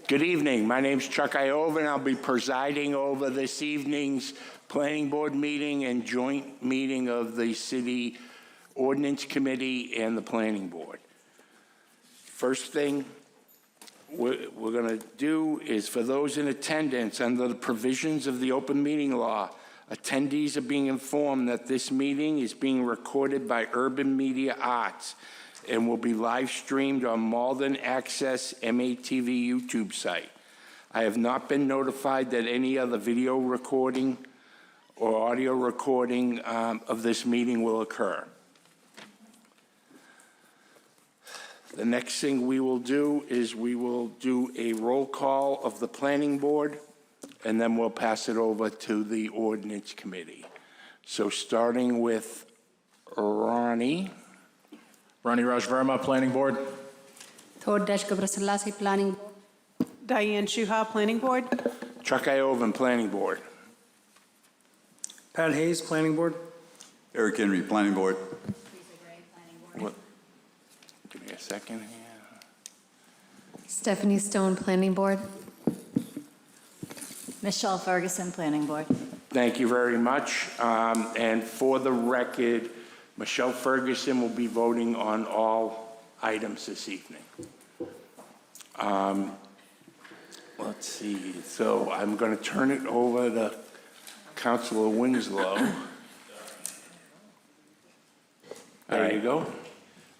Good evening. My name's Chuck Iova, and I'll be presiding over this evening's Planning Board meeting and joint meeting of the City Ordinance Committee and the Planning Board. First thing we're going to do is, for those in attendance, under the provisions of the open meeting law, attendees are being informed that this meeting is being recorded by Urban Media Arts and will be live streamed on Malden Access MATV YouTube site. I have not been notified that any other video recording or audio recording of this meeting will occur. The next thing we will do is we will do a roll call of the Planning Board, and then we'll pass it over to the Ordinance Committee. So starting with Ronnie. Ronnie Raj Verma, Planning Board. Thodash Gabrasalasi, Planning Board. Diane Shuha, Planning Board. Chuck Iovan, Planning Board. Pat Hayes, Planning Board. Eric Henry, Planning Board. What? Give me a second here. Stephanie Stone, Planning Board. Michelle Ferguson, Planning Board. Thank you very much. And for the record, Michelle Ferguson will be voting on all items this evening. Let's see. So I'm going to turn it over to Councilor Winslow. There you go.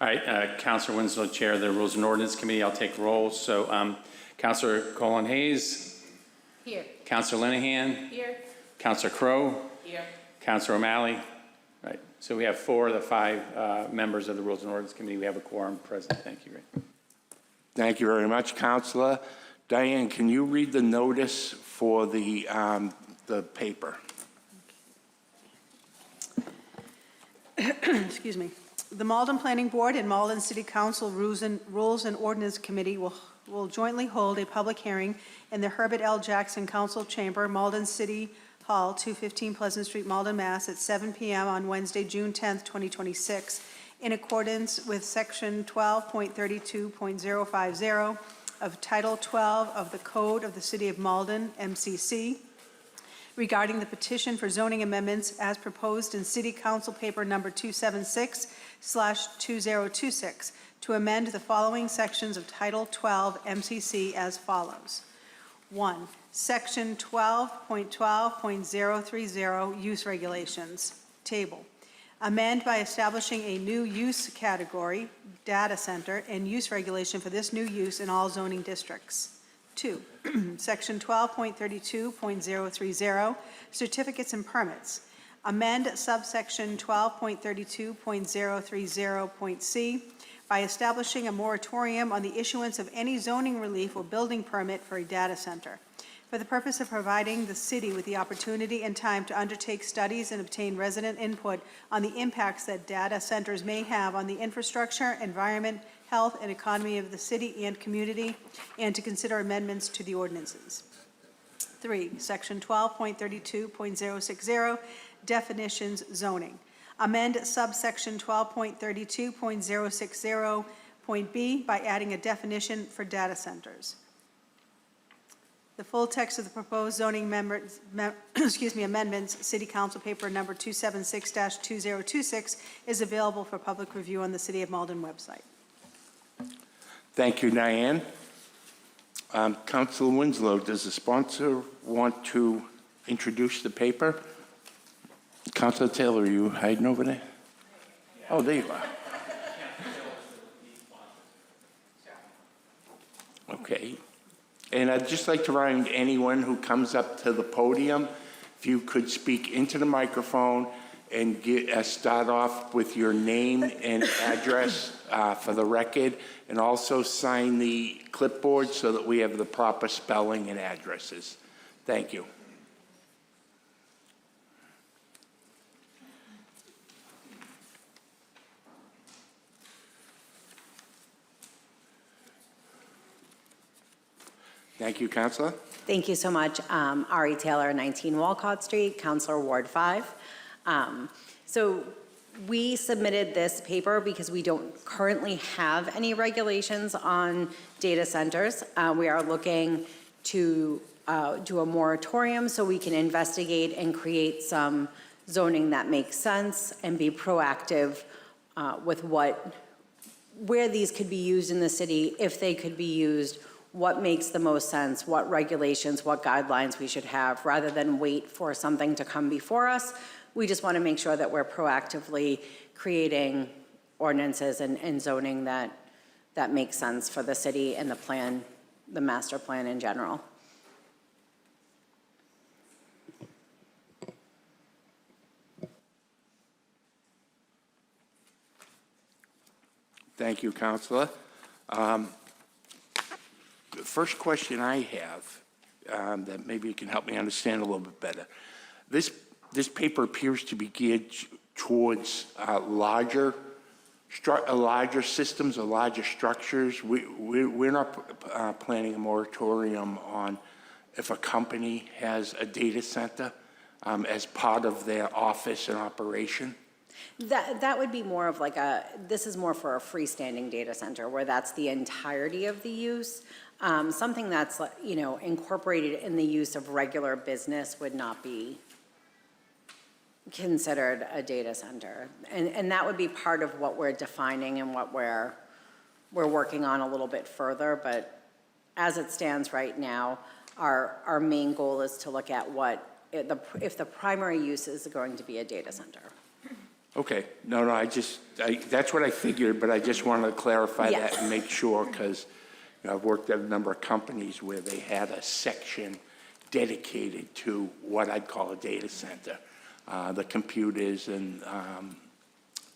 All right, Councilor Winslow, Chair of the Rules and Ordinance Committee. I'll take roll. So Councilor Colin Hayes. Here. Councilor Linehan. Here. Councilor Crowe. Here. Councilor O'Malley. Right. So we have 4 of the 5 members of the Rules and Ordinance Committee. We have a quorum present. Thank you. Thank you very much, Councilor. Diane, can you read the notice for the paper? Excuse me. The Malden Planning Board and Malden City Council Rules and Ordinance Committee will jointly hold a public hearing in the Herbert L. Jackson Council Chamber, Malden City Hall, 215 Pleasant Street, Malden, Mass. At 7 p.m. on Wednesday, June 10th, 2026, in accordance with Section 12.32.050 of Title 12 of the Code of the City of Malden, MCC, regarding the petition for zoning amendments as proposed in City Council Paper Number 276/2026 to amend the following sections of Title 12 MCC as follows. 1. Section 12.12.030 Use Regulations. Table. Amend by establishing a new use category, data center, and use regulation for this new use in all zoning districts. 2. Section 12.32.030 Certificates and Permits. Amend subsection 12.32.030.c by establishing a moratorium on the issuance of any zoning relief or building permit for a data center, for the purpose of providing the city with the opportunity and time to undertake studies and obtain resident input on the impacts that data centers may have on the infrastructure, environment, health, and economy of the city and community, and to consider amendments to the ordinances. 3. Section 12.32.060 Definitions Zoning. Amend subsection 12.32.060.b by adding a definition for data centers. The full text of the proposed zoning amendments, City Council Paper Number 276/2026, is available for public review on the City of Malden website. Thank you, Diane. Councilor Winslow, does the sponsor want to introduce the paper? Councilor Taylor, are you hiding over there? Oh, there you are. Okay. And I'd just like to remind anyone who comes up to the podium, if you could speak into the microphone and start off with your name and address for the record, and also sign the clipboard so that we have the proper spelling and addresses. Thank you. Thank you, Councilor. Thank you so much. Ari Taylor, 19 Walcott Street, Councilor Ward 5. So we submitted this paper because we don't currently have any regulations on data centers. We are looking to do a moratorium so we can investigate and create some zoning that makes sense and be proactive with where these could be used in the city, if they could be used, what makes the most sense, what regulations, what guidelines we should have, rather than wait for something to come before us. We just want to make sure that we're proactively creating ordinances and zoning that makes sense for the city and the plan, the master plan in general. Thank you, Counselor. The first question I have, that maybe you can help me understand a little bit better. This paper appears to be geared towards larger systems or larger structures. We're not planning a moratorium on if a company has a data center as part of their office and operation. That would be more of like this is more for a freestanding data center where that's the entirety of the use. Something that's, incorporated in the use of regular business would not be considered a data center. And that would be part of what we're defining and what we're working on a little bit further. But as it stands right now, our main goal is to look at if the primary use is going to be a data center. Okay, no, that's what I figured, but I just wanted to clarify that Yes. and make sure, because I've worked at a number of companies where they had a section dedicated to what I'd call a data center. The computers and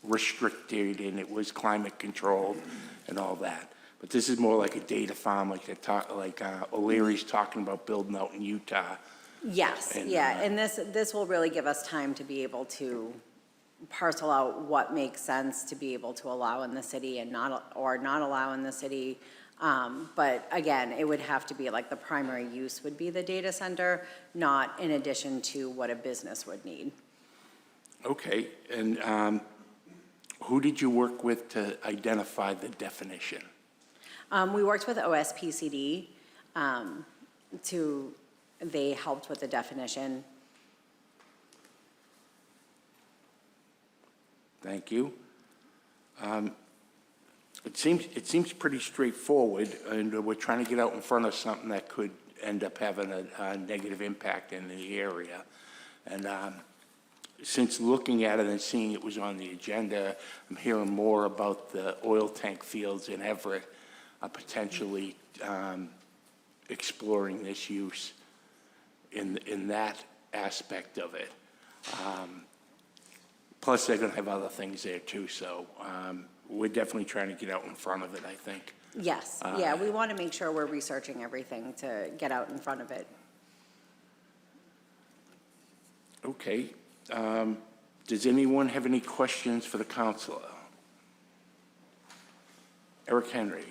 restricted, and it was climate controlled and all that. But this is more like a data farm, like O'Leary's talking about building out in Utah. Yes, And, and this will really give us time to be able to parcel out what makes sense to be able to allow in the city and not allow in the city. But again, it would have to be like the primary use would be the data center, not in addition to what a business would need. Okay, and who did you work with to identify the definition? We worked with OSPCD they helped with the definition. Thank you. It seems pretty straightforward, and we're trying to get out in front of something that could end up having a negative impact in the area. And since looking at it and seeing it was on the agenda, I'm hearing more about the oil tank fields in Everett, potentially exploring this use in that aspect of it. Plus, they're going to have other things there too, so we're definitely trying to get out in front of it, I think. Yes, we want to make sure we're researching everything to get out in front of it. Okay. Does anyone have any questions for the counselor? Eric Henry.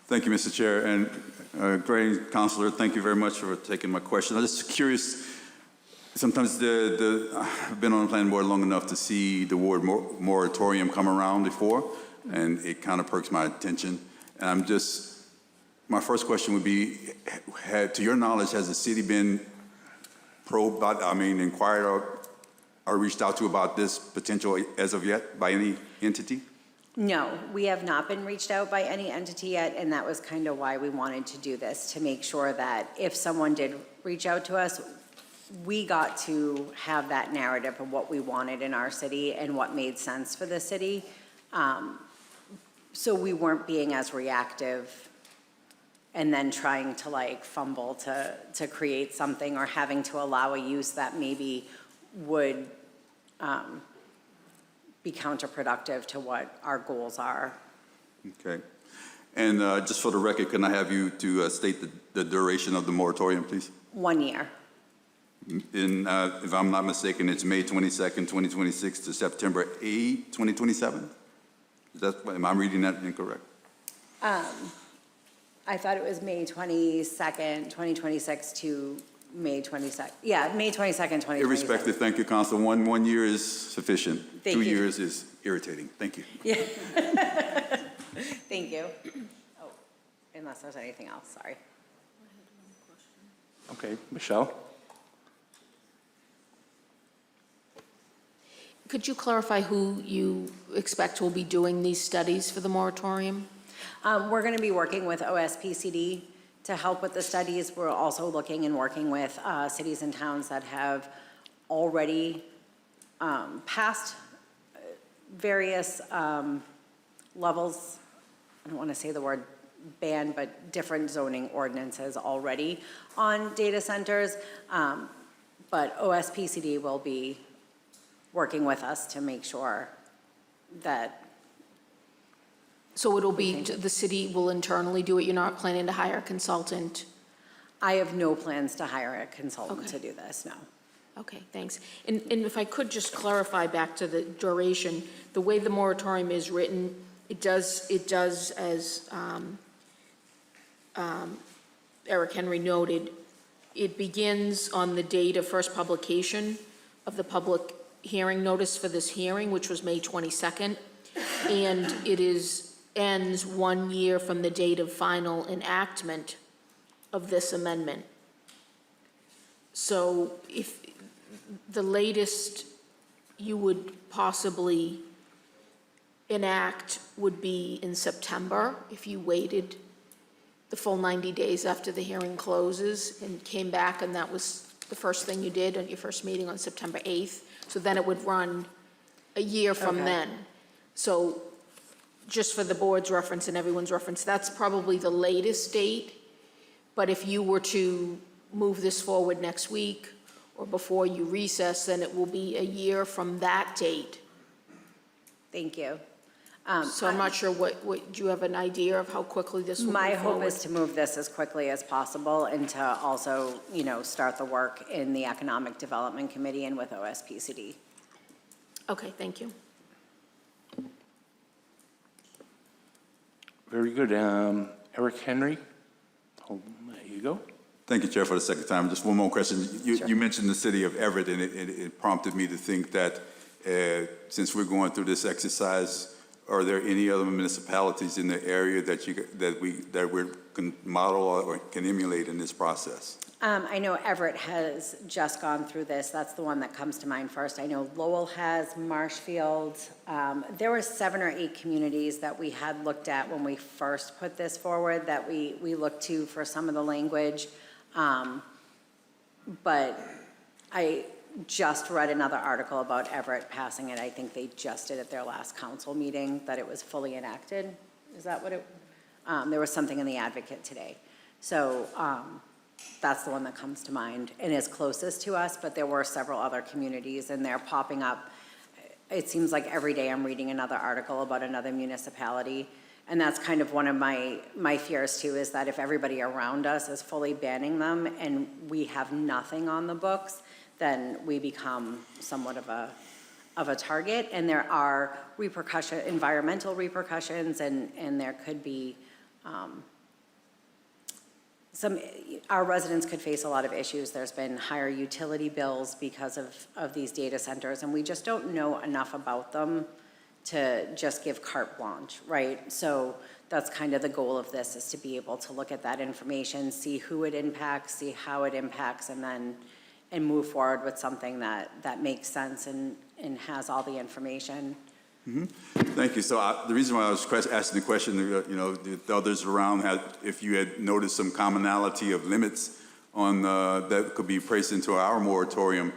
Thank you, Mr. Chair. And great Counselor, thank you very much for taking my question. I'm just curious, sometimes I've been on the planning board long enough to see the word moratorium come around before, and it kind of perks my attention. And my first question would be, to your knowledge, has the city been inquired or reached out to about this potential as of yet by any entity? No, we have not been reached out by any entity yet, and that was kind of why we wanted to do this, to make sure that if someone did reach out to us, we got to have that narrative of what we wanted in our city and what made sense for the city. So we weren't being as reactive and then trying to fumble to create something or having to allow a use that maybe would be counterproductive to what our goals are. Okay. And just for the record, can I have you to state the duration of the moratorium, please? 1 year. If I'm not mistaken, it's May 22nd, 2026 to September 8, 2027? Am I reading that incorrect? I thought it was May 22nd, 2026 to May 22nd, yeah, May 22nd, 2027. Irrespective, thank you, Counselor. One year is sufficient. Thank 2 you. years is irritating. Thank you. Thank you. Oh, unless there's anything else, sorry. Okay, Michelle? Could you clarify who you expect will be doing these studies for the moratorium? We're going to be working with OSPCD to help with the studies. We're also looking and working with cities and towns that have already passed various levels, I don't want to say the word ban, but different zoning ordinances already on data centers. But OSPCD will be working with us to make sure that, So it'll be, the city will internally do it, you're not planning to hire a consultant? I have no plans to hire a consultant Okay. to do this, no. Okay, thanks. And if I could just clarify back to the duration, the way the moratorium is written, it does as Eric Henry noted, it begins on the date of first publication of the public hearing notice for this hearing, which was May 22nd, and ends 1 year from the date of final enactment of this amendment. So if the latest you would possibly enact would be in September, if you waited the full 90 days after the hearing closes and came back and that was the first thing you did at your first meeting on September 8th, so then it would run a year from Okay. then. So just for the board's reference and everyone's reference, that's probably the latest date. But if you were to move this forward next week or before you recess, then it will be a year from that date. Thank you. So I'm not sure do you have an idea of how quickly this will move My forward? hope is to move this as quickly as possible and to also, start the work in the Economic Development Committee and with OSPCD. Okay, thank you. Very good. Eric Henry? Oh, there you go. Thank you, Chair, for the second time. Just one more question. You mentioned the city of Everett, and it prompted me to think that since we're going through this exercise, are there any other municipalities in the area that we can model or can emulate in this process? I know Everett has just gone through this. That's the one that comes to mind first. I know Lowell has, Marshfield. There were 7 or 8 communities that we had looked at when we first put this forward that we looked to for some of the language. But I just read another article about Everett passing it. I think they just did at their last council meeting, that it was fully enacted. Is that what it, there was something in the Advocate today. So that's the one that comes to mind and is closest to us, but there were several other communities and they're popping up. It seems like every day I'm reading another article about another municipality. And that's kind of one of my fears too, is that if everybody around us is fully banning them and we have nothing on the books, then we become somewhat of a target. And there are environmental repercussions, and there could be our residents could face a lot of issues. There's been higher utility bills because of these data centers, and we just don't know enough about them to just give carte blanche, right? So that's kind of the goal of this, is to be able to look at that information, see who it impacts, see how it impacts, and move forward with something that makes sense and has all the information. Thank you. So the reason why I was asking the question, the others around if you had noticed some commonality of limits on that could be placed into our moratorium,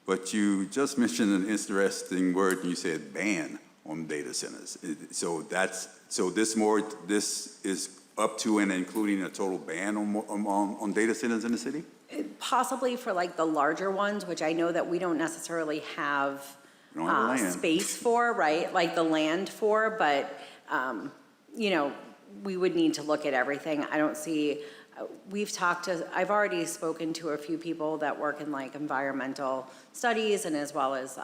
but you just mentioned an interesting word, and you said ban on data centers. So this is up to and including a total ban on data centers in the city? Possibly for like the larger ones, which I know that we don't necessarily have We don't have the land. space for, right? Like the land for, but, we would need to look at everything. I don't see, I've already spoken to a few people that work in like environmental studies and as well as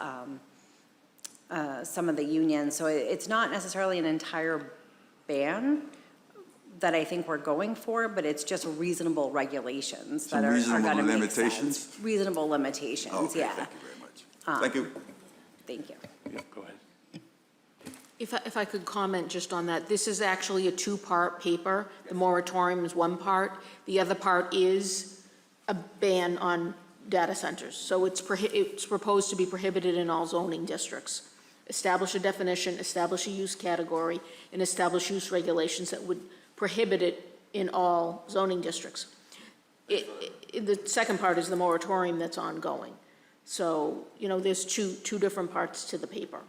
some of the unions. So it's not necessarily an entire ban, that I think we're going for, but it's just reasonable regulations Some that are reasonable going to make limitations? sense. Reasonable limitations, Okay, yeah. thank you very much. Thank you. Thank you. Yeah, go ahead. If I could comment just on that, this is actually a two-part paper. The moratorium is one part. The other part is a ban on data centers. So it's proposed to be prohibited in all zoning districts. Establish a definition, establish a use category, and establish use regulations that would prohibit it in all zoning districts. The second part is the moratorium that's ongoing. So, there's two different parts to the paper.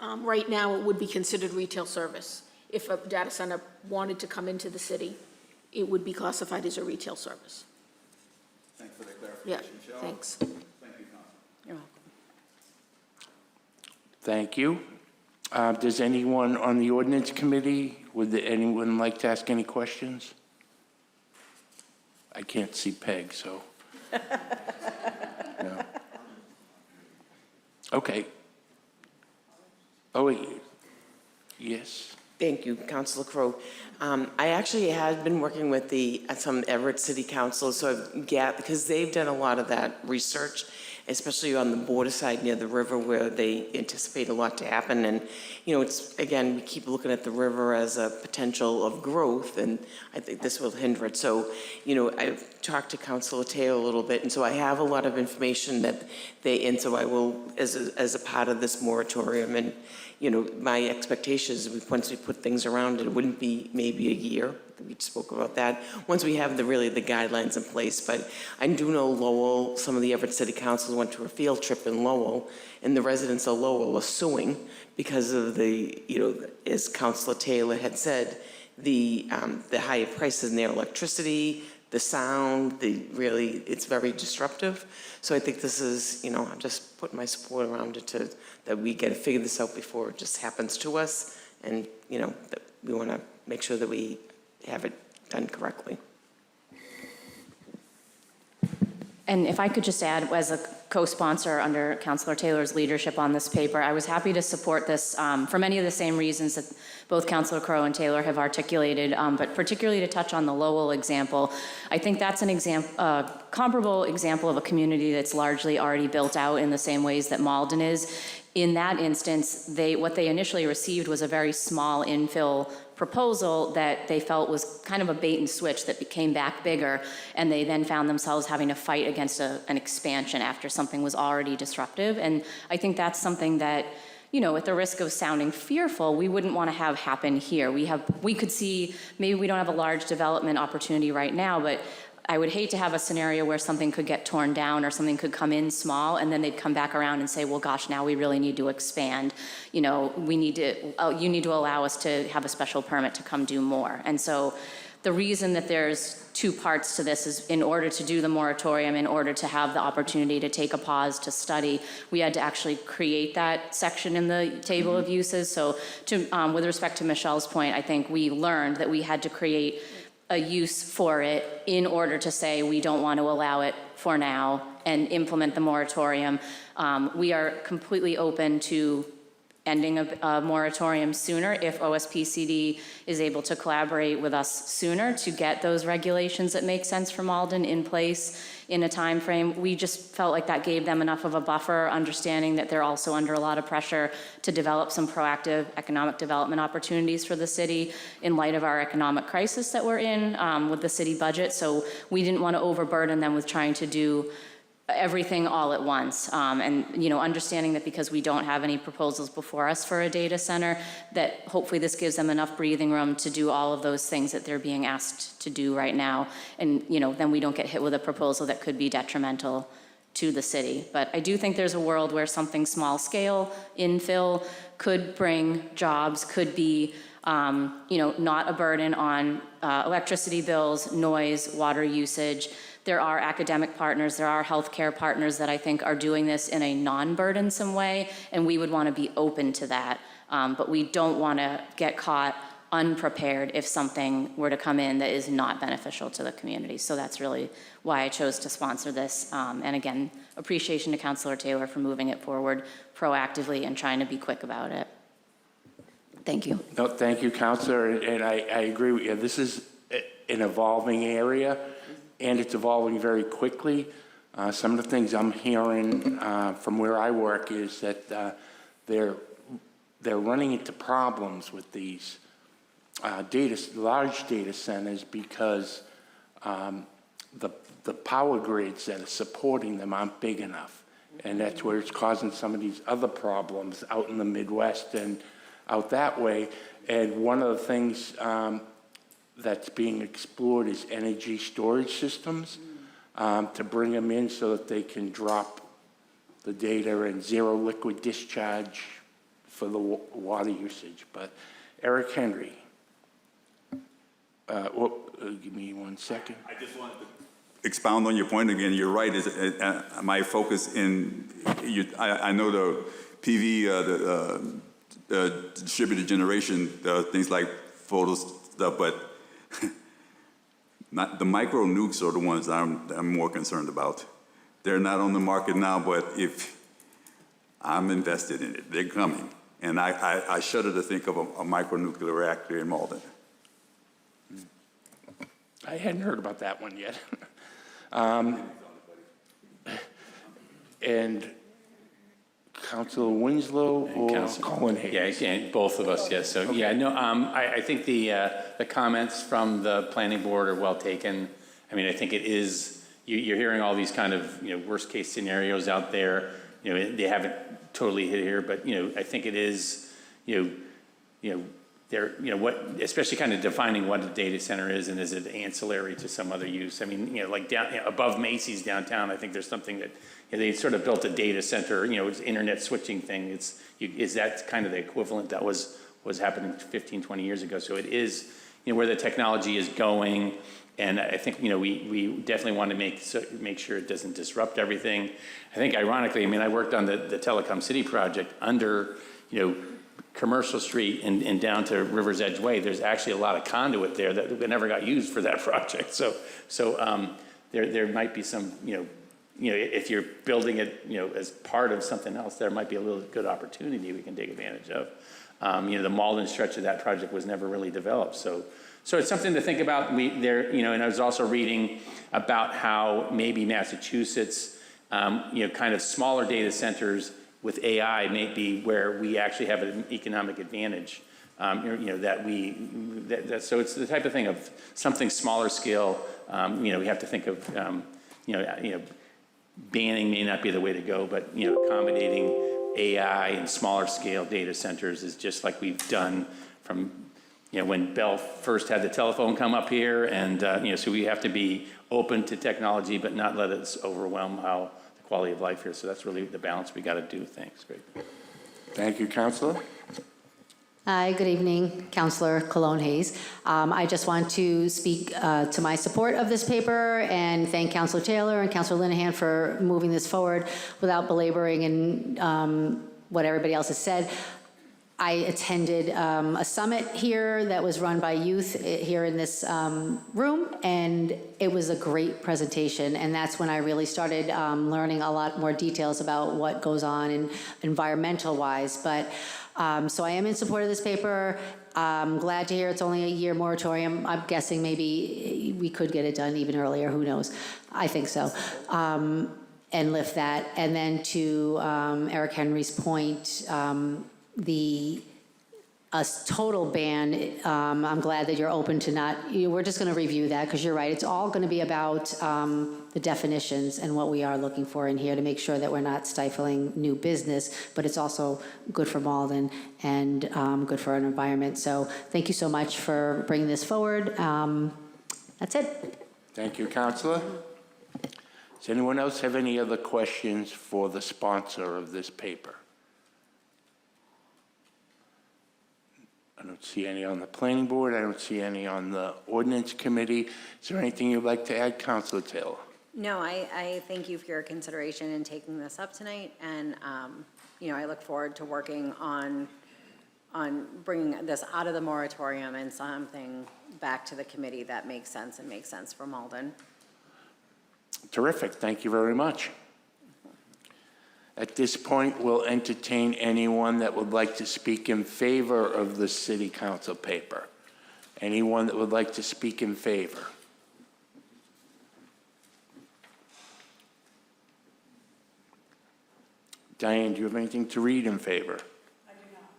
Right now, it would be considered retail service. If a data center wanted to come into the city, it would be classified as a retail service. Thanks for the Yeah, clarification, Michelle. thanks. Thank you, Council. You're welcome. Thank you. Does anyone on the ordinance committee, would anyone like to ask any questions? I can't see Peg, so. No. Okay. Oh, wait. Yes. Thank you, Councilor Crowe. I actually had been working with some Everett City Council, so because they've done a lot of that research, especially on the border side near the river where they anticipate a lot to happen. And, it's, again, we keep looking at the river as a potential of growth, and I think this will hinder it. So, I've talked to Councilor Taylor a little bit, and so I have a lot of information and so I will, as a part of this moratorium, and, my expectation is once we put things around it, wouldn't be maybe a year. We spoke about that. Once we have the guidelines in place. But I do know Lowell, some of the Everett City Council went to a field trip in Lowell, and the residents of Lowell are suing because of as Councilor Taylor had said, the higher prices in their electricity, the sound, it's very disruptive. So I think this is, I'm just putting my support around it that we get to figure this out before it just happens to us. And, that we want to make sure that we have it done correctly. And if I could just add, as a co-sponsor under Councilor Taylor's leadership on this paper, I was happy to support this for many of the same reasons that both Councilor Crowe and Taylor have articulated, but particularly to touch on the Lowell example. I think that's an comparable example of a community that's largely already built out in the same ways that Malden is. In that instance, what they initially received was a very small infill proposal that they felt was kind of a bait and switch that came back bigger, and they then found themselves having to fight against an expansion after something was already disruptive. And I think that's something that, at the risk of sounding fearful, we wouldn't want to have happen here. We could see, maybe we don't have a large development opportunity right now, but I would hate to have a scenario where something could get torn down or something could come in small and then they'd come back around and say, well, gosh, now we really need to expand. You need to allow us to have a special permit to come do more. And so the reason that there's two parts to this is in order to do the moratorium, in order to have the opportunity to take a pause to study, we had to actually create that section in the table of uses. So with respect to Michelle's point, I think we learned that we had to create a use for it in order to say we don't want to allow it for now and implement the moratorium. We are completely open to ending a moratorium sooner if OSPCD is able to collaborate with us sooner to get those regulations that make sense for Malden in place in a time frame. We just felt like that gave them enough of a buffer, understanding that they're also under a lot of pressure to develop some proactive economic development opportunities for the city in light of our economic crisis that we're in with the city budget. So we didn't want to overburden them with trying to do everything all at once. And understanding that because we don't have any proposals before us for a data center, that hopefully this gives them enough breathing room to do all of those things that they're being asked to do right now. And, then we don't get hit with a proposal that could be detrimental to the city. But I do think there's a world where something small scale, infill, could bring jobs, could be not a burden on electricity bills, noise, water usage. There are academic partners, there are healthcare partners that I think are doing this in a non-burdensome way, and we would want to be open to that. But we don't want to get caught unprepared if something were to come in that is not beneficial to the community. So that's really why I chose to sponsor this. And again, appreciation to Councilor Taylor for moving it forward proactively and trying to be quick about it. Thank you. No, thank you, Counselor, and I agree with you. This is an evolving area, and it's evolving very quickly. Some of the things I'm hearing from where I work is that they're running into problems with these large data centers because the power grids that are supporting them aren't big enough. And that's where it's causing some of these other problems out in the Midwest and out that way. And one of the things that's being explored is energy storage systems to bring them in so that they can drop the data and zero liquid discharge for the water usage. But Eric Henry, give me 1 second. I just wanted to expound on your point again. You're right. My focus I know the PV, the distributed generation, things like photo stuff, but not the micro nukes are the ones I'm more concerned about. They're not on the market now, but if I'm invested in it, they're coming. And I shudder to think of a micronuclear reactor in Malden. I hadn't heard about that one yet. And Councilor Winslow or Councilor- Colin Hayes? Yeah, both of us, yes. So, yeah, no, I think the comments from the planning board are well taken. I mean, I think it is, you're hearing all these kind of, worst case scenarios out there. They haven't totally hit here, but, I think it is, what, especially kind of defining what a data center is and is it ancillary to some other use. I mean, like above Macy's downtown, I think there's something that they sort of built a data center, it's internet switching thing. Is that kind of the equivalent that was happening 15, 20 years ago? So it is, where the technology is going. And I think, we definitely want to make sure it doesn't disrupt everything. I think ironically, I worked on the Telecom City project under, Commercial Street and down to River's Edge Way. There's actually a lot of conduit there that never got used for that project. So there might be some, if you're building it, as part of something else, there might be a little good opportunity we can take advantage of. The Malden stretch of that project was never really developed. So it's something to think about. And I was also reading about how maybe Massachusetts, kind of smaller data centers with AI may be where we actually have an economic advantage. So it's the type of thing of something smaller scale. We have to think of, banning may not be the way to go, but accommodating AI and smaller scale data centers is just like we've done from when Bell first had the telephone come up here, and so we have to be open to technology, but not let it overwhelm the quality of life here. So that's really the balance we got to do. Thanks. Great. Thank you, Councilor. Hi, good evening, Councilor Cologne Hayes. I just want to speak to my support of this paper and thank Councilor Taylor and Councilor Linehan for moving this forward without belaboring and what everybody else has said. I attended a summit here that was run by youth here in this room, and it was a great presentation. And that's when I really started learning a lot more details about what goes on environmental-wise. But so I am in support of this paper. I'm glad to hear it's only a year moratorium. I'm guessing maybe we could get it done even earlier. Who knows? I think so. And lift that. And then to Eric Henry's point, a total ban, I'm glad that you're open to not, we're just going to review that because you're right. It's all going to be about the definitions and what we are looking for in here to make sure that we're not stifling new business, but it's also good for Malden and good for our environment. So thank you so much for bringing this forward. That's it. Thank you, Councilor. Does anyone else have any other questions for the sponsor of this paper? I don't see any on the planning board. I don't see any on the ordinance committee. Is there anything you'd like to add, Councilor Taylor? No, I thank you for your consideration in taking this up tonight, and I look forward to working on bringing this out of the moratorium and something back to the committee that makes sense and makes sense for Malden. Terrific. Thank you very much. At this point, we'll entertain anyone that would like to speak in favor of the city council paper. Anyone that would like to speak in favor? Diane, do you have anything to read in favor? I do not.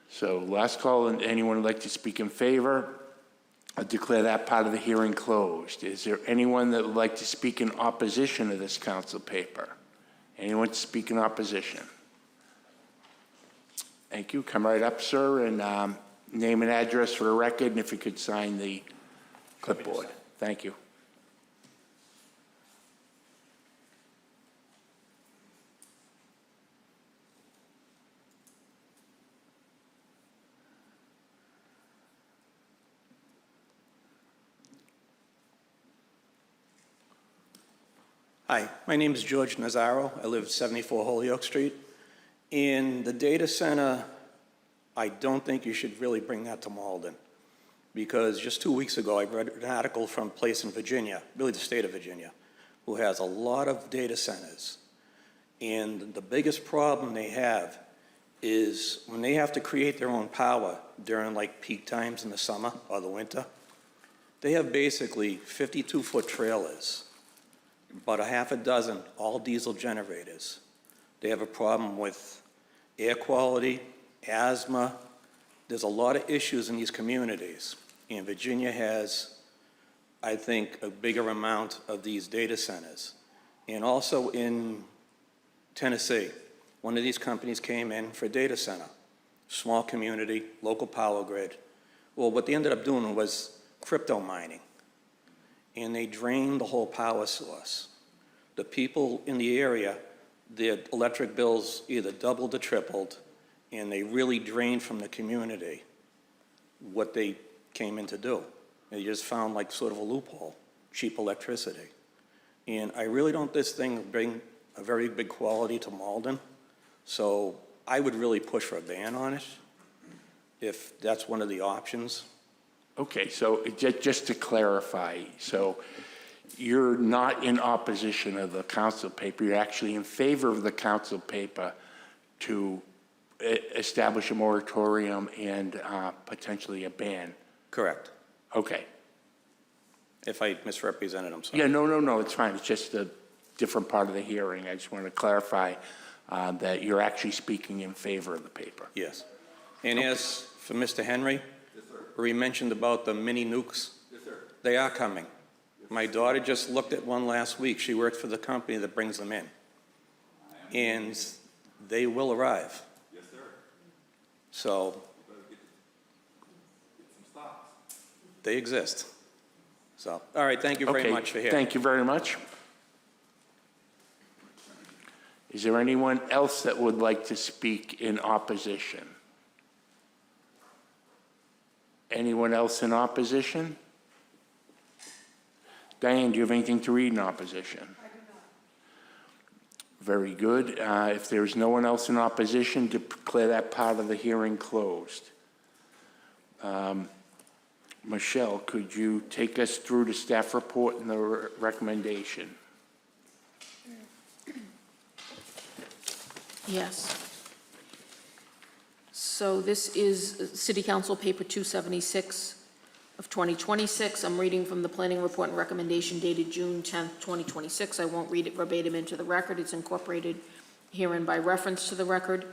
So last call, and anyone who'd like to speak in favor? I declare that part of the hearing closed. Is there anyone that would like to speak in opposition to this council paper? Anyone to speak in opposition? Thank you. Come right up, sir, and name and address for the record, and if you could sign the clipboard. Thank you. Hi, my name is George Nazaro. I live at 74 Holyoke Street. In the data center, I don't think you should really bring that to Malden, because just 2 weeks ago, I read an article from a place in Virginia, really the state of Virginia, who has a lot of data centers. And the biggest problem they have is when they have to create their own power during like peak times in the summer or the winter, they have basically 52-foot trailers, about a half a dozen, all diesel generators. They have a problem with air quality, asthma. There's a lot of issues in these communities. And Virginia has, I think, a bigger amount of these data centers. And also in Tennessee, one of these companies came in for a data center, small community, local power grid. Well, what they ended up doing was crypto mining. And they drained the whole power source. The people in the area, their electric bills either doubled or tripled, and they really drained from the community what they came in to do. They just found like sort of a loophole, cheap electricity. And I really don't this thing bring a very big quality to Malden, so I would really push for a ban on it, if that's one of the options. Okay, so just to clarify, so you're not in opposition of the council paper, you're actually in favor of the council paper to establish a moratorium and potentially a ban? Correct. Okay. If I misrepresented, I'm sorry. Yeah, no, it's fine. It's just a different part of the hearing. I just want to clarify that you're actually speaking in favor of the paper. Yes. And as for Mr. Henry, where he mentioned about the mini nukes, yes, sir. They are coming. My daughter just looked at one last week. She worked for the company that brings them in. And they will arrive. Yes, sir. So they exist. So, all right, thank you very much for hearing. Thank you very much. Is there anyone else that would like to speak in opposition? Anyone else in opposition? Diane, do you have anything to read in opposition? I do not. Very good. If there's no one else in opposition, declare that part of the hearing closed. Michelle, could you take us through the staff report and the recommendation? Yes. So this is City Council Paper 276 of 2026. I'm reading from the planning report and recommendation dated June 10th, 2026. I won't read it verbatim into the record. It's incorporated herein by reference to the record.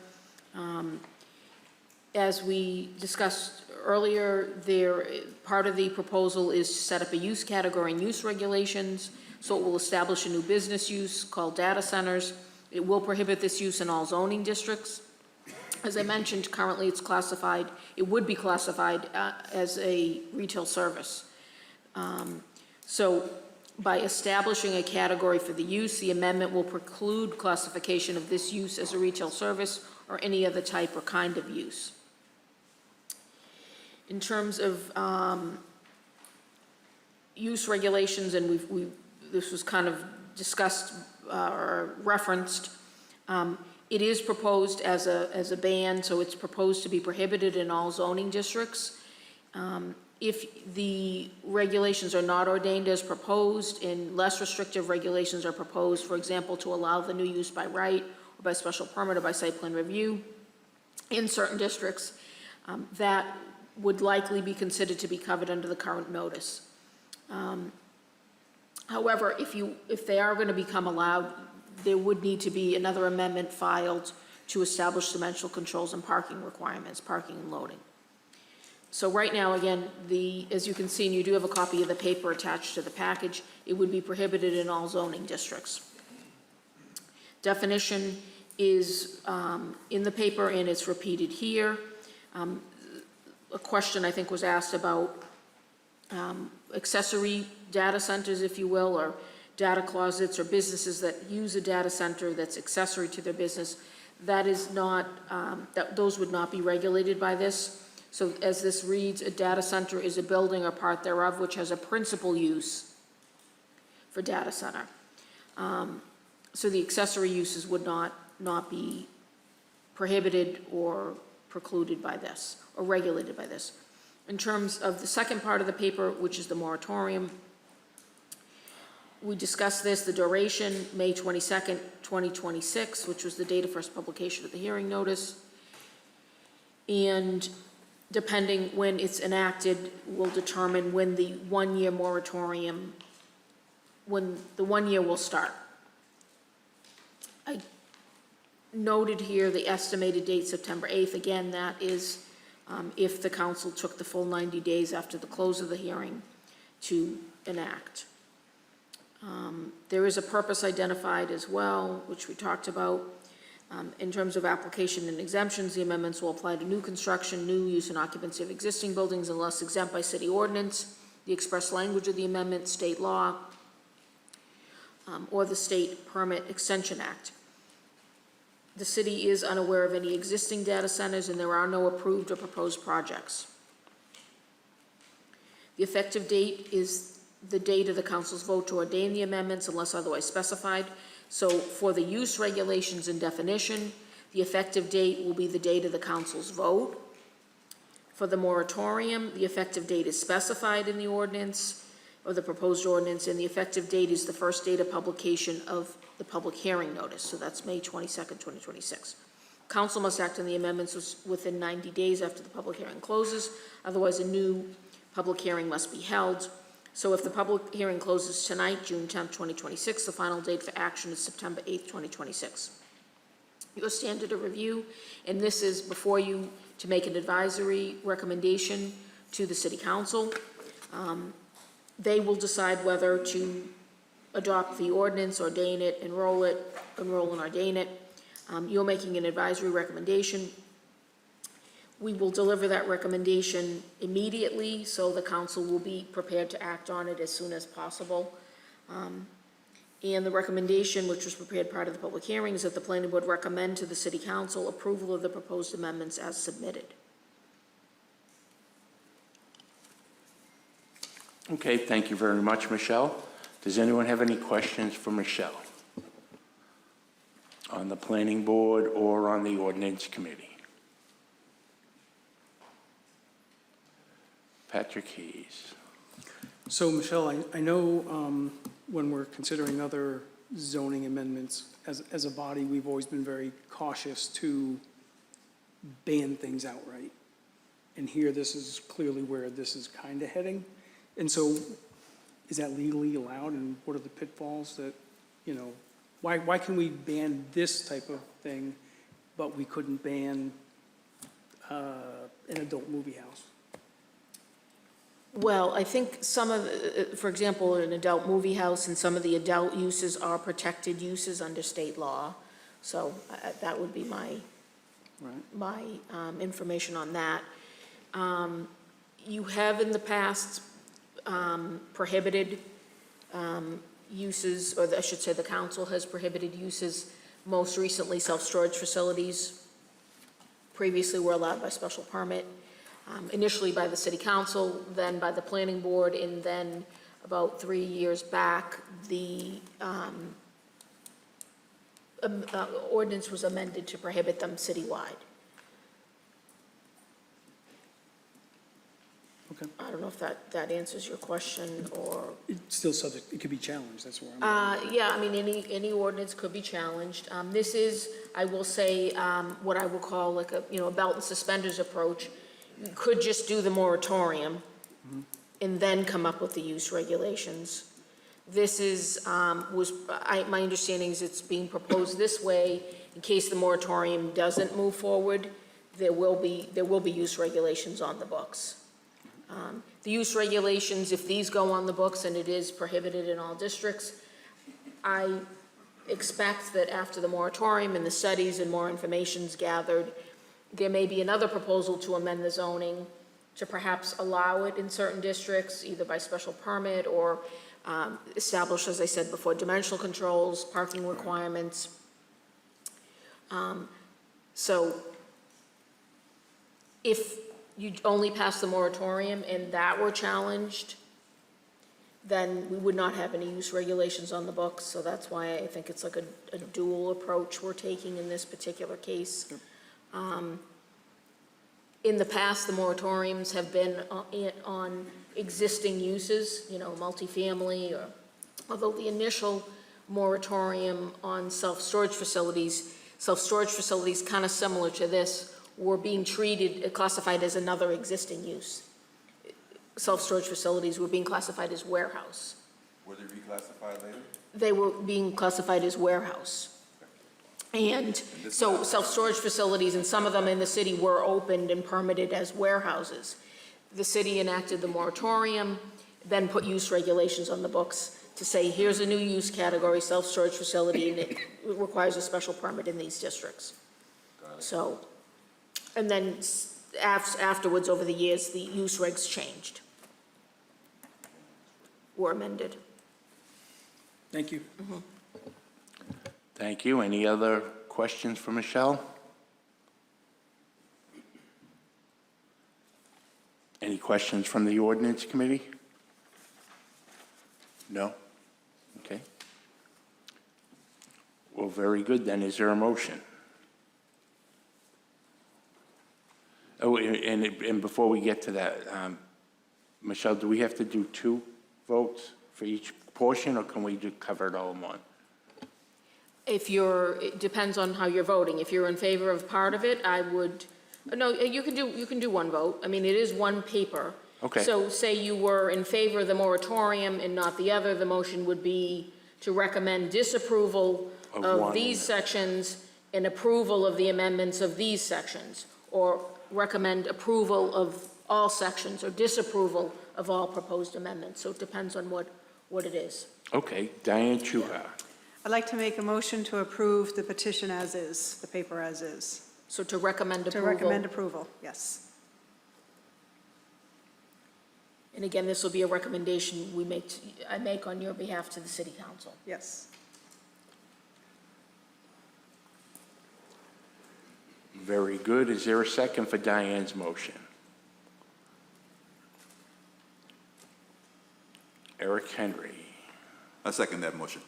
As we discussed earlier, part of the proposal is to set up a use category and use regulations. So it will establish a new business use called data centers. It will prohibit this use in all zoning districts. As I mentioned, currently it's classified, it would be classified as a retail service. So by establishing a category for the use, the amendment will preclude classification of this use as a retail service or any other type or kind of use. In terms of use regulations, and this was kind of discussed or referenced, it is proposed as a ban, so it's proposed to be prohibited in all zoning districts. if the regulations are not ordained as proposed and less restrictive regulations are proposed, for example, to allow the new use by right or by special permit or by site plan review in certain districts, that would likely be considered to be covered under the current notice. However, if they are going to become allowed, there would need to be another amendment filed to establish dimensional controls and parking requirements, parking and loading. So right now, again, as you can see, and you do have a copy of the paper attached to the package, it would be prohibited in all zoning districts. Definition is in the paper and it's repeated here. A question I think was asked about accessory data centers, if you will, or data closets or businesses that use a data center that's accessory to their business. That is not, those would not be regulated by this. So as this reads, a data center is a building or part thereof which has a principal use for data center. So the accessory uses would not be prohibited or precluded by this, or regulated by this. In terms of the second part of the paper, which is the moratorium, we discussed this, the duration, May 22nd, 2026, which was the date of first publication of the hearing notice. And depending when it's enacted, will determine when the one-year moratorium, when the 1 year will start. I noted here the estimated date, September 8th. Again, that is if the council took the full 90 days after the close of the hearing to enact. There is a purpose identified as well, which we talked about. In terms of application and exemptions, the amendments will apply to new construction, new use and occupancy of existing buildings unless exempt by city ordinance, the express language of the amendment, state law, or the State Permit Extension Act. The city is unaware of any existing data centers and there are no approved or proposed projects. The effective date is the date of the council's vote to ordain the amendments unless otherwise specified. So for the use regulations and definition, the effective date will be the date of the council's vote. For the moratorium, the effective date is specified in the ordinance or the proposed ordinance, and the effective date is the first date of publication of the public hearing notice. So that's May 22nd, 2026. Council must act on the amendments within 90 days after the public hearing closes. Otherwise, a new public hearing must be held. So if the public hearing closes tonight, June 10th, 2026, the final date for action is September 8th, 2026. Your standard of review, and this is before you to make an advisory recommendation to the City Council. They will decide whether to adopt the ordinance, ordain it, enroll and ordain it. You're making an advisory recommendation. We will deliver that recommendation immediately, so the council will be prepared to act on it as soon as possible. And the recommendation, which was prepared prior to the public hearing, is that the planning board recommend to the city council approval of the proposed amendments as submitted. Okay, thank you very much, Michelle. Does anyone have any questions for Michelle on the planning board or on the ordinance committee? Patrick Hayes. So, Michelle, I know when we're considering other zoning amendments, as a body, we've always been very cautious to ban things outright. And here, this is clearly where this is kind of heading. And so, is that legally allowed, and what are the pitfalls that, why can we ban this type of thing, but we couldn't ban an adult movie house? Well, I think some of, for example, an adult movie house and some of the adult uses are protected uses under state law. So that would be my information on that. You have in the past prohibited uses, or I should say the council has prohibited uses, most recently self-storage facilities. Previously were allowed by special permit. Initially by the city council, then by the planning board, and then about 3 years back, the ordinance was amended to prohibit them citywide. Okay. I don't know if that answers your question, or, It's still subject, it could be challenged, that's where I'm. yeah, I mean, any ordinance could be challenged. This is, I will say, what I will call like a, a belt and suspenders approach. You could just do the moratorium and then come up with the use regulations. This is, my understanding is it's being proposed this way, in case the moratorium doesn't move forward, there will be use regulations on the books. The use regulations, if these go on the books and it is prohibited in all districts, I expect that after the moratorium and the studies and more information's gathered, there may be another proposal to amend the zoning to perhaps allow it in certain districts, either by special permit or establish, as I said before, dimensional controls, parking requirements. So if you only pass the moratorium and that were challenged, then we would not have any use regulations on the books. So that's why I think it's like a dual approach we're taking in this particular case. In the past, the moratoriums have been on existing uses, multifamily, or although the initial moratorium on self-storage facilities kind of similar to this, were being classified as another existing use. Self-storage facilities were being classified as warehouse. Were they reclassified later? They were being classified as warehouse. And so self-storage facilities, and some of them in the city were opened and permitted as warehouses. The city enacted the moratorium, then put use regulations on the books to say, here's a new use category, self-storage facility, and it requires a special permit in these districts. So, and then afterwards, over the years, the use regs changed, were amended. Thank you. Thank you. Any other questions for Michelle? Any questions from the ordinance committee? No? Okay. Well, very good then. Is there a motion? Oh, and before we get to that, Michelle, do we have to do 2 votes for each portion, or can we just cover it all in one? It depends on how you're voting. If you're in favor of part of it, no, you can do one vote. I mean, it is one paper. Okay. So say you were in favor of the moratorium and not the other, the motion would be to recommend disapproval of these sections and approval of the amendments of these sections, or recommend approval of all sections or disapproval of all proposed amendments. So it depends on what it is. Okay, Diane Chuha. I'd like to make a motion to approve the petition as is, the paper as is. So to recommend To approval. recommend approval, yes. And again, this will be a recommendation I make on your behalf to the city council. Yes. Very good. Is there a second for Diane's motion? Eric Henry. I second that motion.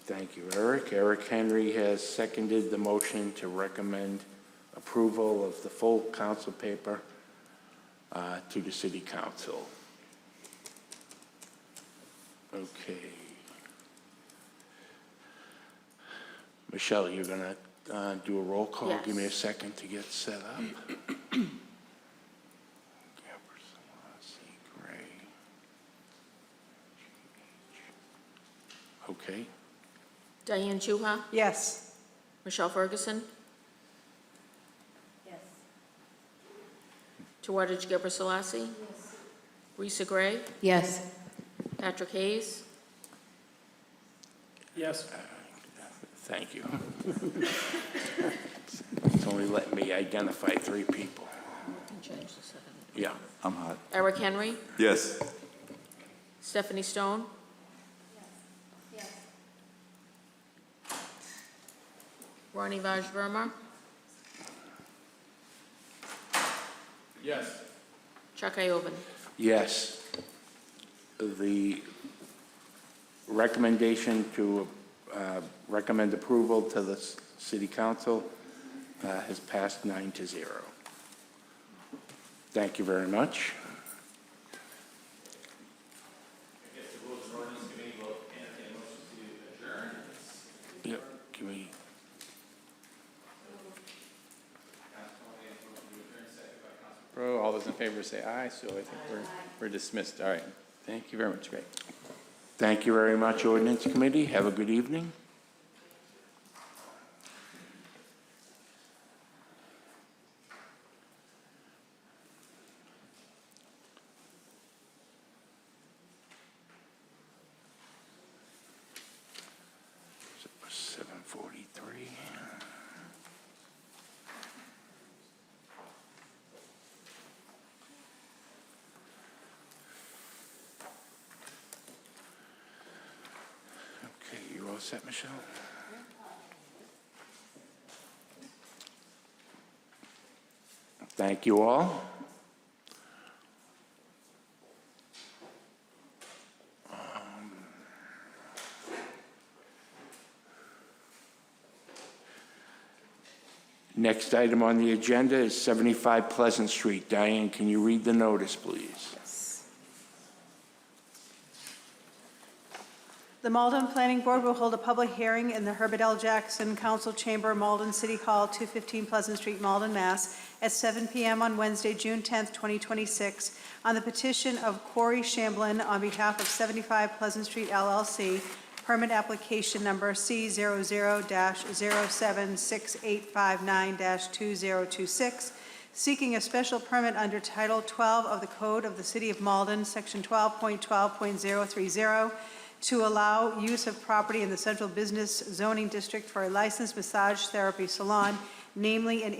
Thank you, Eric. Eric Henry has seconded the motion to recommend approval of the full council paper to the city council. Okay. Michelle, you're going to do a roll call? Yes. Give me a second to get set up. Gray. Okay. Diane Chuha? Yes. Michelle Ferguson? Yes. Tawadej Geber Selassie? Yes. Risa Gray? Yes. Patrick Hayes? Yes. Thank you. It's only letting me identify 3 people. Change the second. Yeah. I'm hot. Eric Henry? Yes. Stephanie Stone? Ronnie Vaj Verma? Yes. Chuck Ioven? Yes. The recommendation to recommend approval to the city council has passed 9-0. Thank you very much. Yep, can we? All those in favor say aye, so I think we're dismissed. All right. Thank you very much, Greg. Thank you very much, Ordinance Committee. Have a good evening. So, 7:43. Okay, you all set, Michelle? Thank you all. Next item on the agenda is 75 Pleasant Street. Diane, can you read the notice, please? The Malden Planning Board will hold a public hearing in the Herbert L. Jackson Council Chamber, Malden City Hall, 215 Pleasant Street, Malden, Mass. at 7 p.m. on Wednesday, June 10th, 2026, on the petition of Corey Shamblin on behalf of 75 Pleasant Street LLC, permit application number C00-076859-2026, seeking a special permit under Title 12 of the Code of the City of Malden, Section 12.12.030, to allow use of property in the Central Business Zoning District for a licensed massage therapy salon, namely in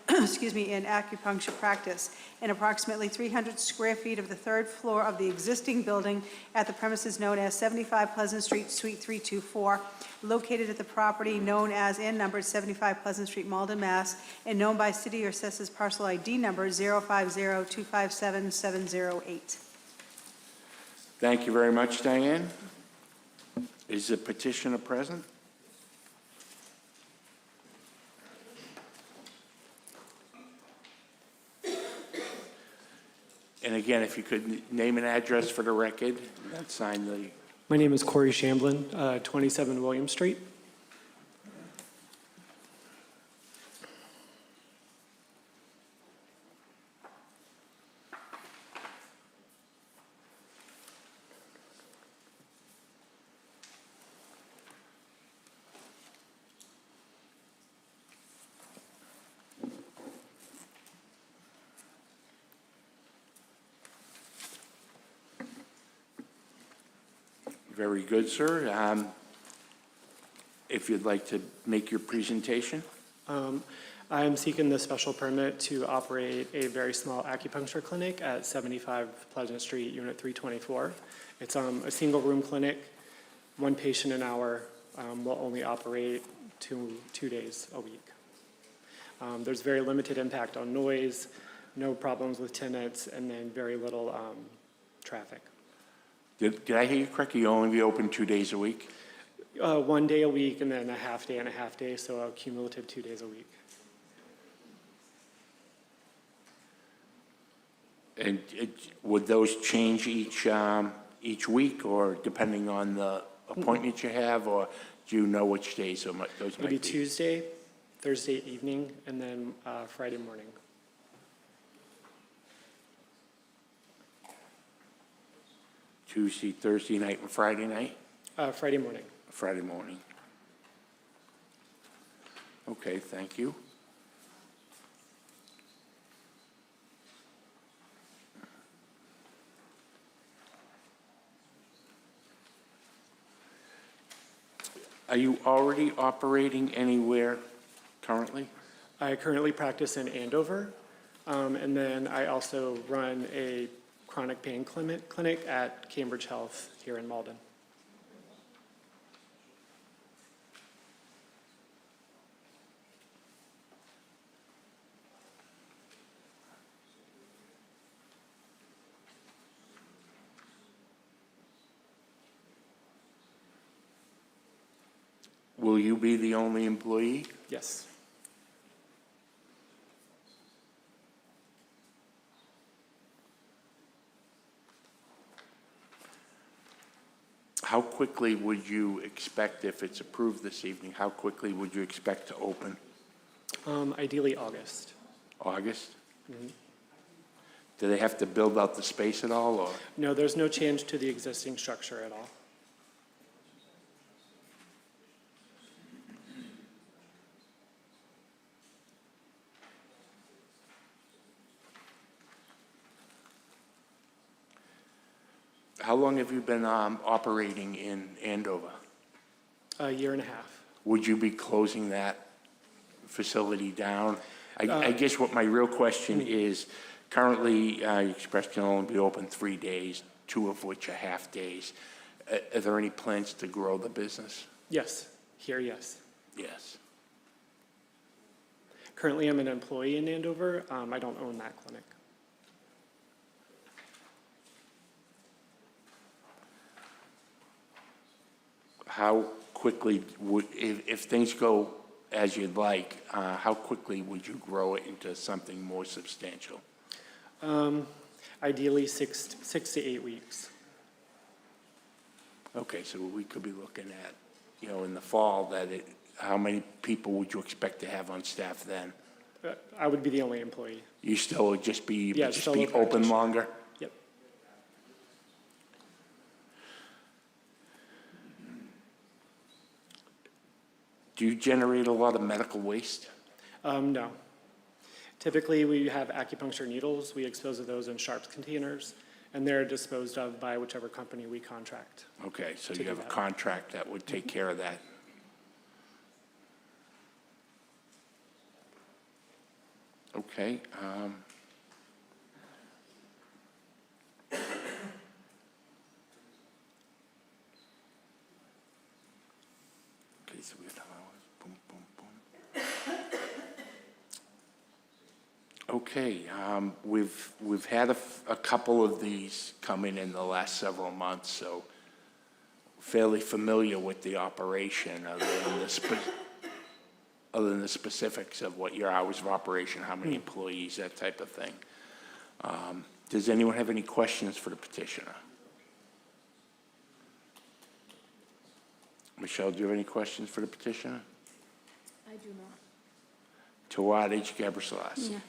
acupuncture practice, in approximately 300 square feet of the third floor of the existing building at the premises known as 75 Pleasant Street, Suite 324, located at the property known as and numbered 75 Pleasant Street, Malden, Mass., and known by city or assessors parcel ID number 050257708. Thank you very much, Diane. Is the petitioner present? And again, if you could name and address for the record, and sign the... My name is Corey Shamblin, 27 William Street. Very good, sir. If you'd like to make your presentation. I am seeking the special permit to operate a very small acupuncture clinic at 75 Pleasant Street, Unit 324. It's a single-room clinic, one patient an hour, will only operate two days a week. There's very limited impact on noise, no problems with tenants, and then very little traffic. Did I hear you correctly? You only be open 2 days a week? 1 day a week and then a half day and a half day, so a cumulative 2 days a week. And would those change each week, or depending on the appointment you have, or do you know which days those might be? It'll be Tuesday, Thursday evening, and then Friday morning. Tuesday, Thursday night, and Friday night? Friday morning. Friday morning. Okay, thank you. Are you already operating anywhere currently? I currently practice in Andover, and then I also run a chronic pain clinic at Cambridge Health here in Malden. Will you be the only employee? Yes. how quickly would you expect, if it's approved this evening, how quickly would you expect to open? Ideally August. August? Do they have to build out the space at all, or? No, there's no change to the existing structure at all. How long have you been operating in Andover? A year and a half. Would you be closing that facility down? I guess what my real question is, currently, Express can only be open 3 days, 2 of which are half-days. Are there any plans to grow the business? Yes, here, yes. Yes. Currently, I'm an employee in Andover. I don't own that clinic. How quickly would, if things go as you'd like, how quickly would you grow it into something more substantial? Ideally, 6 to 8 weeks. Okay, so we could be looking at, in the fall, how many people would you expect to have on staff then? I would be the only employee. You still would just be, Yeah, just solo be open practitioner. longer? Yep. Do you generate a lot of medical waste? No. Typically, we have acupuncture needles. We dispose of those in sharps containers, and they're disposed of by whichever company we contract. Okay, so To you do have a that. contract that would take care of that. Okay. Okay, so we have boom, boom, boom. Okay, we've had a couple of these come in the last several months, so fairly familiar with the operation other than the specifics of what your hours of operation, how many employees, that type of thing. Does anyone have any questions for the petitioner? Michelle, do you have any questions for the petitioner? I do not. Tawadej Gebrselassie. Yeah.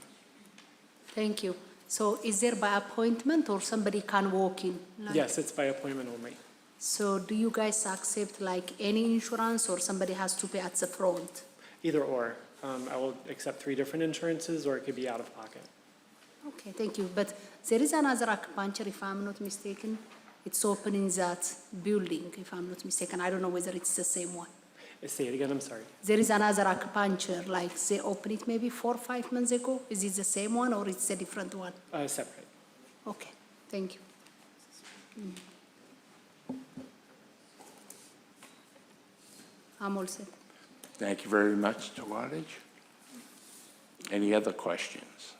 Thank you. So is there by appointment or somebody can walk in? Like- Yes, it's by appointment only. So do you guys accept like any insurance or somebody has to pay at the front? Either or. I will accept 3 different insurances, or it could be out of pocket. Okay, thank you. But there is another acupuncture, if I'm not mistaken. It's open in that building, if I'm not mistaken. I don't know whether it's the same one. Say it again, I'm sorry. There is another acupuncture, like they opened it maybe 4 or 5 months ago. Is it the same one or it's a different one? Separate. Okay, thank you. I'm all set. Thank you very much, Tawadej. Any other questions?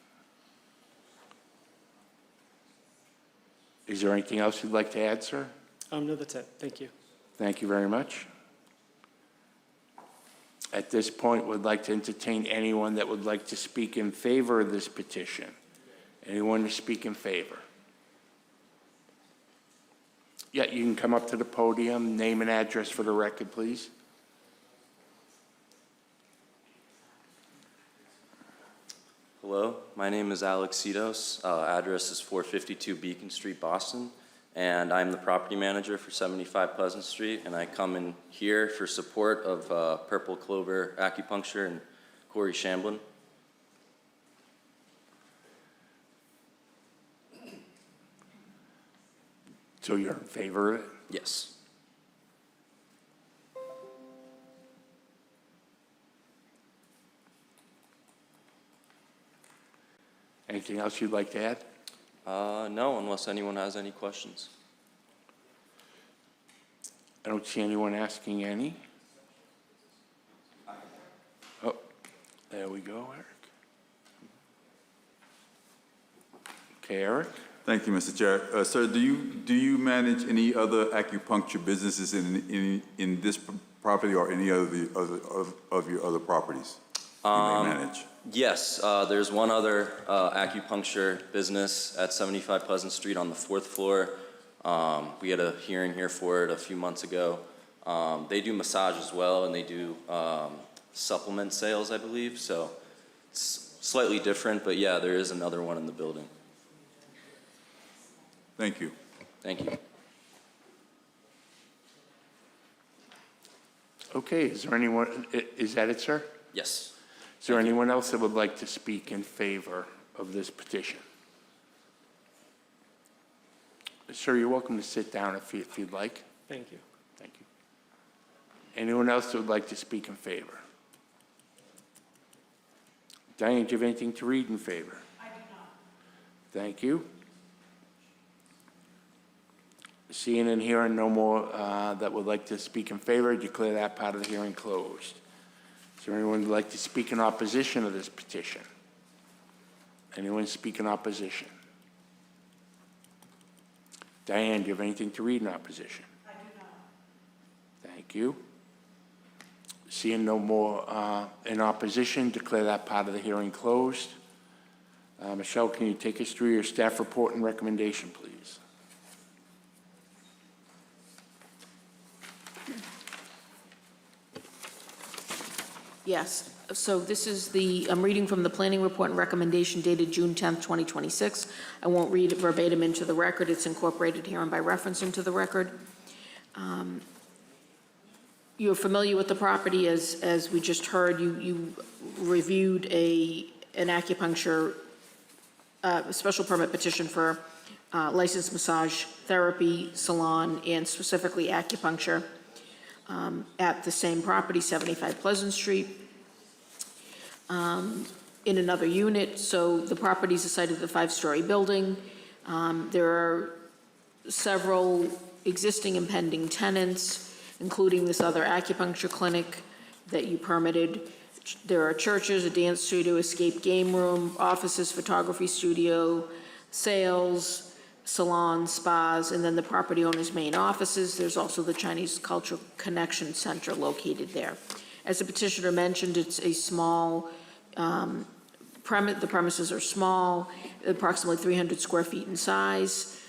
Is there anything else you'd like to add, sir? No, that's it. Thank you. Thank you very much. At this point, we'd like to entertain anyone that would like to speak in favor of this petition. Anyone to speak in favor? Yeah, you can come up to the podium, name and address for the record, please. Hello, my name is Alex Cedos. Address is 452 Beacon Street, Boston, and I'm the property manager for 75 Pleasant Street, and I come in here for support of Purple Clover Acupuncture and Corey Shamblin. So you're in favor of it? Yes. Anything else you'd like to add? No, unless anyone has any questions. I don't see anyone asking any. Oh, there we go, Eric. Okay, Eric? Thank you, Mr. Chair. Sir, do you manage any other acupuncture businesses in this property or any of your other properties you may manage? Yes, there's one other acupuncture business at 75 Pleasant Street on the 4th floor. We had a hearing here for it a few months ago. They do massage as well, and they do supplement sales, I believe, so it's slightly different, but yeah, there is another one in the building. Thank you. Thank you. Okay, is there anyone, is that it, sir? Yes. Is there anyone else that would like to speak in favor of this petition? Sir, you're welcome to sit down if you'd like. Thank you. Thank you. Anyone else that would like to speak in favor? Diane, do you have anything to read in favor? I do not. Thank you. Seeing and hearing no more that would like to speak in favor, declare that part of the hearing closed. Is there anyone who would like to speak in opposition of this petition? Anyone speak in opposition? Diane, do you have anything to read in opposition? I do not. Thank you. Seeing no more in opposition, declare that part of the hearing closed. Michelle, can you take us through your staff report and recommendation, please? Yes, so this is I'm reading from the planning report and recommendation dated June 10th, 2026. I won't read it verbatim into the record. It's incorporated here and by reference into the record. You're familiar with the property, as we just heard. You reviewed an acupuncture special permit petition for licensed massage therapy salon and specifically acupuncture at the same property, 75 Pleasant Street, in another unit. So the property is the site of the 5-story building. There are several existing and pending tenants, including this other acupuncture clinic that you permitted. There are churches, a dance studio, escape game room, offices, photography studio, sales, salons, spas, and then the property owner's main offices. There's also the Chinese Cultural Connection Center located there. As the petitioner mentioned, it's a small the premises are small, approximately 300 square feet in size.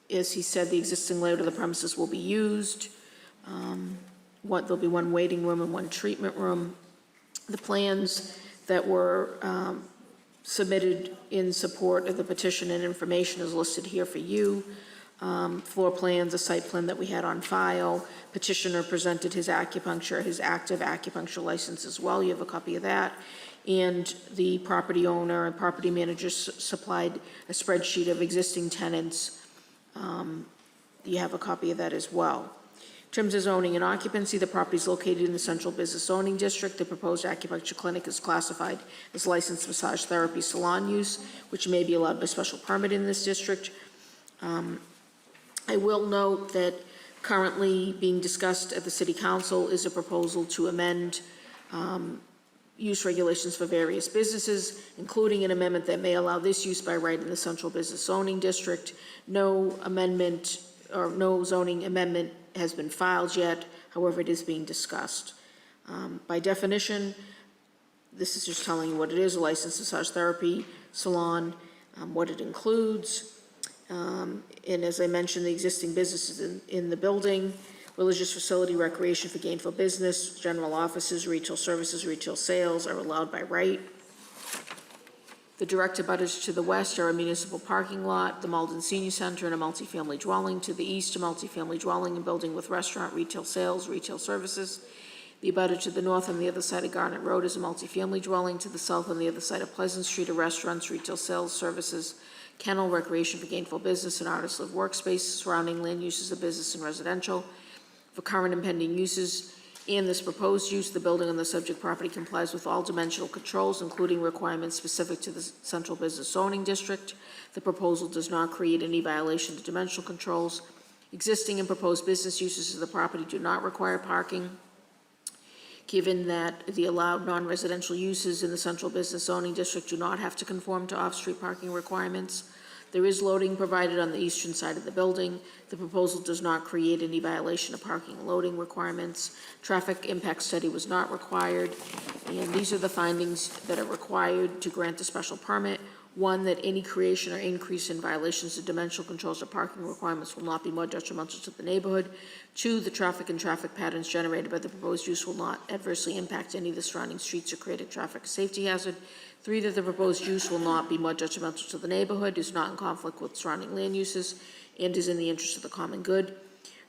As he said, the existing layout of the premises will be used. There'll be one waiting room and one treatment room. The plans that were submitted in support of the petition and information is listed here for you. Floor plans, a site plan that we had on file. Petitioner presented his active acupuncture license as well. You have a copy of that. And the property owner and property manager supplied a spreadsheet of existing tenants. You have a copy of that as well. In terms of zoning and occupancy, the property is located in the Central Business Zoning District. The proposed acupuncture clinic is classified as licensed massage therapy salon use, which may be allowed by special permit in this district. I will note that currently being discussed at the City Council is a proposal to amend use regulations for various businesses, including an amendment that may allow this use by right in the Central Business Zoning District. No amendment or no zoning amendment has been filed yet. However, it is being discussed. By definition, this is just telling you what it is: a licensed massage therapy salon, what it includes. And as I mentioned, the existing businesses in the building: religious facility, recreation for gainful business, general offices, retail services, retail sales are allowed by right. The direct abutters to the west are a municipal parking lot, the Malden Senior Center, and a multifamily dwelling. To the east, a multifamily dwelling and building with restaurant, retail sales, retail services. The abutter to the north on the other side of Garnet Road is a multifamily dwelling. To the south on the other side of Pleasant Street are restaurants, retail sales, services, kennel, recreation for gainful business, and artist live workspace. Surrounding land uses of business and residential. For current and pending uses and this proposed use, the building on the subject property complies with all dimensional controls, including requirements specific to the Central Business Zoning District. The proposal does not create any violation of dimensional controls. Existing and proposed business uses of the property do not require parking. Given that the allowed non-residential uses in the Central Business Zoning District do not have to conform to off-street parking requirements, there is loading provided on the eastern side of the building. The proposal does not create any violation of parking and loading requirements. Traffic impact study was not required, and these are the findings that are required to grant the special permit. One, that any creation or increase in violations of dimensional controls or parking requirements will not be more detrimental to the neighborhood. Two, the traffic and traffic patterns generated by the proposed use will not adversely impact any of the surrounding streets or create a traffic safety hazard. Three, that the proposed use will not be more detrimental to the neighborhood, is not in conflict with surrounding land uses, and is in the interest of the common good.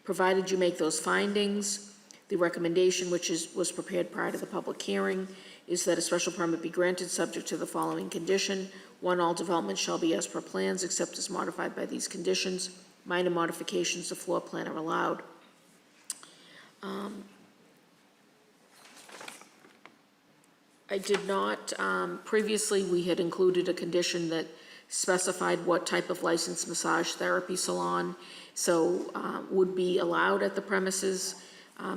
Provided you make those findings, the recommendation, which was prepared prior to the public hearing, is that a special permit be granted subject to the following condition. One, all development shall be as per plans except as modified by these conditions. Minor modifications to floor plan are allowed. I did not, previously we had included a condition that specified what type of licensed massage therapy salon would be allowed at the premises.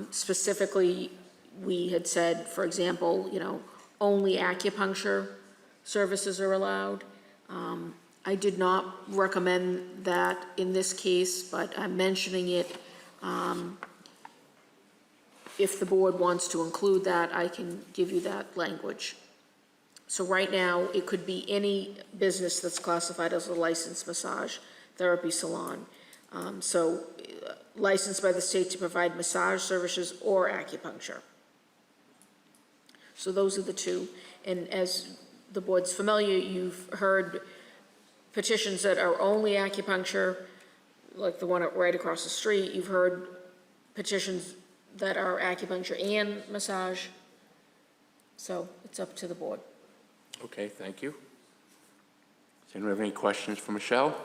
Specifically, we had said, for example, only acupuncture services are allowed. I did not recommend that in this case, but I'm mentioning it. If the board wants to include that, I can give you that language. So right now, it could be any business that's classified as a licensed massage therapy salon. Licensed by the state to provide massage services or acupuncture. So those are the two. And as the board's familiar, you've heard petitions that are only acupuncture, like the one right across the street. You've heard petitions that are acupuncture and massage. So it's up to the board. Okay, thank you. Does anyone have any questions for Michelle?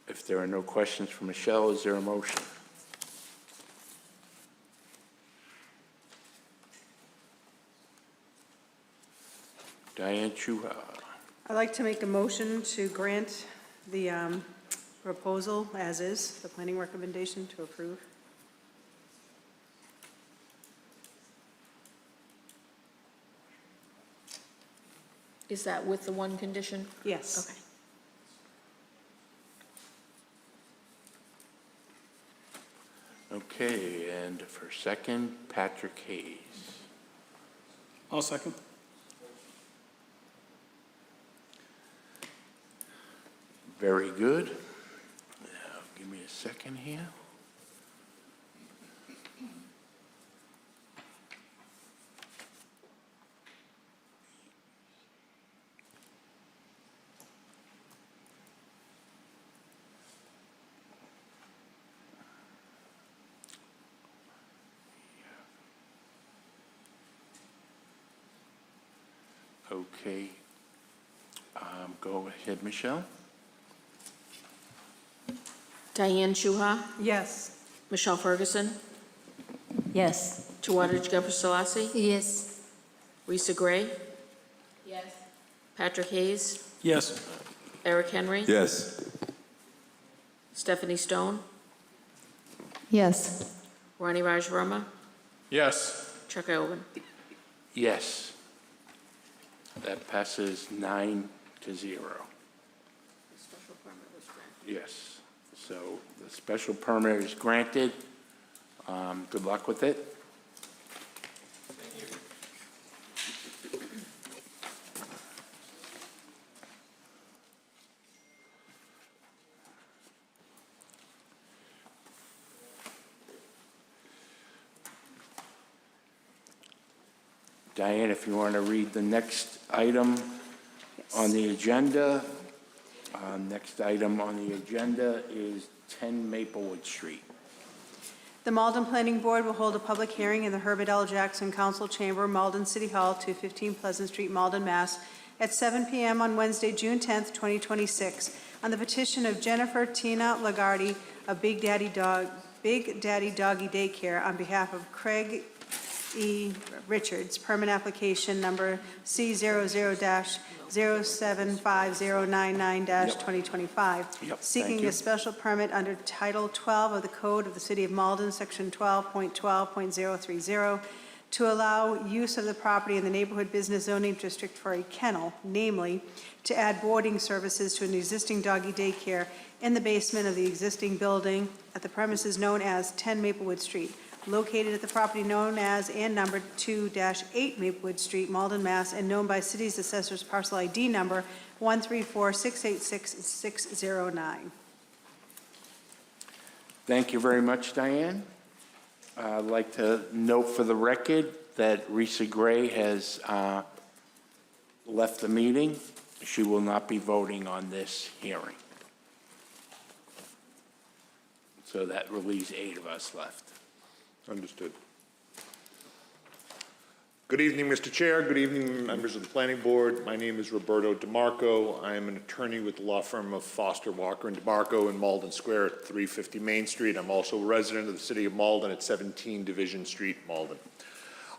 If there are no questions for Michelle, is there a motion? Diane Chuha. I'd like to make a motion to grant the proposal as is, the planning recommendation to approve. Is that with the one condition? Yes. Okay. Okay, and for second, Patrick Hayes. I'll second. Very good. Now, give me a second here. Okay. Go ahead, Michelle. Diane Chuha, Yes. Michelle Ferguson, Yes. Tawadej Gebrselassie, Yes. Risa Gray. Yes. Patrick Hayes, Yes. Eric Henry. Yes. Stephanie Stone, Yes. Ronnie Raj Verma, Yes. Chuck Iovan. Yes. That passes 9-0. Yes. So the special permit is granted. Good luck with it. Diane, if you want to read the next item on the agenda. Next item on the agenda is 10 Maplewood Street. The Malden Planning Board will hold a public hearing in the Herbert L. Jackson Council Chamber, Malden City Hall, 215 Pleasant Street, Malden, Mass., at 7 p.m. on Wednesday, June 10th, 2026, on the petition of Jennifer Tina Lagarde of Big Daddy Doggy Daycare on behalf of Craig E. Richards, permit application number C00-075099-2025, Yep, seeking thank you. a special permit under Title 12 of the Code of the City of Malden, Section 12.12.030, to allow use of the property in the neighborhood business zoning district for a kennel, namely, to add boarding services to an existing doggy daycare in the basement of the existing building at the premises known as 10 Maplewood Street. located at the property known as and numbered 2-8 Maplewood Street, Malden, Mass., and known by city's assessors parcel ID number 134686609. Thank you very much, Diane. I'd like to note for the record that Risa Gray has left the meeting. She will not be voting on this hearing. So that relieves 8 of us left. Understood. Good evening, Mr. Chair. Good evening, members of the Planning Board. My name is Roberto DeMarco. I am an attorney with the law firm of Foster, Walker, and DeMarco in Malden Square at 350 Main Street. I'm also a resident of the city of Malden at 17 Division Street, Malden.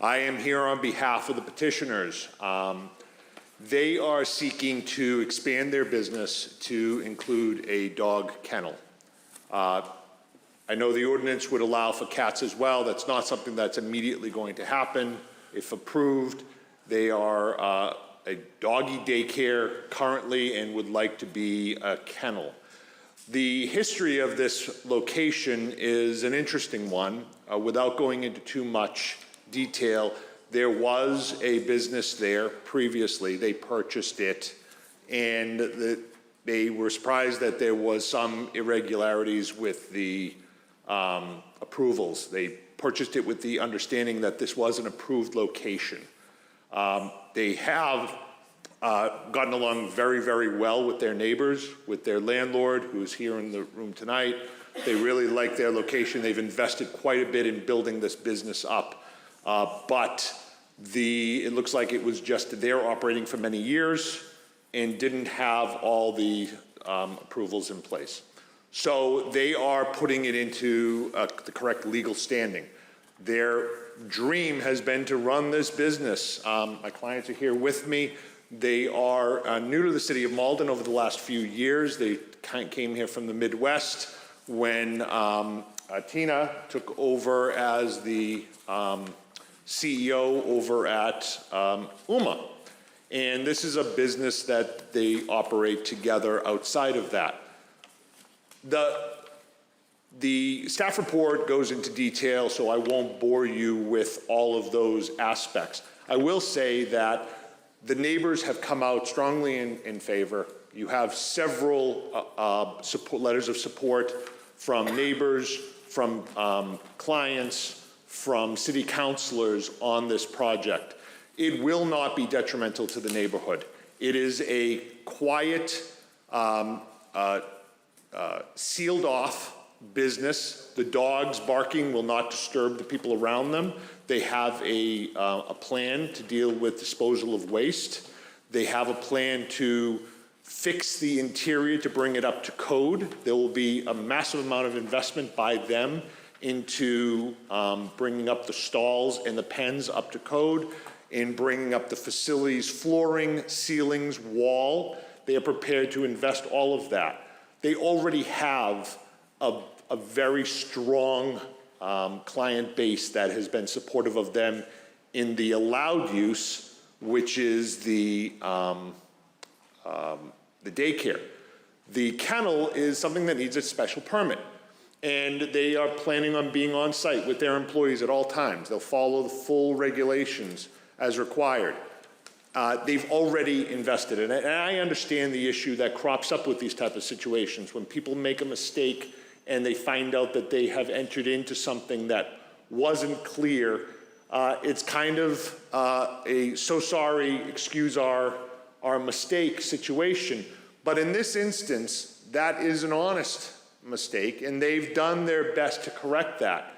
I am here on behalf of the petitioners. They are seeking to expand their business to include a dog kennel. I know the ordinance would allow for cats as well. That's not something that's immediately going to happen. If approved, they are a doggy daycare currently and would like to be a kennel. The history of this location is an interesting one. Without going into too much detail, there was a business there previously. They purchased it, and they were surprised that there was some irregularities with the approvals. They purchased it with the understanding that this was an approved location. They have gotten along very, very well with their neighbors, with their landlord, who's here in the room tonight. They really like their location. They've invested quite a bit in building this business up. But it looks like it was just they're operating for many years and didn't have all the approvals in place. So they are putting it into the correct legal standing. Their dream has been to run this business. My clients are here with me. They are new to the city of Malden over the last few years. They came here from the Midwest when Tina took over as the CEO over at UMA. And this is a business that they operate together outside of that. The staff report goes into detail, so I won't bore you with all of those aspects. I will say that the neighbors have come out strongly in favor. You have several letters of support from neighbors, from clients, from city councilors on this project. It will not be detrimental to the neighborhood. It is a quiet, sealed off business. The dogs barking will not disturb the people around them. They have a plan to deal with disposal of waste. They have a plan to fix the interior to bring it up to code. There will be a massive amount of investment by them into bringing up the stalls and the pens up to code, in bringing up the facilities, flooring, ceilings, wall. They are prepared to invest all of that. They already have a very strong client base that has been supportive of them in the allowed use, which is the daycare. The kennel is something that needs a special permit, and they are planning on being on site with their employees at all times. They'll follow the full regulations as required. They've already invested in it, and I understand the issue that crops up with these type of situations when people make a mistake and they find out that they have entered into something that wasn't clear. It's kind of a so sorry, excuse our mistake situation. But in this instance, that is an honest mistake, and they've done their best to correct that.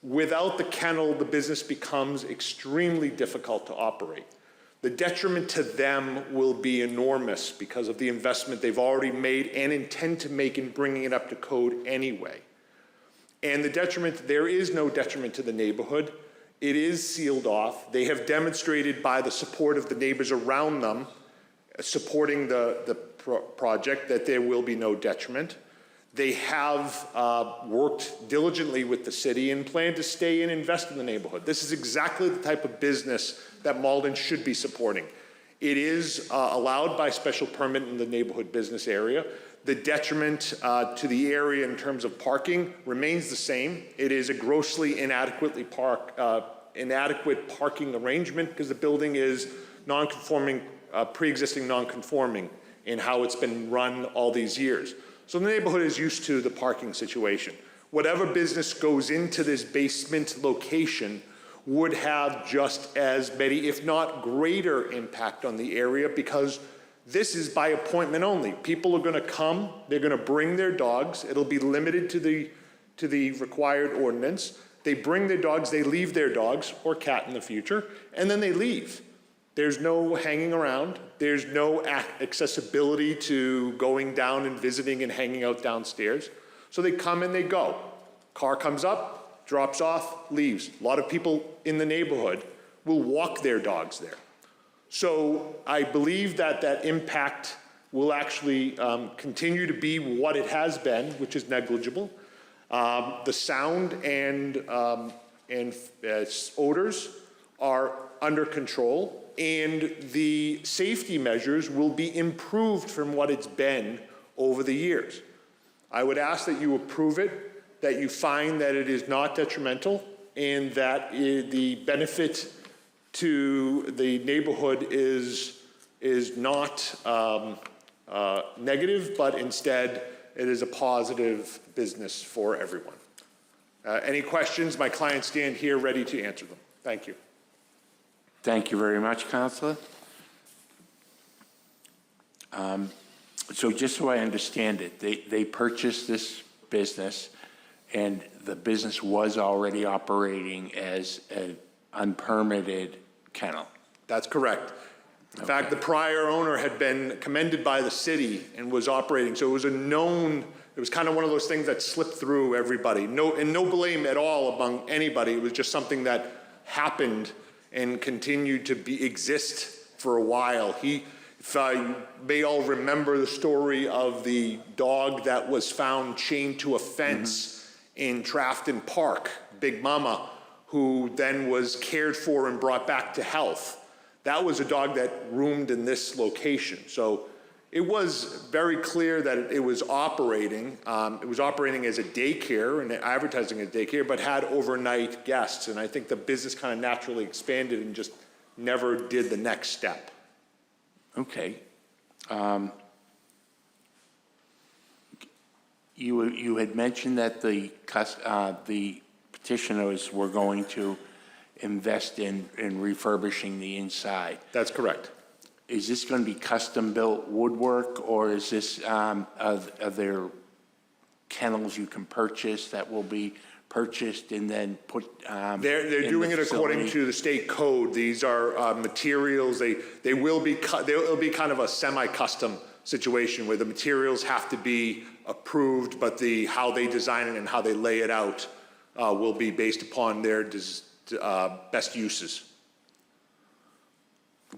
Without the kennel, the business becomes extremely difficult to operate. The detriment to them will be enormous because of the investment they've already made and intend to make in bringing it up to code anyway. And the detriment, there is no detriment to the neighborhood. It is sealed off. They have demonstrated by the support of the neighbors around them, supporting the project, that there will be no detriment. They have worked diligently with the city and plan to stay and invest in the neighborhood. This is exactly the type of business that Malden should be supporting. It is allowed by special permit in the neighborhood business area. The detriment to the area in terms of parking remains the same. It is a grossly inadequate parking arrangement because the building is non-conforming, pre-existing non-conforming in how it's been run all these years. So the neighborhood is used to the parking situation. Whatever business goes into this basement location would have just as many, if not greater, impact on the area because this is by appointment only. People are going to come, they're going to bring their dogs. It'll be limited to the required ordinance. They bring their dogs, they leave their dogs or cat in the future, and then they leave. There's no hanging around. There's no accessibility to going down and visiting and hanging out downstairs. So they come and they go. Car comes up, drops off, leaves. A lot of people in the neighborhood will walk their dogs there. So I believe that that impact will actually continue to be what it has been, which is negligible. The sound and odors are under control, and the safety measures will be improved from what it's been over the years. I would ask that you approve it, that you find that it is not detrimental, and that the benefit to the neighborhood is not negative, but instead it is a positive business for everyone. Any questions? My clients stand here ready to answer them. Thank you. Thank you very much, Counselor. So just so I understand it, they purchased this business, and the business was already operating as an unpermitted kennel. That's correct. In fact, the prior owner had been commended by the city and was operating, so it was a known, it was kind of one of those things that slipped through everybody. No blame at all among anybody. It was just something that happened and continued to exist for a while. If you may all remember the story of the dog that was found chained to a fence in Trafton Park, Big Mama, who then was cared for and brought back to health. That was a dog that roomed in this location. So it was very clear that it was operating. It was operating as a daycare and advertising as a daycare, but had overnight guests. And I think the business kind of naturally expanded and just never did the next step. Okay. You had mentioned that the petitioners were going to invest in refurbishing the inside. That's correct. Is this going to be custom-built woodwork, or is this, are there kennels you can purchase that will be purchased and then put They're doing it according to the state code. These are materials. They will be it'll be kind of a semi-custom situation where the materials have to be approved, but how they design it and how they lay it out will be based upon their best uses.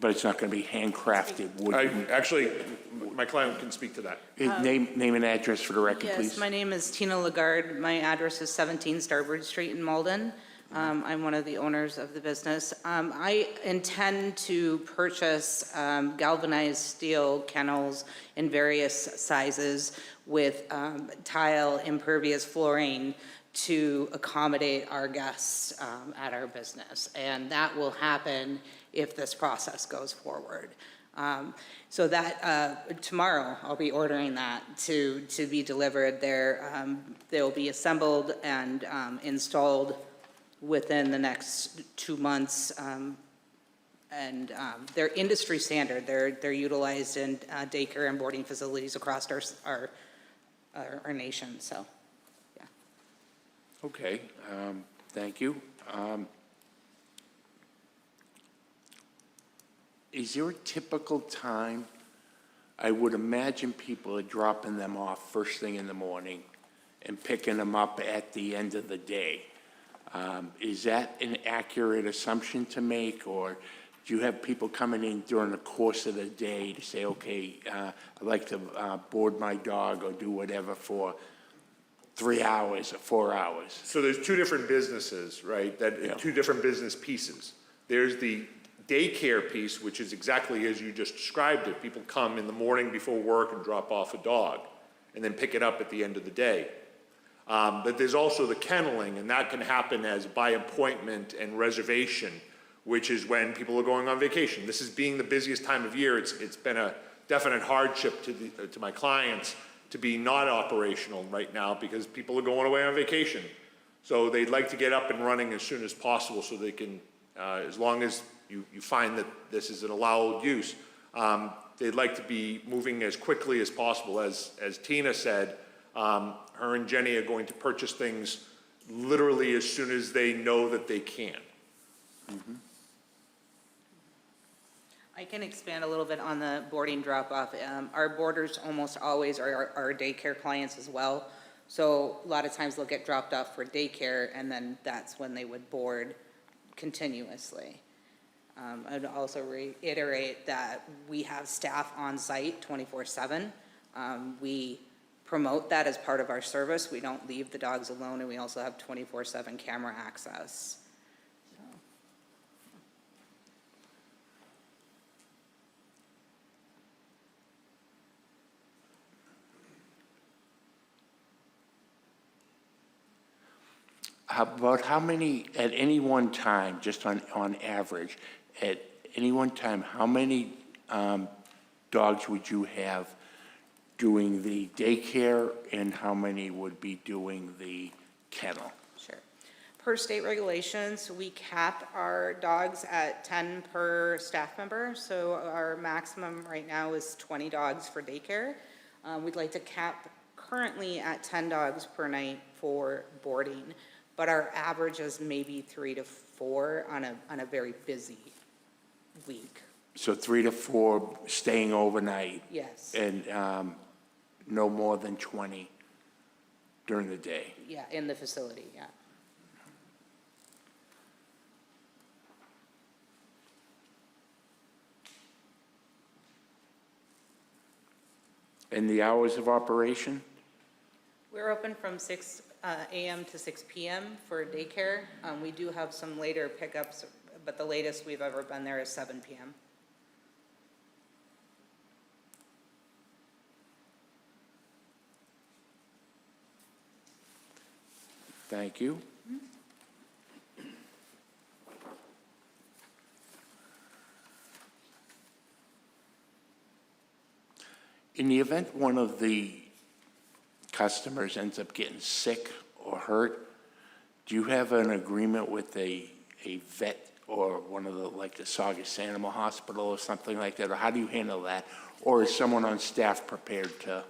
But it's not going to be handcrafted wood? Actually, my client can speak to that. Name and address for the record, please. Yes, my name is Tina Lagarde. My address is 17 Starbird Street in Malden. I'm one of the owners of the business. I intend to purchase galvanized steel kennels in various sizes with tile impervious flooring to accommodate our guests at our business. And that will happen if this process goes forward. So that tomorrow I'll be ordering that to be delivered there. They'll be assembled and installed within the next 2 months. And they're industry standard. They're utilized in daycare and boarding facilities across our nation, so, yeah. Okay, thank you. Is there a typical time? I would imagine people are dropping them off first thing in the morning and picking them up at the end of the day. Is that an accurate assumption to make, or do you have people coming in during the course of the day to say, okay, I'd like to board my dog or do whatever for 3 hours or 4 hours? So there's two different businesses, right? Two different business pieces. There's the daycare piece, which is exactly as you just described it. People come in the morning before work and drop off a dog, and then pick it up at the end of the day. But there's also the kenneling, and that can happen as by appointment and reservation, which is when people are going on vacation. This is being the busiest time of year. It's been a definite hardship to my clients to be not operational right now because people are going away on vacation. So they'd like to get up and running as soon as possible so they can, as long as you find that this is an allowed use, they'd like to be moving as quickly as possible. As Tina said, her and Jenny are going to purchase things literally as soon as they know that they can. I can expand a little bit on the boarding drop-off. Our boarders almost always are our daycare clients as well. So a lot of times they'll get dropped off for daycare, and then that's when they would board continuously. I'd also reiterate that we have staff on site 24/7. We promote that as part of our service. We don't leave the dogs alone, and we also have 24/7 camera access. About how many, at any one time, just on average, at any one time, how many dogs would you have doing the daycare and how many would be doing the kennel? Sure. Per state regulations, we cap our dogs at 10 per staff member. So our maximum right now is 20 dogs for daycare. We'd like to cap currently at 10 dogs per night for boarding, but our average is maybe 3 to 4 on a very busy week. So 3 to 4 staying overnight? Yes. And no more than 20 during the day? Yeah, in the facility, yeah. And the hours of operation? We're open from 6 a.m. to 6 p.m. for daycare. We do have some later pickups, but the latest we've ever been there is 7 p.m. Thank you. In the event one of the customers ends up getting sick or hurt, do you have an agreement with a vet or one of the Saugus Animal Hospital or something like that? Or how do you handle that? Or is someone on staff prepared to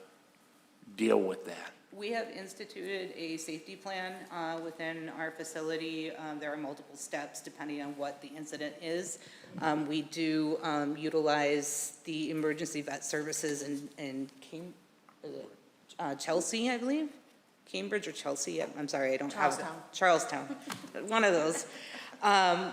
deal with that? We have instituted a safety plan within our facility. There are multiple steps depending on what the incident is. We do utilize the emergency vet services in Chelsea, I believe. Cambridge or Chelsea, I'm sorry, I don't have it. Charlestown, one of those.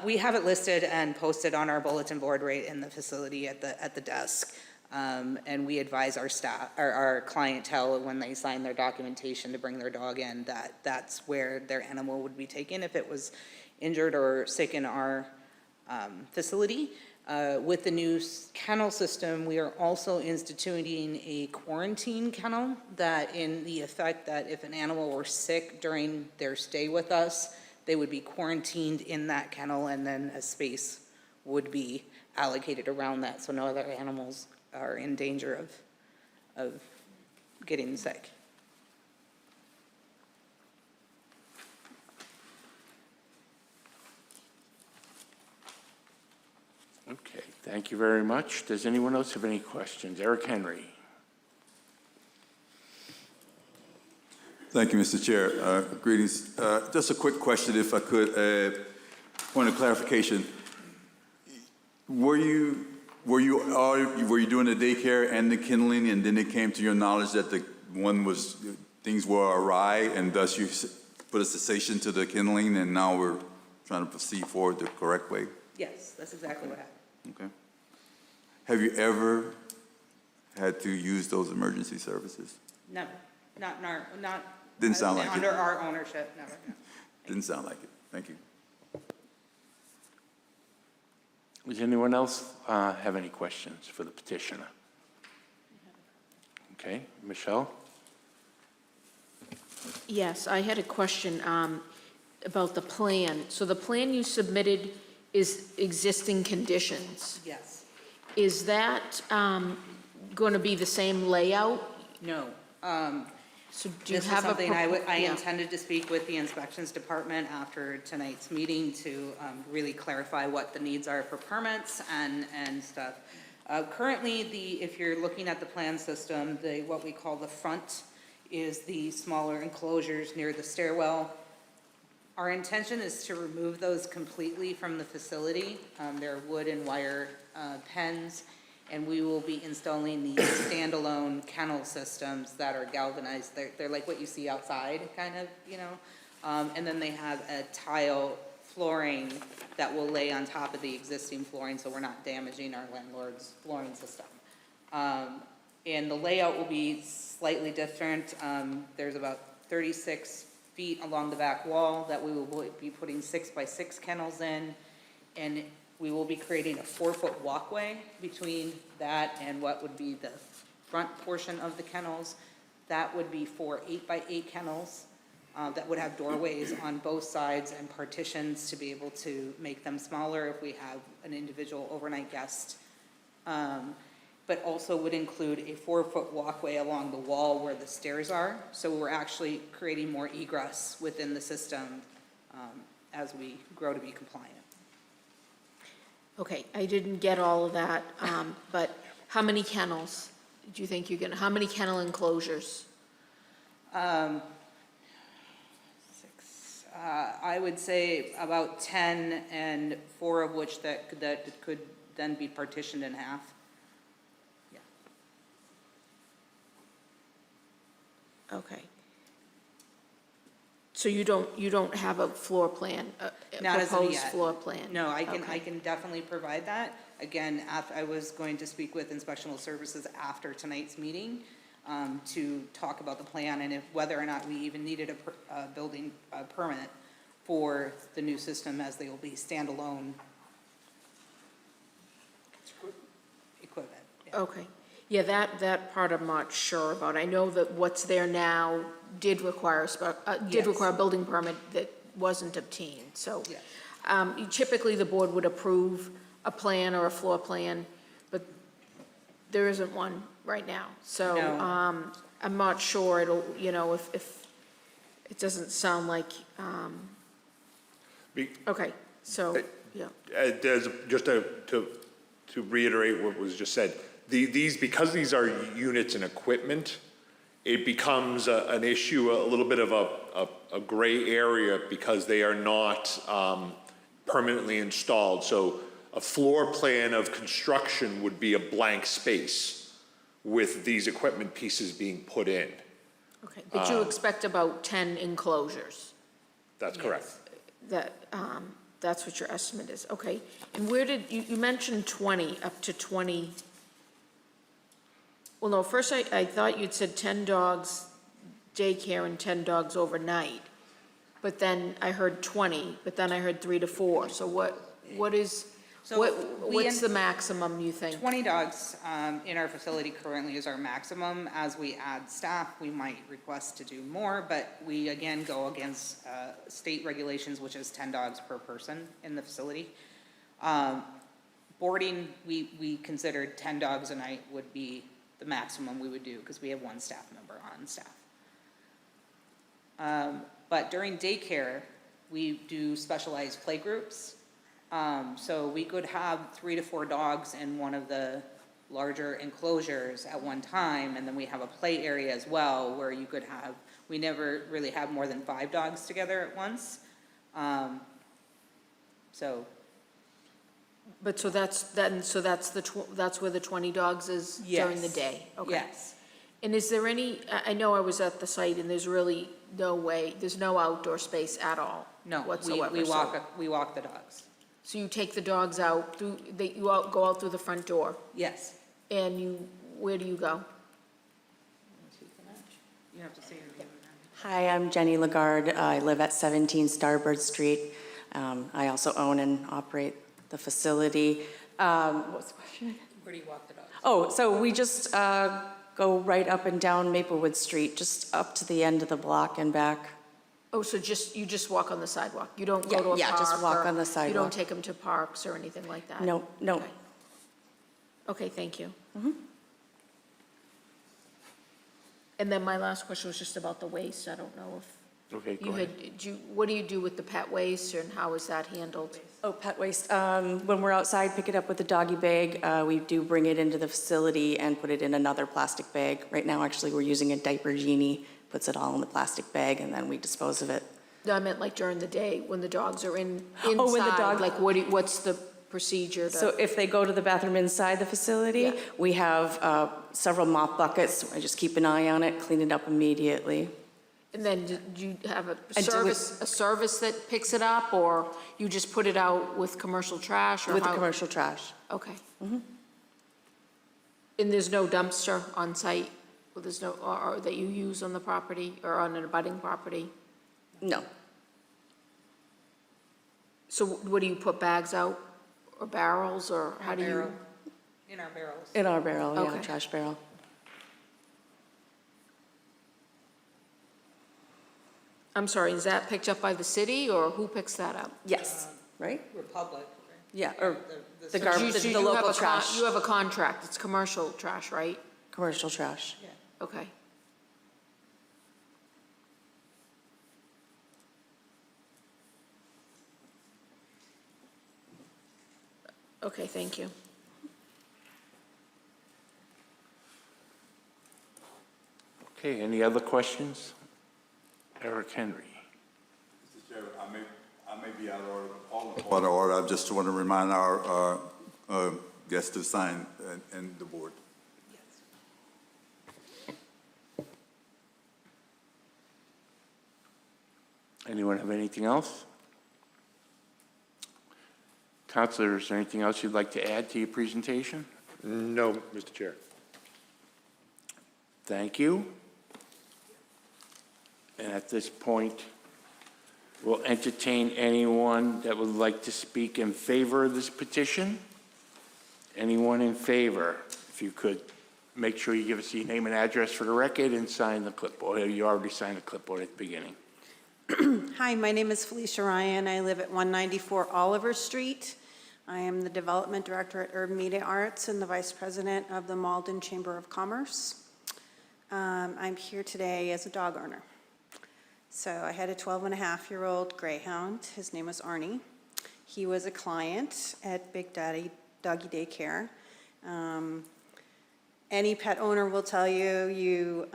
We have it listed and posted on our bulletin board right in the facility at the desk. And we advise our staff, our clientele, when they sign their documentation to bring their dog in, that that's where their animal would be taken if it was injured or sick in our facility. With the new kennel system, we are also instituting a quarantine kennel that, in the effect that if an animal were sick during their stay with us, they would be quarantined in that kennel, and then a space would be allocated around that so no other animals are in danger of getting sick. Okay, thank you very much. Does anyone else have any questions? Eric Henry. Thank you, Mr. Chair. Greetings. Just a quick question, if I could. Point of clarification. Were you doing the daycare and the kenneling, and then it came to your knowledge that things were awry, and thus you put a cessation to the kenneling, and now we're trying to proceed forward the correct way? Yes, that's exactly what happened. Okay. Have you ever had to use those emergency services? Never, not in our, not. Didn't sound like it. Under our ownership, never, no. Didn't sound like it. Thank you. Does anyone else have any questions for the petitioner? Okay, Michelle? Yes, I had a question about the plan. So the plan you submitted is existing conditions. Yes. Is that going to be the same layout? No. So do you This is have a? something I yeah. intended to speak with the inspections department after tonight's meeting to really clarify what the needs are for permits and stuff. Currently, if you're looking at the plan system, what we call the front is the smaller enclosures near the stairwell. Our intention is to remove those completely from the facility. They're wood and wire pens, and we will be installing these standalone kennel systems that are galvanized. They're like what you see outside, kind of, you know. And then they have a tile flooring that will lay on top of the existing flooring, so we're not damaging our landlord's flooring system. And the layout will be slightly different. There's about 36 feet along the back wall that we will be putting 6x6 kennels in, and we will be creating a 4-foot walkway between that and what would be the front portion of the kennels. That would be 4 8x8 kennels that would have doorways on both sides and partitions to be able to make them smaller if we have an individual overnight guest. But also would include a 4-foot walkway along the wall where the stairs are. So we're actually creating more egress within the system as we grow to be compliant. Okay, I didn't get all of that, but how many kennels do you think you're gonna, how many kennel enclosures? 6, I would say about 10, and 4 of which that could then be partitioned in half. Yeah. Okay. So you don't have a floor plan, a Not as of proposed yet. floor plan? No, I Okay. can definitely provide that. Again, I was going to speak with Inspectional Services after tonight's meeting to talk about the plan and whether or not we even needed a building permit for the new system, as they will be standalone equipment. Yeah. Okay. Yeah, that part I'm not sure about. I know that what's there now did require Yes. a building permit that wasn't obtained, so. Yes. Typically, the board would approve a plan or a floor plan, but there isn't one right now. So, No. I'm not sure it'll, if, it doesn't sound like, okay, so, yeah. There's, just to reiterate what was just said, because these are units and equipment, it becomes an issue, a little bit of a gray area, because they are not permanently installed. So a floor plan of construction would be a blank space with these equipment pieces being put in. Okay, but you expect about 10 enclosures? That's correct. That's what your estimate is, okay. And where did, you mentioned 20, up to 20. Well, no, first I thought you'd said 10 dogs daycare and 10 dogs overnight. But then I heard 20, but then I heard 3 to 4. So what is, So what's the maximum you think? 20 dogs in our facility currently is our maximum. As we add staff, we might request to do more, but we again go against state regulations, which is 10 dogs per person in the facility. Boarding, we considered 10 dogs a night would be the maximum we would do, because we have 1 staff member on staff. But during daycare, we do specialized play groups. So we could have 3 to 4 dogs in one of the larger enclosures at one time, and then we have a play area as well where you could have, we never really have more than 5 dogs together at once. So. But so that's where the 20 dogs is during the Yes. day? Okay. Yes. And is there any, I know I was at the site and there's really no way, there's no outdoor space at all No, whatsoever? we so- walk the dogs. So you take the dogs out go out through the front door? Yes. And where do you go? You have to say your name. Hi, I'm Jenny Lagarde. I live at 17 Starboard Street. I also own and operate the facility. What was the question? Where do you walk the dogs? Oh, so we just go right up and down Maplewood Street, just up to the end of the block and back. Oh, so you just walk on the sidewalk? You don't go to a park? Yeah, just walk or on the You sidewalk. don't take them to parks or anything like that? No, no. Okay. Okay, thank you. And then my last question was just about the waste. I don't know if Okay, go you ahead. what do you do with the pet waste and how is that handled? Oh, pet waste. When we're outside, pick it up with the doggy bag. We do bring it into the facility and put it in another plastic bag. Right now, actually, we're using a diaper genie, puts it all in the plastic bag, and then we dispose of it. No, I meant like during the day when the dogs are inside. Oh, when the dog- Like what's the procedure to? So if they go to the bathroom inside the facility, Yeah. we have several mop buckets. I just keep an eye on it, clean it up immediately. And then do you have a And do it- service that picks it up, or you just put it out with commercial trash, or With the how? commercial trash. Okay. And there's no dumpster on site? Or there's no, or that you use on the property, or on an abutting property? No. So what do you put, bags out, or barrels, or how do you? In our barrels. In our barrel, yeah, Okay. trash barrel. I'm sorry, is that picked up by the city, or who picks that up? Yes, right? Republic. Yeah, or the So garbage, you the have local a trash. You have a contract, it's commercial trash, right? Commercial trash. Okay. Okay, thank you. Okay, any other questions? Eric Henry. Mr. Chair, I may be out of order. I just want to remind our guests to sign and the board. Anyone have anything else? Counselor, is there anything else you'd like to add to your presentation? No, Mr. Chair. Thank you. And at this point, we'll entertain anyone that would like to speak in favor of this petition. Anyone in favor? If you could, make sure you give us your name and address for the record and sign the clipboard. You already signed the clipboard at the beginning. Hi, my name is Felicia Ryan. I live at 194 Oliver Street. I am the Development Director at Urban Media Arts and the Vice President of the Malden Chamber of Commerce. I'm here today as a dog owner. So I had a 12-and-a-half-year-old greyhound. His name was Arnie. He was a client at Big Daddy Doggy Daycare. Any pet owner will tell you,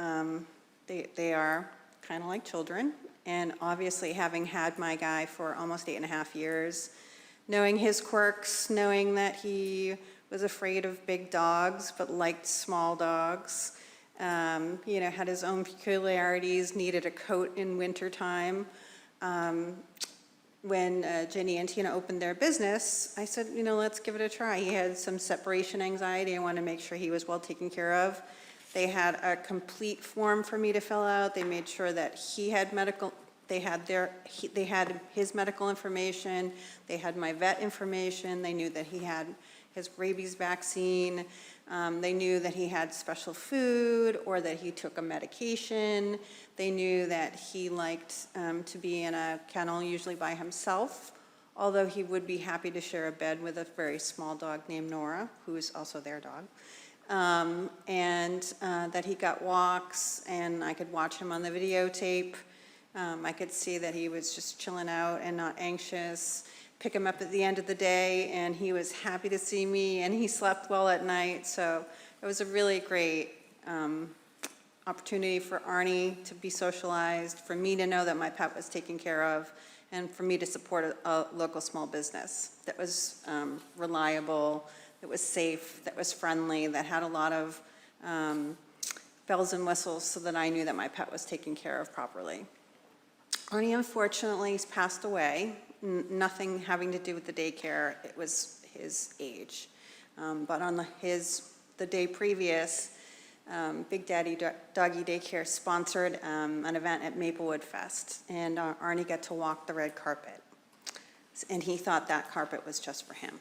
they are kind of like children. And obviously, having had my guy for almost 8.5 years, knowing his quirks, knowing that he was afraid of big dogs but liked small dogs, had his own peculiarities, needed a coat in wintertime. When Jenny and Tina opened their business, I said, let's give it a try. He had some separation anxiety. I wanted to make sure he was well taken care of. They had a complete form for me to fill out. They made sure that he had they had his medical information. They had my vet information. They knew that he had his rabies vaccine. They knew that he had special food or that he took a medication. They knew that he liked to be in a kennel, usually by himself, although he would be happy to share a bed with a very small dog named Nora, who is also their dog. That he got walks, and I could watch him on the videotape. I could see that he was just chilling out and not anxious. Pick him up at the end of the day, and he was happy to see me, and he slept well at night. So it was a really great opportunity for Arnie to be socialized, for me to know that my pet was taken care of, and for me to support a local small business that was reliable, that was safe, that was friendly, that had a lot of bells and whistles so that I knew that my pet was taken care of properly. Arnie, unfortunately, has passed away. Nothing having to do with the daycare. It was his age. But on the day previous, Big Daddy Doggy Daycare sponsored an event at Maplewood Fest, and Arnie got to walk the red carpet. and he thought that carpet was just for him.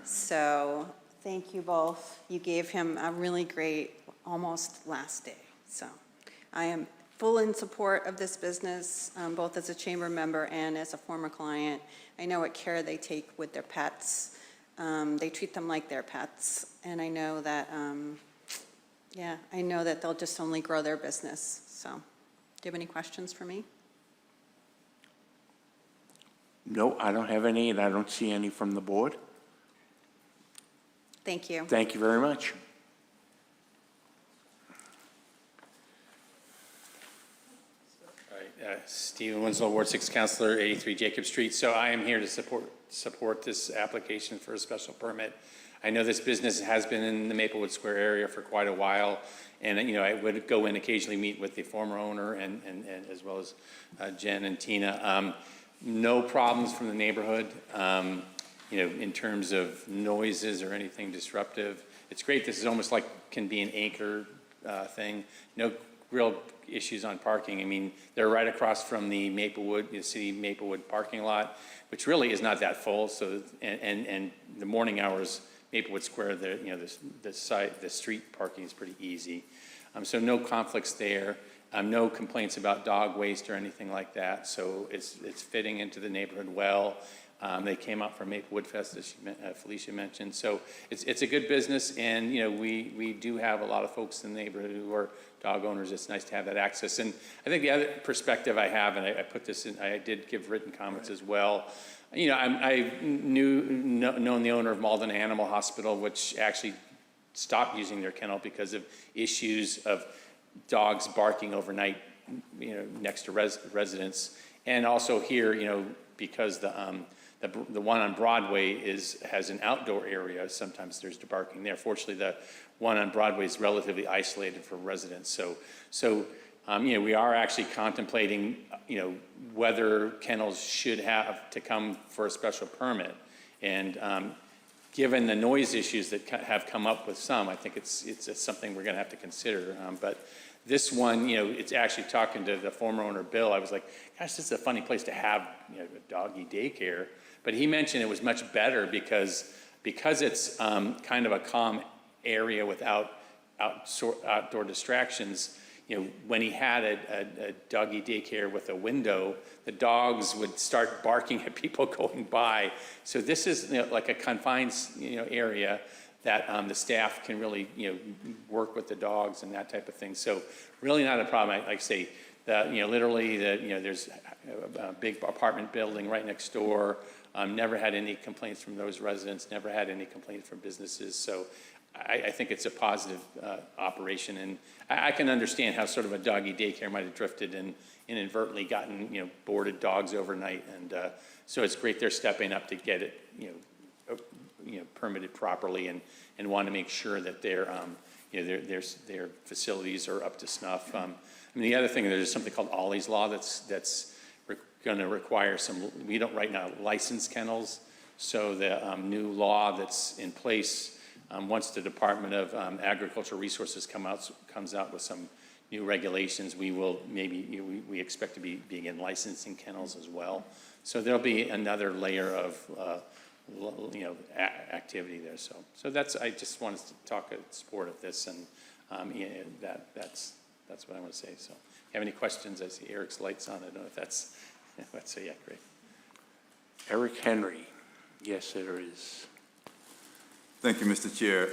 So thank you both. You gave him a really great, almost last day. So I am full in support of this business, both as a chamber member and as a former client. I know what care they take with their pets. They treat them like their pets, and I know that, I know that they'll just only grow their business. So, do you have any questions for me? No, I don't have any, and I don't see any from the board. Thank you. Thank you very much. Stephen Winslow, Ward 6 Councilor, 83 Jacob Street. So I am here to support this application for a special permit. I know this business has been in the Maplewood Square area for quite a while, and I would go in occasionally, meet with the former owner and as well as Jen and Tina. No problems from the neighborhood, in terms of noises or anything disruptive. It's great. This is almost like can be an anchor thing. No real issues on parking. I mean, they're right across from the Maplewood, the city Maplewood parking lot, which really is not that full. So, and the morning hours, Maplewood Square, the street parking is pretty easy. So no conflicts there. No complaints about dog waste or anything like that. So it's fitting into the neighborhood well. They came out from Maplewood Fest, as Felicia mentioned. So it's a good business, and we do have a lot of folks in the neighborhood who are dog owners. It's nice to have that access. And I think the other perspective I have, and I put this in, I did give written comments as well. I've known the owner of Malden Animal Hospital, which actually stopped using their kennel because of issues of dogs barking overnight, next to residents, and also here, because the one on Broadway has an outdoor area. Sometimes there's barking there. Fortunately, the one on Broadway is relatively isolated for residents. So we are actually contemplating, whether kennels should have to come for a special permit. And given the noise issues that have come up with some, I think it's something we're going to have to consider. But this one, it's actually talking to the former owner, Bill. I was like, gosh, this is a funny place to have a doggy daycare. But he mentioned it was much better because it's kind of a calm area without outdoor distractions. When he had a doggy daycare with a window, the dogs would start barking at people going by. So this is like a confined area that the staff can really work with the dogs and that type of thing. So really not a problem. Like I say, literally there's a big apartment building right next door. Never had any complaints from those residents. Never had any complaints from businesses. So I think it's a positive operation, and I can understand how sort of a doggy daycare might have drifted and inadvertently gotten boarded dogs overnight, and so it's great they're stepping up to get it permitted properly, and want to make sure that their facilities are up to snuff. The other thing, there's something called Ollie's Law that's going to require we don't right now license kennels, so the new law that's in place. Once the Department of Agricultural Resources comes out with some new regulations, we will we expect to begin licensing kennels as well. So there'll be another layer of activity there. So I just wanted to talk in support of this, and that's what I want to say. So if you have any questions, I see Eric's lights on. I don't know if that's yeah, great. Eric Henry. Yes, there is. Thank you, Mr. Chair.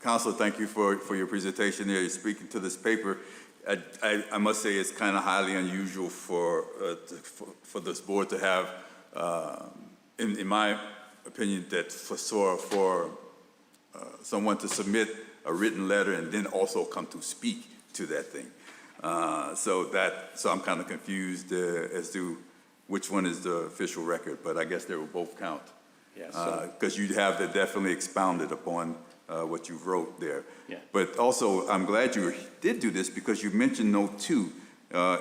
Councilor, thank you for your presentation there. You're speaking to this paper. I must say it's kind of highly unusual for this board to have, in my opinion, that for someone to submit a written letter and then also come to speak to that thing. So I'm kind of confused as to which one is the official record, but I guess they will both count. Because you have definitely expounded upon what you wrote there. Yeah. But also, I'm glad you did do this because you mentioned note 2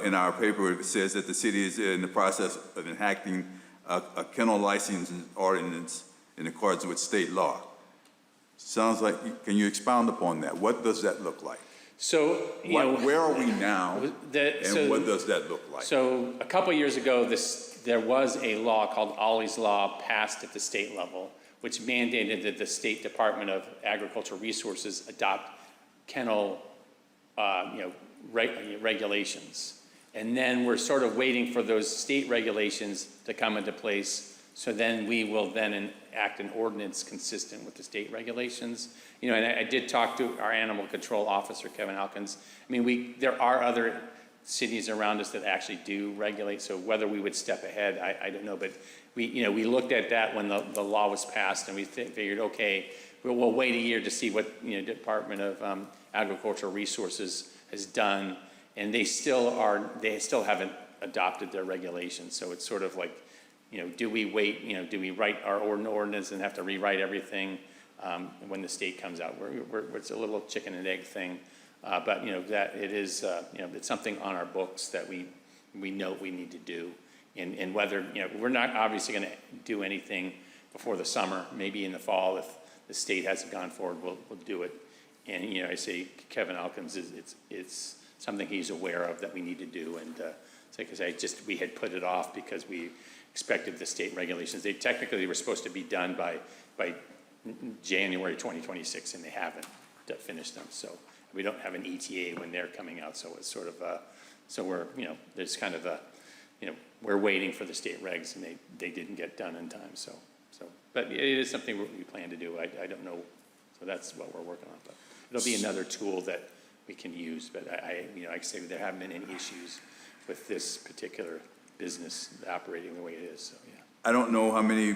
in our paper. It says that the city is in the process of enacting a kennel licensing ordinance in accordance with state law. Sounds like, can you expound upon that? What does that look like? So, where are we now, and what does that look like? So a couple years ago, the there was a law called Ollie's Law passed at the state level, which mandated that the State Department of Agricultural Resources adopt kennel, regulations. And then we're sort of waiting for those state regulations to come into place. So then we will then enact an ordinance consistent with the state regulations. And I did talk to our animal control officer, Kevin Elkins. I mean, there are other cities around us that actually do regulate. So whether we would step ahead, I don't know. But we looked at that when the law was passed, and we figured, okay, we'll wait a year to see what Department of Agricultural Resources has done, and they still haven't adopted their regulations. So it's sort of like, do we wait? Do we write our ordinance and have to rewrite everything when the state comes out? It's a little chicken and egg thing, but that it is it's something on our books that we know we need to do, and whether we're not obviously going to do anything before the summer. Maybe in the fall, if the state hasn't gone forward, we'll do it. And I say Kevin Elkins it's something he's aware of that we need to do, and because we had put it off because we expected the state regulations. They technically were supposed to be done by January 2026, and they haven't finished them. So we don't have an ETA when they're coming out. So it's sort of so we're there's kind of we're waiting for the state regs, and they didn't get done in time. So but it is something we plan to do. I don't know. So that's what we're working on. But it'll be another tool that we can use. But like I say, there haven't been any issues with this particular business operating the way it is. So yeah. I don't know how many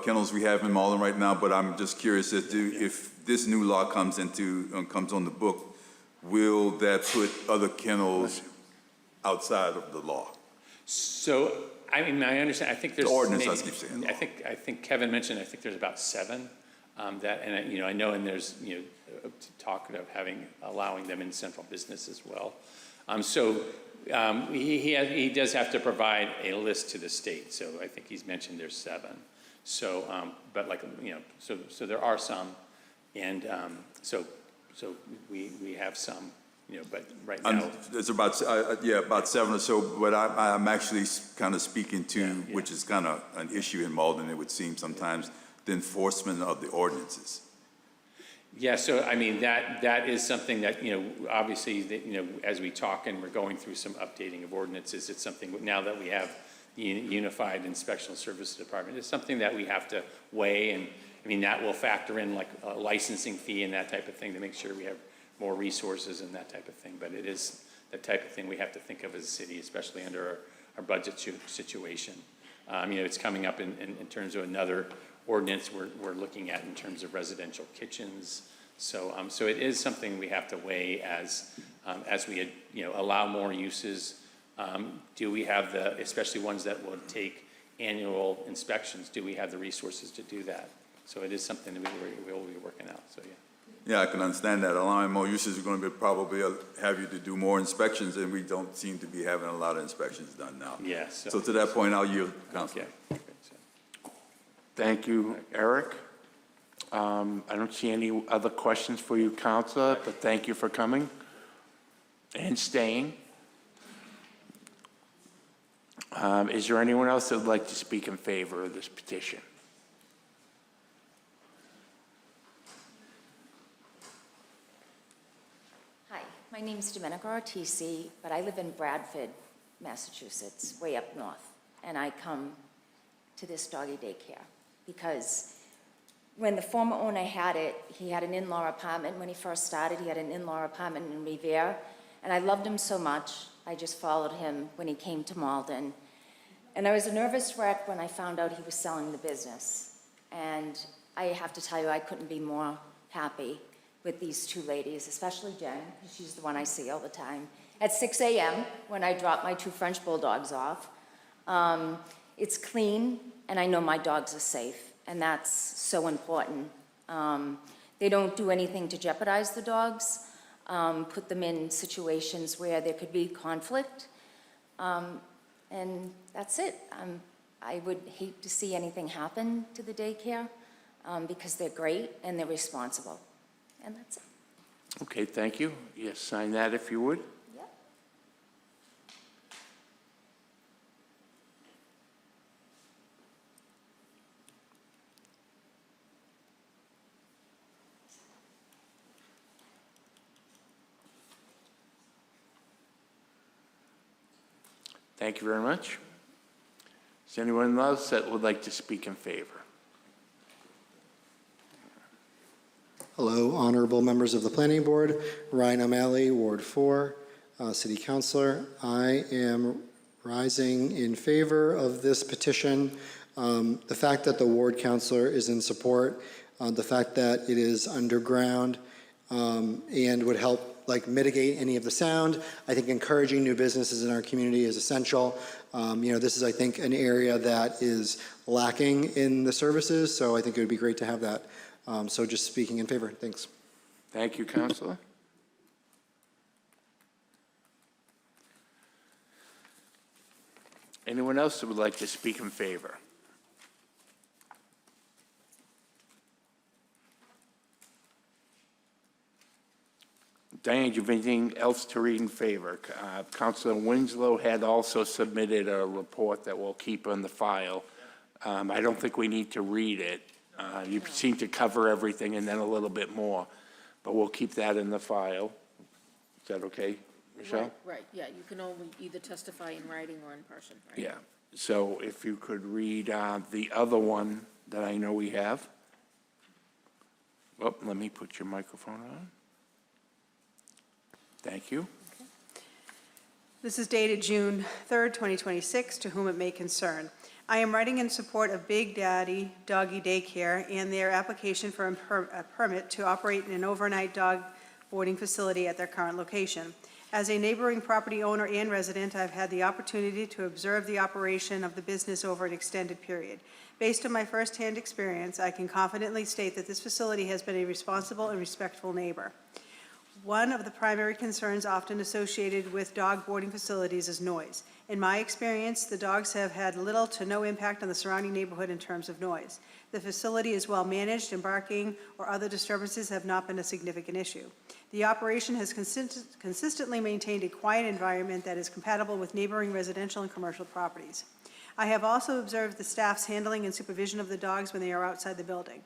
kennels we have in Malden right now, but I'm just curious as to if this new law comes on the book, will that put other kennels outside of the law? So I understand. I think there's the ordinance. I keep saying. I think Kevin mentioned. I think there's about 7 that, and I know, and there's talk of allowing them in central business as well. He does have to provide a list to the state. So I think he's mentioned there's 7. So, but so there are some, and so we have some, but right now there's about 7 or so. But I'm actually kind of speaking to, which is kind of an issue in Malden. It would seem sometimes the enforcement of the ordinances. Yeah, so I mean, that is something that, obviously, that, as we talk and we're going through some updating of ordinances, it's something now that we have the Unified Inspectional Services Department, it's something that we have to weigh, and I mean, that will factor in like a licensing fee and that type of thing to make sure we have more resources and that type of thing. But it is the type of thing we have to think of as a city, especially under our budget situation. It's coming up in terms of another ordinance we're looking at in terms of residential kitchens. So so it is something we have to weigh as we allow more uses. Do we have especially ones that will take annual inspections, do we have the resources to do that? So it is something that we will be working out, so yeah. Yeah, I can understand that. Allowing more uses is going to probably have you to do more inspections, and we don't seem to be having a lot of inspections done now. Yes. So to that point, I'll yield, Councilor. Okay. Thank you, Eric. I don't see any other questions for you, Counselor, but thank you for coming and staying. Is there anyone else that would like to speak in favor of this petition? Hi, my name's Domenica Ortiz, but I live in Bradford, Massachusetts, way up north, and I come to this doggy daycare because when the former owner had it, he had an in-law apartment. When he first started, he had an in-law apartment in Revere, and I loved him so much, I just followed him when he came to Malden. And I was a nervous wreck when I found out he was selling the business. And I have to tell you, I couldn't be more happy with these two ladies, especially Jen, because she's the one I see all the time. At 6 a.m., when I drop my 2 French bulldogs off, it's clean, and I know my dogs are safe, and that's so important. They don't do anything to jeopardize the dogs, put them in situations where there could be conflict, and that's it. I would hate to see anything happen to the daycare because they're great and they're responsible, and that's it. Okay, thank you. Yes, sign that if you would. Yep. Thank you very much. Is there anyone else that would like to speak in favor? Hello, honorable members of the Planning Board. Ryan O'Malley, Ward 4, City Councilor. I am rising in favor of this petition. The fact that the Ward Councilor is in support, the fact that it is underground and would help mitigate any of the sound. I think encouraging new businesses in our community is essential. This is, I think, an area that is lacking in the services, so I think it would be great to have that. So just speaking in favor. Thanks. Thank you, Councilor. Anyone else that would like to speak in favor? Diane, do you have anything else to read in favor? Councilor Winslow had also submitted a report that we'll keep on the file. I don't think we need to read it. You seem to cover everything and then a little bit more, but we'll keep that in the file. Is that okay, Michelle? Right, yeah, you can only either testify in writing or in person, right? Yeah, so if you could read the other one that I know we have. Oh, let me put your microphone on. Thank you. This is dated June 3rd, 2026, to whom it may concern. I am writing in support of Big Daddy Doggy Daycare and their application for a permit to operate an overnight dog boarding facility at their current location. As a neighboring property owner and resident, I've had the opportunity to observe the operation of the business over an extended period. Based on my firsthand experience, I can confidently state that this facility has been a responsible and respectful neighbor. One of the primary concerns often associated with dog boarding facilities is noise. In my experience, the dogs have had little to no impact on the surrounding neighborhood in terms of noise. The facility is well managed and barking or other disturbances have not been a significant issue. The operation has consistently maintained a quiet environment that is compatible with neighboring residential and commercial properties. I have also observed the staff's handling and supervision of the dogs when they are outside the building.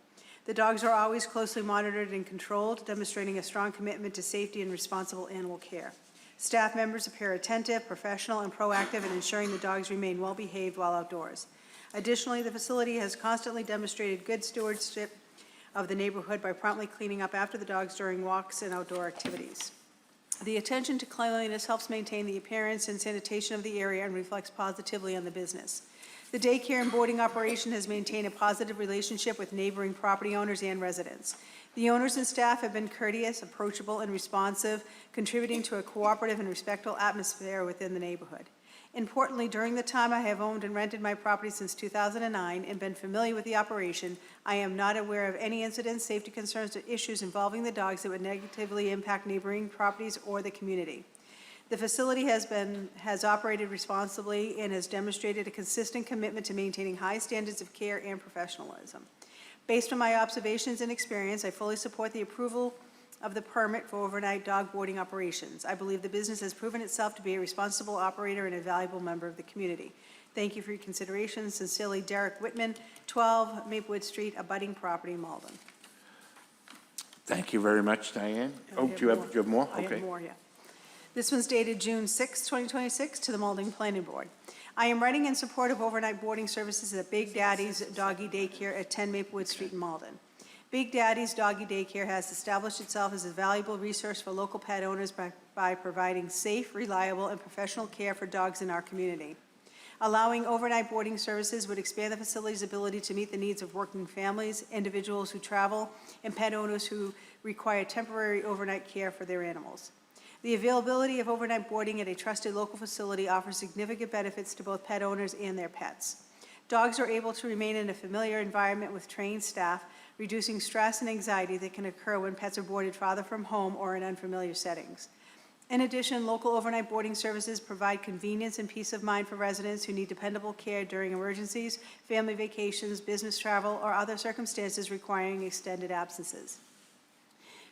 The dogs are always closely monitored and controlled, demonstrating a strong commitment to safety and responsible animal care. Staff members appear attentive, professional, and proactive in ensuring the dogs remain well-behaved while outdoors. Additionally, the facility has constantly demonstrated good stewardship of the neighborhood by promptly cleaning up after the dogs during walks and outdoor activities. The attention to cleanliness helps maintain the appearance and sanitation of the area and reflects positively on the business. The daycare and boarding operation has maintained a positive relationship with neighboring property owners and residents. The owners and staff have been courteous, approachable, and responsive, contributing to a cooperative and respectful atmosphere within the neighborhood. Importantly, during the time I have owned and rented my property since 2009 and been familiar with the operation, I am not aware of any incidents, safety concerns, or issues involving the dogs that would negatively impact neighboring properties or the community. The facility has operated responsibly and has demonstrated a consistent commitment to maintaining high standards of care and professionalism. Based on my observations and experience, I fully support the approval of the permit for overnight dog boarding operations. I believe the business has proven itself to be a responsible operator and a valuable member of the community. Thank you for your consideration. Sincerely, Derek Whitman, 12 Maplewood Street, abutting property, Malden. Thank you very much, Diane. Oh, do you have more? I Okay. have more, yeah. This one's dated June 6, 2026, to the Malden Planning Board. I am writing in support of overnight boarding services at Big Daddy's Doggy Daycare at 10 Maplewood Street in Malden. Big Daddy's Doggy Daycare has established itself as a valuable resource for local pet owners by providing safe, reliable, and professional care for dogs in our community. Allowing overnight boarding services would expand the facility's ability to meet the needs of working families, individuals who travel, and pet owners who require temporary overnight care for their animals. The availability of overnight boarding at a trusted local facility offers significant benefits to both pet owners and their pets. Dogs are able to remain in a familiar environment with trained staff, reducing stress and anxiety that can occur when pets are boarded farther from home or in unfamiliar settings. In addition, local overnight boarding services provide convenience and peace of mind for residents who need dependable care during emergencies, family vacations, business travel, or other circumstances requiring extended absences.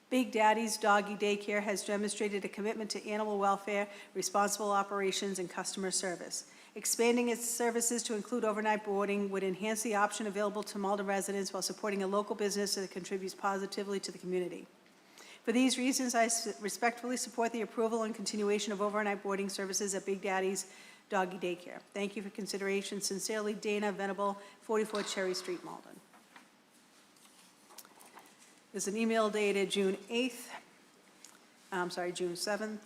Big Daddy's Doggy Daycare has demonstrated a commitment to animal welfare, responsible operations, and customer service. Expanding its services to include overnight boarding would enhance the option available to Malden residents while supporting a local business that contributes positively to the community. For these reasons, I respectfully support the approval and continuation of overnight boarding services at Big Daddy's Doggy Daycare. Thank you for consideration. Sincerely, Dana Venable, 44 Cherry Street, Malden. There's an email dated June 7th,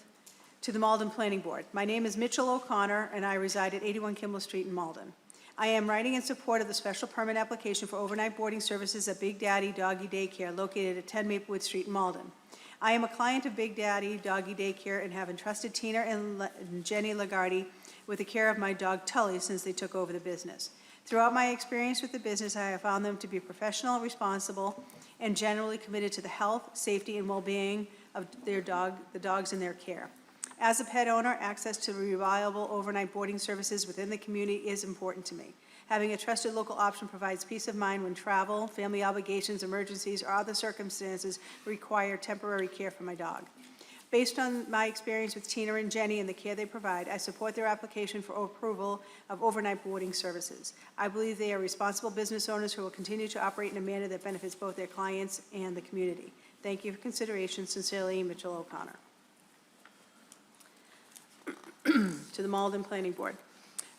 to the Malden Planning Board. My name is Mitchell O'Connor, and I reside at 81 Kimball Street in Malden. I am writing in support of the special permit application for overnight boarding services at Big Daddy Doggy Daycare located at 10 Maplewood Street in Malden. I am a client of Big Daddy Doggy Daycare and have entrusted Tina and Jenny Lagarde with the care of my dog Tully since they took over the business. Throughout my experience with the business, I have found them to be professional, responsible, and generally committed to the health, safety, and well-being of the dogs in their care. As a pet owner, access to reliable overnight boarding services within the community is important to me. Having a trusted local option provides peace of mind when travel, family obligations, emergencies, or other circumstances require temporary care for my dog. Based on my experience with Tina and Jenny and the care they provide, I support their application for approval of overnight boarding services. I believe they are responsible business owners who will continue to operate in a manner that benefits both their clients and the community. Thank you for consideration. Sincerely, Mitchell O'Connor. To the Malden Planning Board.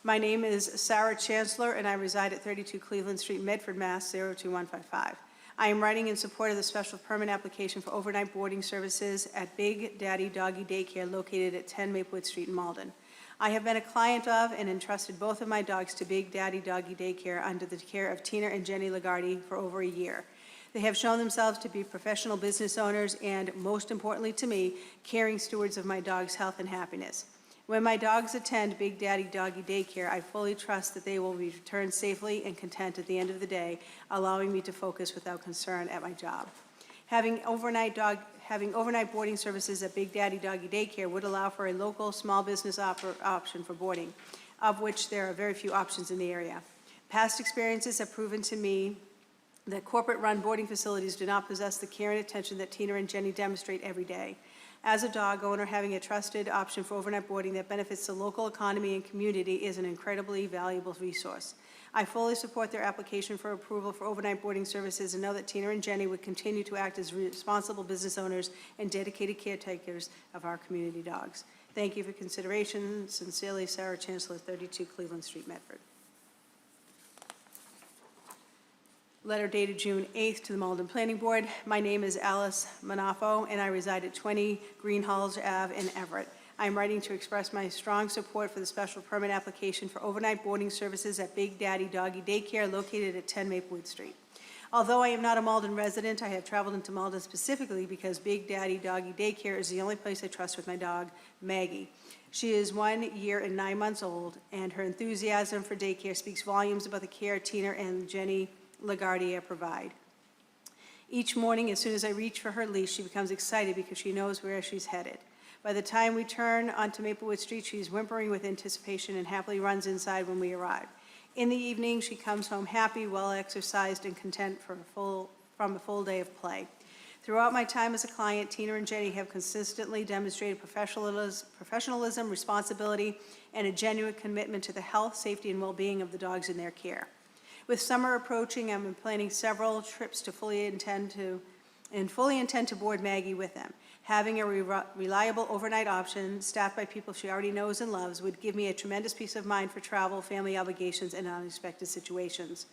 My name is Sarah Chancellor, and I reside at 32 Cleveland Street, Medford, Mass. 02155. I am writing in support of the special permit application for overnight boarding services at Big Daddy Doggy Daycare located at 10 Maplewood Street in Malden. I have been a client of and entrusted both of my dogs to Big Daddy Doggy Daycare under the care of Tina and Jenny Lagarde for over a year. They have shown themselves to be professional business owners and, most importantly to me, caring stewards of my dog's health and happiness. When my dogs attend Big Daddy Doggy Daycare, I fully trust that they will be returned safely and content at the end of the day, allowing me to focus without concern at my job. Having overnight boarding services at Big Daddy Doggy Daycare would allow for a local small business option for boarding, of which there are very few options in the area. Past experiences have proven to me that corporate-run boarding facilities do not possess the care and attention that Tina and Jenny demonstrate every day. As a dog owner, having a trusted option for overnight boarding that benefits the local economy and community is an incredibly valuable resource. I fully support their application for approval for overnight boarding services and know that Tina and Jenny would continue to act as responsible business owners and dedicated caretakers of our community dogs. Thank you for consideration. Sincerely, Sarah Chancellor, 32 Cleveland Street, Medford. Letter dated June 8th to the Malden Planning Board. My name is Alice Manafo, and I reside at 20 Greenhalgh Ave in Everett. I am writing to express my strong support for the special permit application for overnight boarding services at Big Daddy Doggy Daycare located at 10 Maplewood Street. Although I am not a Malden resident, I have traveled into Malden specifically because Big Daddy Doggy Daycare is the only place I trust with my dog, Maggie. She is 1 year and 9 months old, and her enthusiasm for daycare speaks volumes about the care Tina and Jenny Lagarde provide. Each morning, as soon as I reach for her leash, she becomes excited because she knows where she's headed. By the time we turn onto Maplewood Street, she's whimpering with anticipation and happily runs inside when we arrive. In the evening, she comes home happy, well-exercised, and content from a full day of play. Throughout my time as a client, Tina and Jenny have consistently demonstrated professionalism, responsibility, and a genuine commitment to the health, safety, and well-being of the dogs in their care. With summer approaching, I'm planning several trips to fully intend to board Maggie with them. Having a reliable overnight option staffed by people she already knows and loves would give me a tremendous peace of mind for travel, family obligations, and unexpected situations.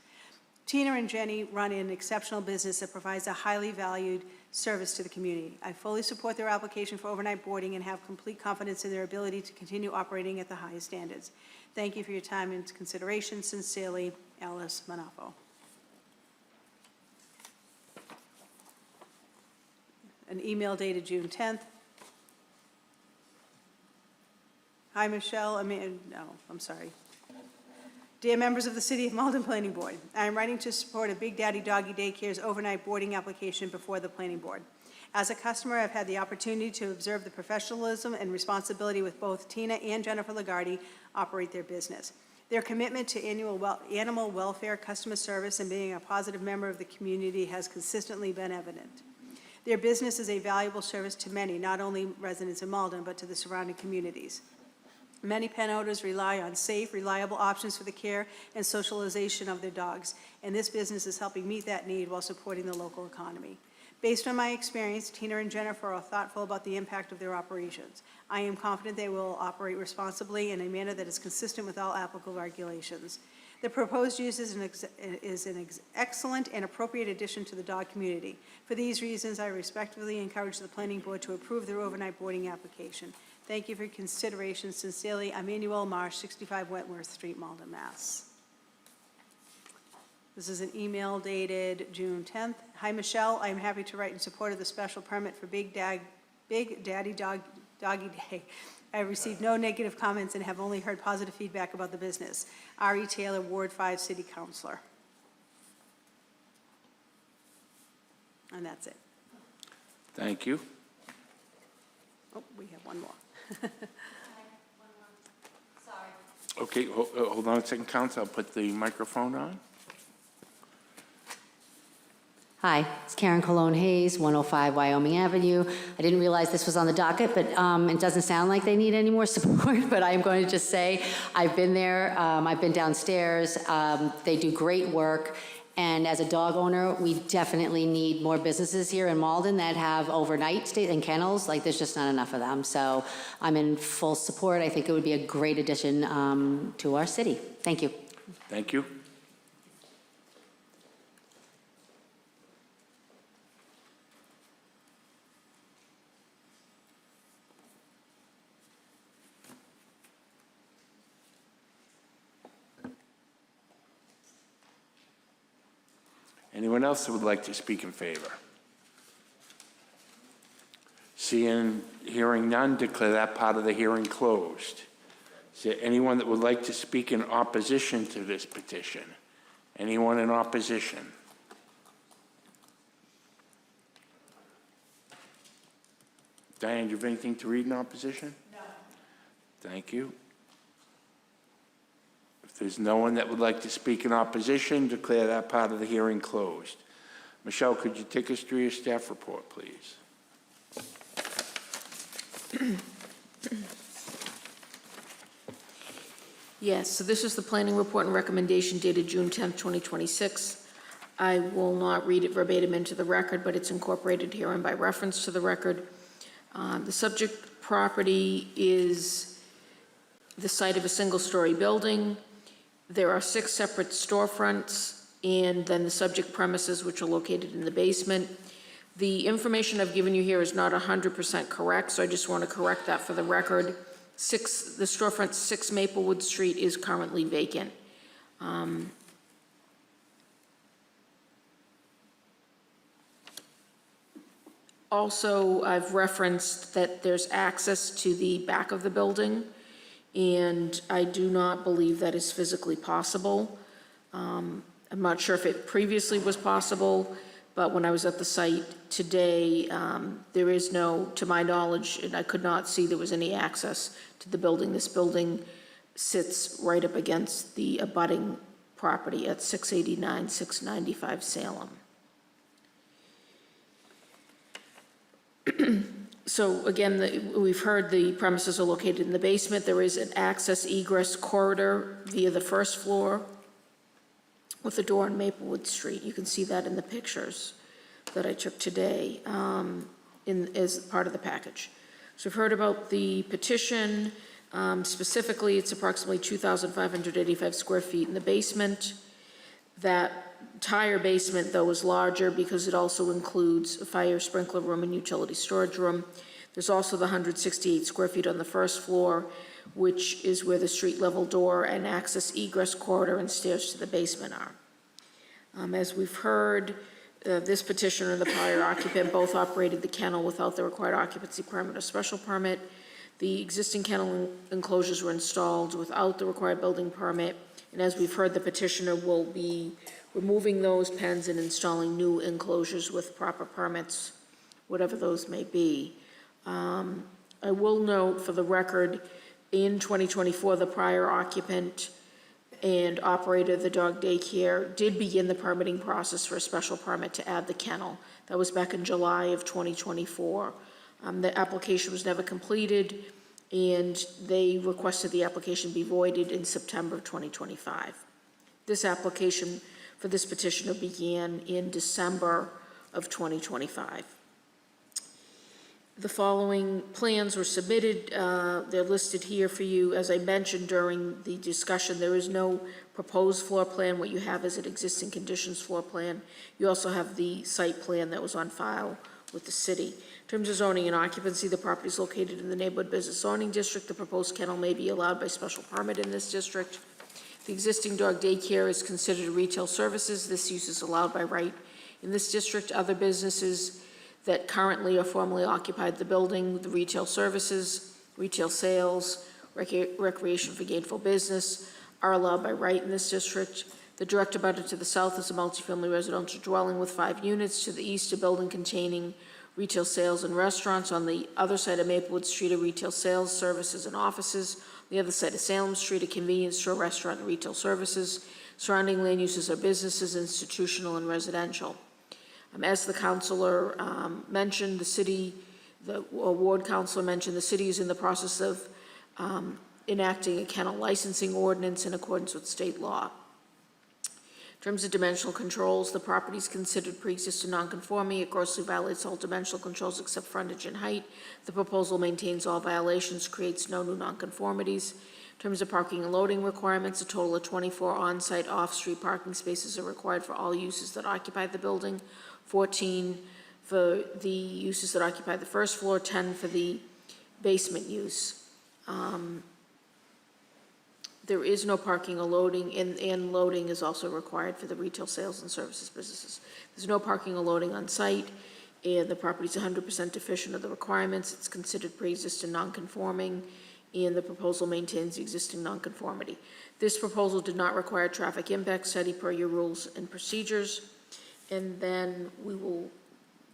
Tina and Jenny run an exceptional business that provides a highly valued service to the community. I fully support their application for overnight boarding and have complete confidence in their ability to continue operating at the highest standards. Thank you for your time and consideration. Sincerely, Alice Manafo. An email dated June 10th. Hi, Michelle. I'm sorry. Dear members of the City of Malden Planning Board, I am writing to support a Big Daddy Doggy Daycare's overnight boarding application before the Planning Board. As a customer, I've had the opportunity to observe the professionalism and responsibility with both Tina and Jennifer Lagarde operate their business. Their commitment to animal welfare, customer service, and being a positive member of the community has consistently been evident. Their business is a valuable service to many, not only residents of Malden, but to the surrounding communities. Many pet owners rely on safe, reliable options for the care and socialization of their dogs, and this business is helping meet that need while supporting the local economy. Based on my experience, Tina and Jennifer are thoughtful about the impact of their operations. I am confident they will operate responsibly in a manner that is consistent with all applicable regulations. The proposed use is an excellent and appropriate addition to the dog community. For these reasons, I respectfully encourage the planning board to approve their overnight boarding application. Thank you for your consideration. Sincerely, Emmanuel Marsh, 65 Wentworth Street, Malden, Mass. This is an email dated June 10th. Hi, Michelle. I am happy to write in support of the special permit for Big Daddy Doggy Day. I have received no negative comments and have only heard positive feedback about the business. R.E. Taylor, Ward 5 City Councilor. And that's it. Thank you. Oh, we have one more. Okay, hold on a second, Counsel. I'll put the microphone on. Hi, it's Karen Cologne Hayes, 105 Wyoming Avenue. I didn't realize this was on the docket, but it doesn't sound like they need any more support, but I am going to just say, I've been there, I've been downstairs, they do great work, and as a dog owner, we definitely need more businesses here in Malden that have overnight stays and kennels. Like, there's just not enough of them, so I'm in full support. I think it would be a great addition to our city. Thank you. Thank you. Anyone else that would like to speak in favor? Hearing none, declare that part of the hearing closed. Is there anyone that would like to speak in opposition to this petition? Anyone in opposition? Diane, do you have anything to read in opposition? No. Thank you. If there's no one that would like to speak in opposition, declare that part of the hearing closed. Michelle, could you take us through your staff report, please? Yes, so this is the planning report and recommendation dated June 10th, 2026. I will not read it verbatim into the record, but it's incorporated herein by reference to the record. The subject property is the site of a single-story building. There are 6 separate storefronts, and then the subject premises, which are located in the basement. The information I've given you here is not 100% correct, so I just want to correct that for the record. The storefront 6 Maplewood Street is currently vacant. Also, I've referenced that there's access to the back of the building, and I do not believe that is physically possible. I'm not sure if it previously was possible, but when I was at the site today, there is no, to my knowledge, and I could not see there was any access to the building. This building sits right up against the abutting property at 689, 695 Salem. So again, we've heard the premises are located in the basement. There is an access egress corridor via the first floor with a door on Maplewood Street. You can see that in the pictures that I took today as part of the package. So we've heard about the petition. Specifically, it's approximately 2,585 square feet in the basement. That entire basement, though, is larger because it also includes a fire sprinkler room and utility storage room. There's also the 168 square feet on the first floor, which is where the street level door and access egress corridor and stairs to the basement are. As we've heard, this petitioner and the prior occupant both operated the kennel without the required occupancy permit or special permit. The existing kennel enclosures were installed without the required building permit. And as we've heard, the petitioner will be removing those pens and installing new enclosures with proper permits, whatever those may be. I will note for the record, in 2024, the prior occupant and operator of the dog daycare did begin the permitting process for a special permit to add the kennel. That was back in July of 2024. The application was never completed, and they requested the application be voided in September of 2025. This application for this petitioner began in December of 2025. The following plans were submitted. They're listed here for you. As I mentioned during the discussion, there is no proposed floor plan. What you have is an existing conditions floor plan. You also have the site plan that was on file with the city. In terms of zoning and occupancy, the property is located in the neighborhood business zoning district. The proposed kennel may be allowed by special permit in this district. The existing dog daycare is considered retail services. This use is allowed by right in this district. Other businesses that currently or formerly occupied the building, the retail services, retail sales, recreation for gainful business, are allowed by right in this district. The direct abutter to the south is a multifamily residential dwelling with 5 units. To the east, a building containing retail sales and restaurants. On the other side of Maplewood Street, a retail sales, services, and offices. On the other side of Salem Street, a convenience store, restaurant, and retail services. Surrounding land uses are businesses, institutional, and residential. As the counselor mentioned, the ward counselor mentioned, the city is in the process of enacting a kennel licensing ordinance in accordance with state law. In terms of dimensional controls, the property is considered pre-existing non-conforming. It grossly violates all dimensional controls except frontage and height. The proposal maintains all violations, creates no new non-conformities. In terms of parking and loading requirements, a total of 24 on-site, off-street parking spaces are required for all uses that occupy the building, 14 for the uses that occupy the first floor, 10 for the basement use. There is no parking or loading, and loading is also required for the retail sales and services businesses. There's no parking or loading on site, and the property is 100% deficient of the requirements. It's considered pre-existing non-conforming, and the proposal maintains the existing nonconformity. This proposal did not require a traffic impact study per your rules and procedures. And then we will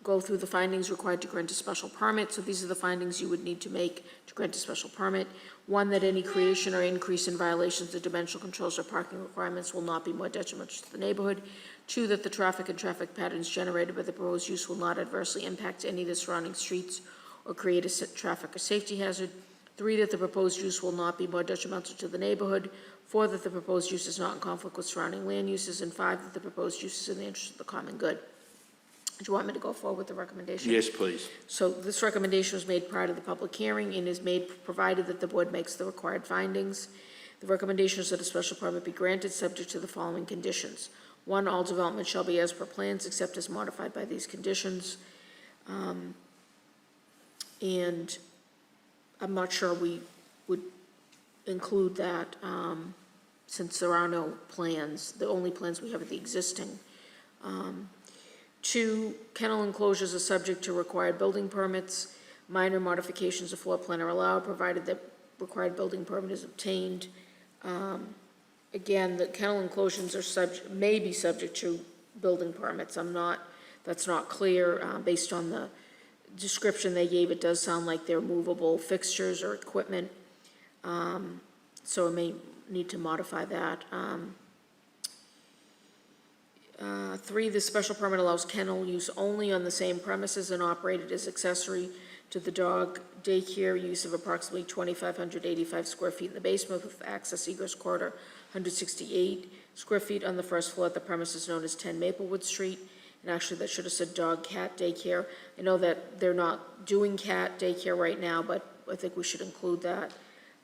go through the findings required to grant a special permit. So these are the findings you would need to make to grant a special permit. 1, that any creation or increase in violations of dimensional controls or parking requirements will not be more detrimental to the neighborhood. 2, that the traffic and traffic patterns generated by the proposed use will not adversely impact any of the surrounding streets or create a traffic or safety hazard. 3, that the proposed use will not be more detrimental to the neighborhood. 4, that the proposed use is not in conflict with surrounding land uses. And 5, that the proposed use is in the interest of the common good. Do you want me to go forward with the recommendation? Yes, please. So this recommendation was made prior to the public hearing and is made provided that the board makes the required findings. The recommendation is that a special permit be granted subject to the following conditions. 1, all development shall be as per plans except as modified by these conditions. And I'm not sure we would include that since there are no plans. The only plans we have are the existing. 2, kennel enclosures are subject to required building permits. Minor modifications of floor plan are allowed, provided that required building permit is obtained. Again, the kennel enclosures are may be subject to building permits. That's not clear. Based on the description they gave, it does sound like they're movable fixtures or equipment. So it may need to modify that. 3, the special permit allows kennel use only on the same premises and operated as accessory to the dog daycare use of approximately 2,585 square feet in the basement with access egress corridor 168 square feet on the first floor at the premises known as 10 Maplewood Street. And actually that should have said dog cat daycare. I know that they're not doing cat daycare right now, but I think we should include that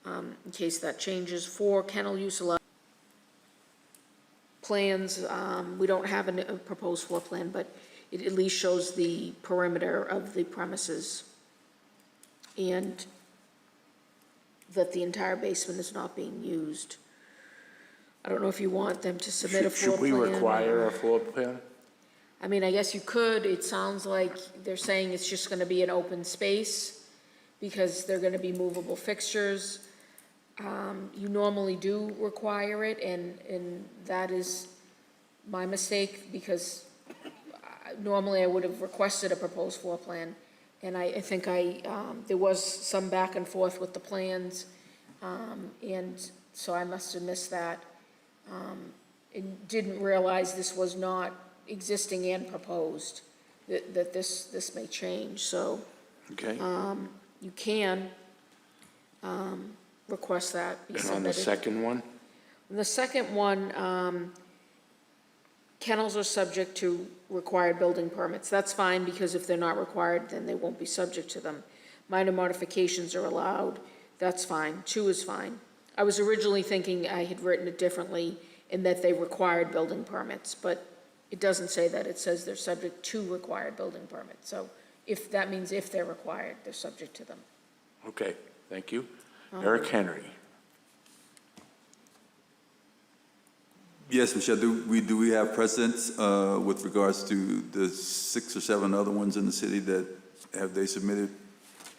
in case that changes. 4, kennel use allowed. Plans, we don't have a proposed floor plan, but it at least shows the perimeter of the premises and that the entire basement is not being used. I don't know if you want them to submit a floor plan. Should we require a floor plan? I mean, I guess you could. It sounds like they're saying it's just going to be an open space because they're going to be movable fixtures. You normally do require it, and that is my mistake because normally I would have requested a proposed floor plan. And I think there was some back and forth with the plans, and so I must have missed that. And didn't realize this was not existing and proposed, that this may change, so. Okay. You can request that be And submitted. on the second one? The second one, kennels are subject to required building permits. That's fine, because if they're not required, then they won't be subject to them. Minor modifications are allowed, that's fine. 2 is fine. I was originally thinking I had written it differently in that they required building permits, but it doesn't say that. It says they're subject to required building permits. So if, that means if they're required, they're subject to them. Okay, thank you. Eric Henry. Yes, Michelle, do we have precedents with regards to the 6 or 7 other ones in the city that have they submitted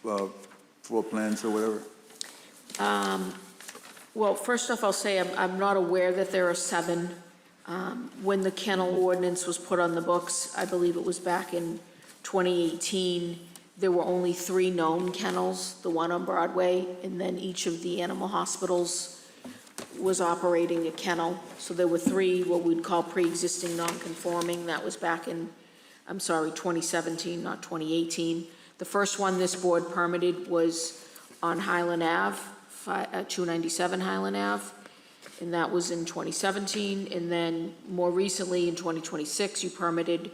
floor plans or whatever? Well, first off, I'll say I'm not aware that there are 7. When the kennel ordinance was put on the books, I believe it was back in 2018, there were only 3 known kennels, the one on Broadway, and then each of the animal hospitals was operating a kennel. So there were 3 what we'd call pre-existing non-conforming. That was back in, 2017, not 2018. The first one this board permitted was on Highland Ave, 297 Highland Ave, and that was in 2017. And then more recently, in 2026, you permitted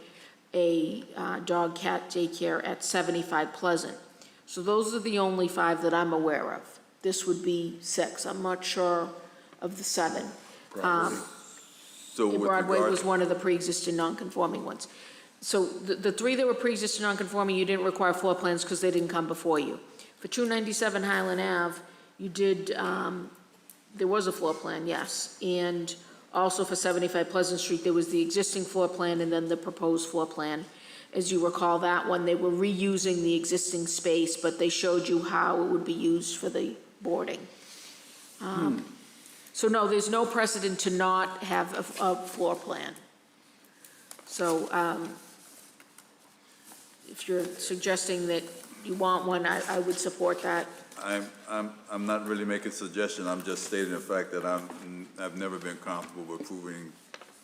a dog-cat daycare at 75 Pleasant. So those are the only 5 that I'm aware of. This would be 6. I'm not sure of the 7. So with Broadway regard- was one of the pre-existing non-conforming ones. So the 3 that were pre-existing non-conforming, you didn't require floor plans because they didn't come before you. For 297 Highland Ave, you did, there was a floor plan, yes. And also for 75 Pleasant Street, there was the existing floor plan and then the proposed floor plan. As you recall, that one, they were reusing the existing space, but they showed you how it would be used for the boarding. So no, there's no precedent to not have a floor plan. So if you're suggesting that you want one, I would support that. I'm not really making a suggestion, I'm just stating the fact that I've never been comfortable with approving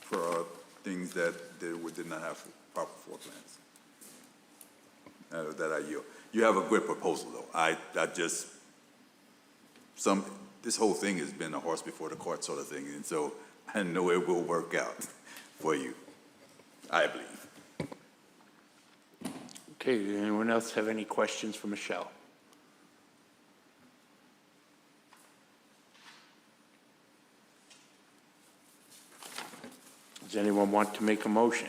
for things that did not have proper floor plans. That I yield. You have a good proposal, though. This whole thing has been a horse before the cart sort of thing, and so I know it will work out for you, I believe. Okay, does anyone else have any questions for Michelle? Does anyone want to make a motion?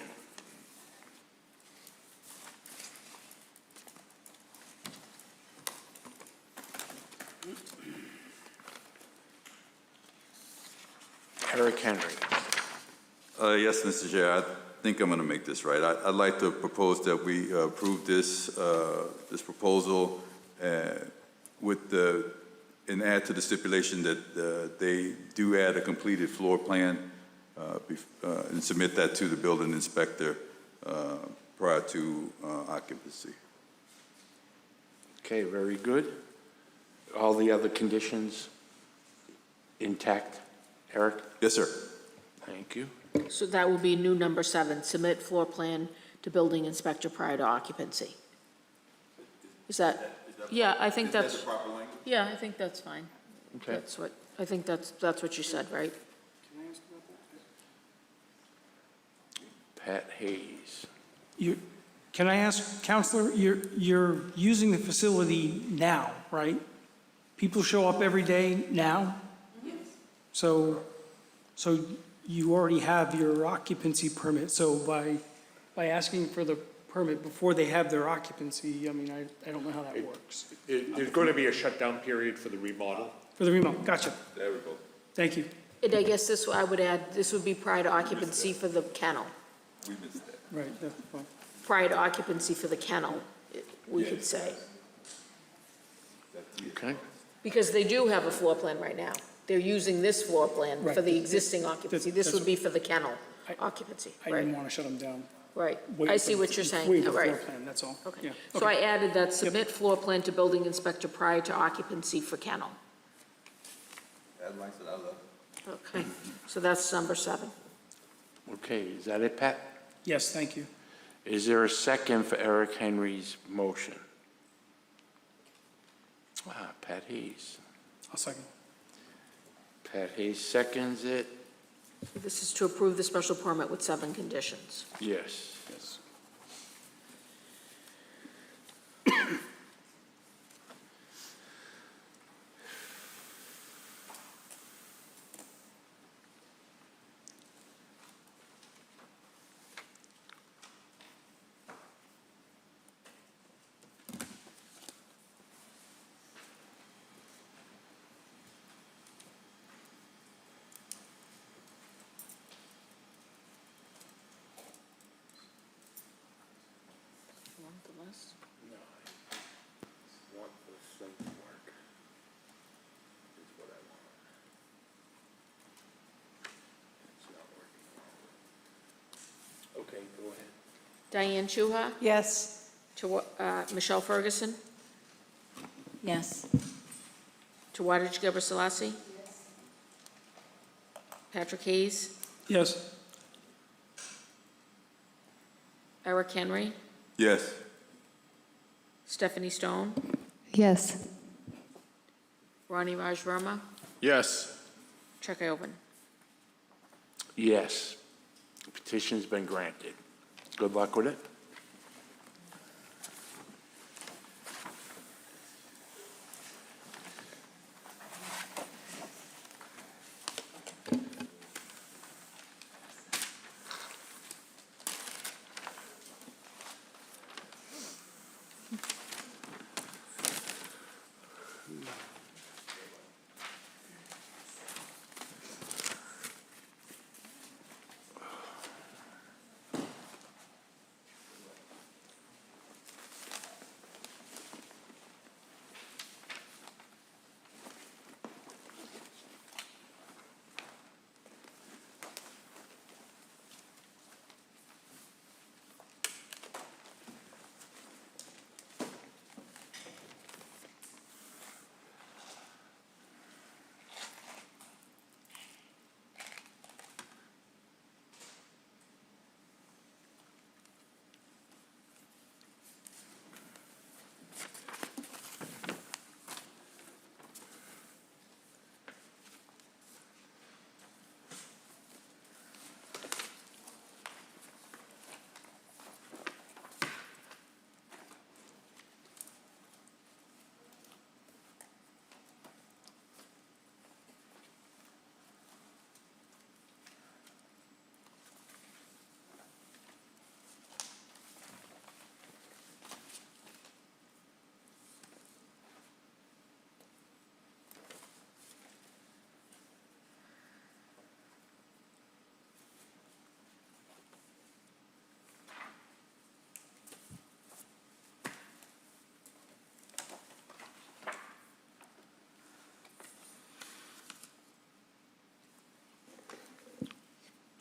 Eric Henry. Yes, Mr. Chair, I think I'm going to make this right. I'd like to propose that we approve this proposal and add to the stipulation that they do add a completed floor plan and submit that to the building inspector prior to occupancy. Okay, very good. All the other conditions intact, Eric? Yes, sir. Thank you. So that will be new number 7, submit floor plan to building inspector prior to occupancy. Is that? Yeah, I think that's. proper language? Yeah, I think that's fine. Okay. I think that's what you said, right? Pat Hayes. Can I ask, Counselor, you're using the facility now, right? People show up every day now? Yes. So you already have your occupancy permit, so by asking for the permit before they have their occupancy, I mean, I don't know how that works. There's going to be a shutdown period for the remodel. For the remodel, gotcha. There we go. Thank you. And I guess this, I would add, this would be prior to occupancy for the kennel. We missed that. Right, that's fine. Prior to occupancy for the kennel, we could say. Okay. Because they do have a floor plan right now. They're using this floor plan for Right. the existing occupancy. This would be for the kennel occupancy, I right? didn't want to shut them down. Right. Wait I for see the- what you're saying, wait for the right. floor plan, that's all. Okay. Yeah, So I added that, submit floor plan to building inspector prior to occupancy for kennel. That likes it, I love it. Okay, so that's number 7. Okay, is that it, Pat? Yes, thank you. Is there a second for Eric Henry's motion? Pat Hayes. I'll second. Pat Hayes seconds it. This is to approve the special permit with 7 conditions. Yes. Yes. Want the list? No, I want the site work. Is what I want. It's not working. Okay, go ahead. Diane Chuha? Yes. Michelle Ferguson? Yes. Tawadej Geber Selassie? Patrick Hayes? Yes. Eric Henry? Yes. Stephanie Stone? Yes. Ronnie Raj Verma? Yes. Chuck Iovan? Yes. Petition's been granted. Good luck with it.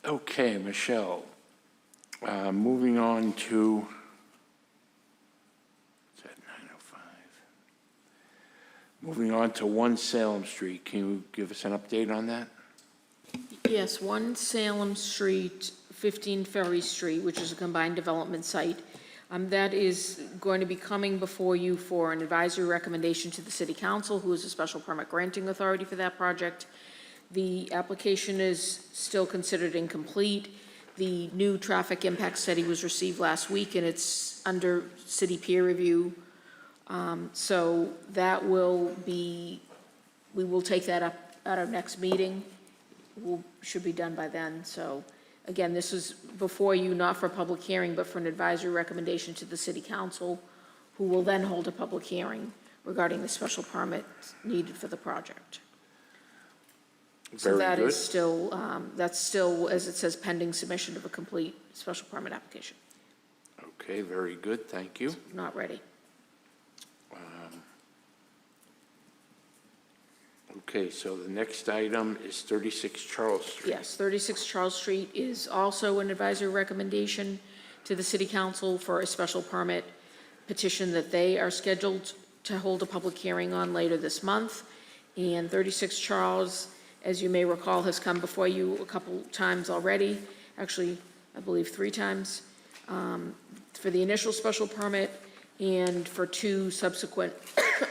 Okay, Michelle, moving on to, is that 905? Moving on to 1 Salem Street. Can you give us an update on that? Yes, 1 Salem Street, 15 Ferry Street, which is a combined development site. That is going to be coming before you for an advisory recommendation to the City Council, who is a special permit granting authority for that project. The application is still considered incomplete. The new traffic impact study was received last week, and it's under city peer review. So that will be, we will take that up at our next meeting. Should be done by then. So again, this is before you, not for a public hearing, but for an advisory recommendation to the City Council, who will then hold a public hearing regarding the special permit needed for the project. So Very that good. is still, that's still, as it says, pending submission of a complete special permit application. Okay, very good, thank you. Not ready. Okay, so the next item is 36 Charles Street. Yes, 36 Charles Street is also an advisory recommendation to the City Council for a special permit petition that they are scheduled to hold a public hearing on later this month. And 36 Charles, as you may recall, has come before you a couple times already, actually, I believe 3 times, for the initial special permit and for 2 subsequent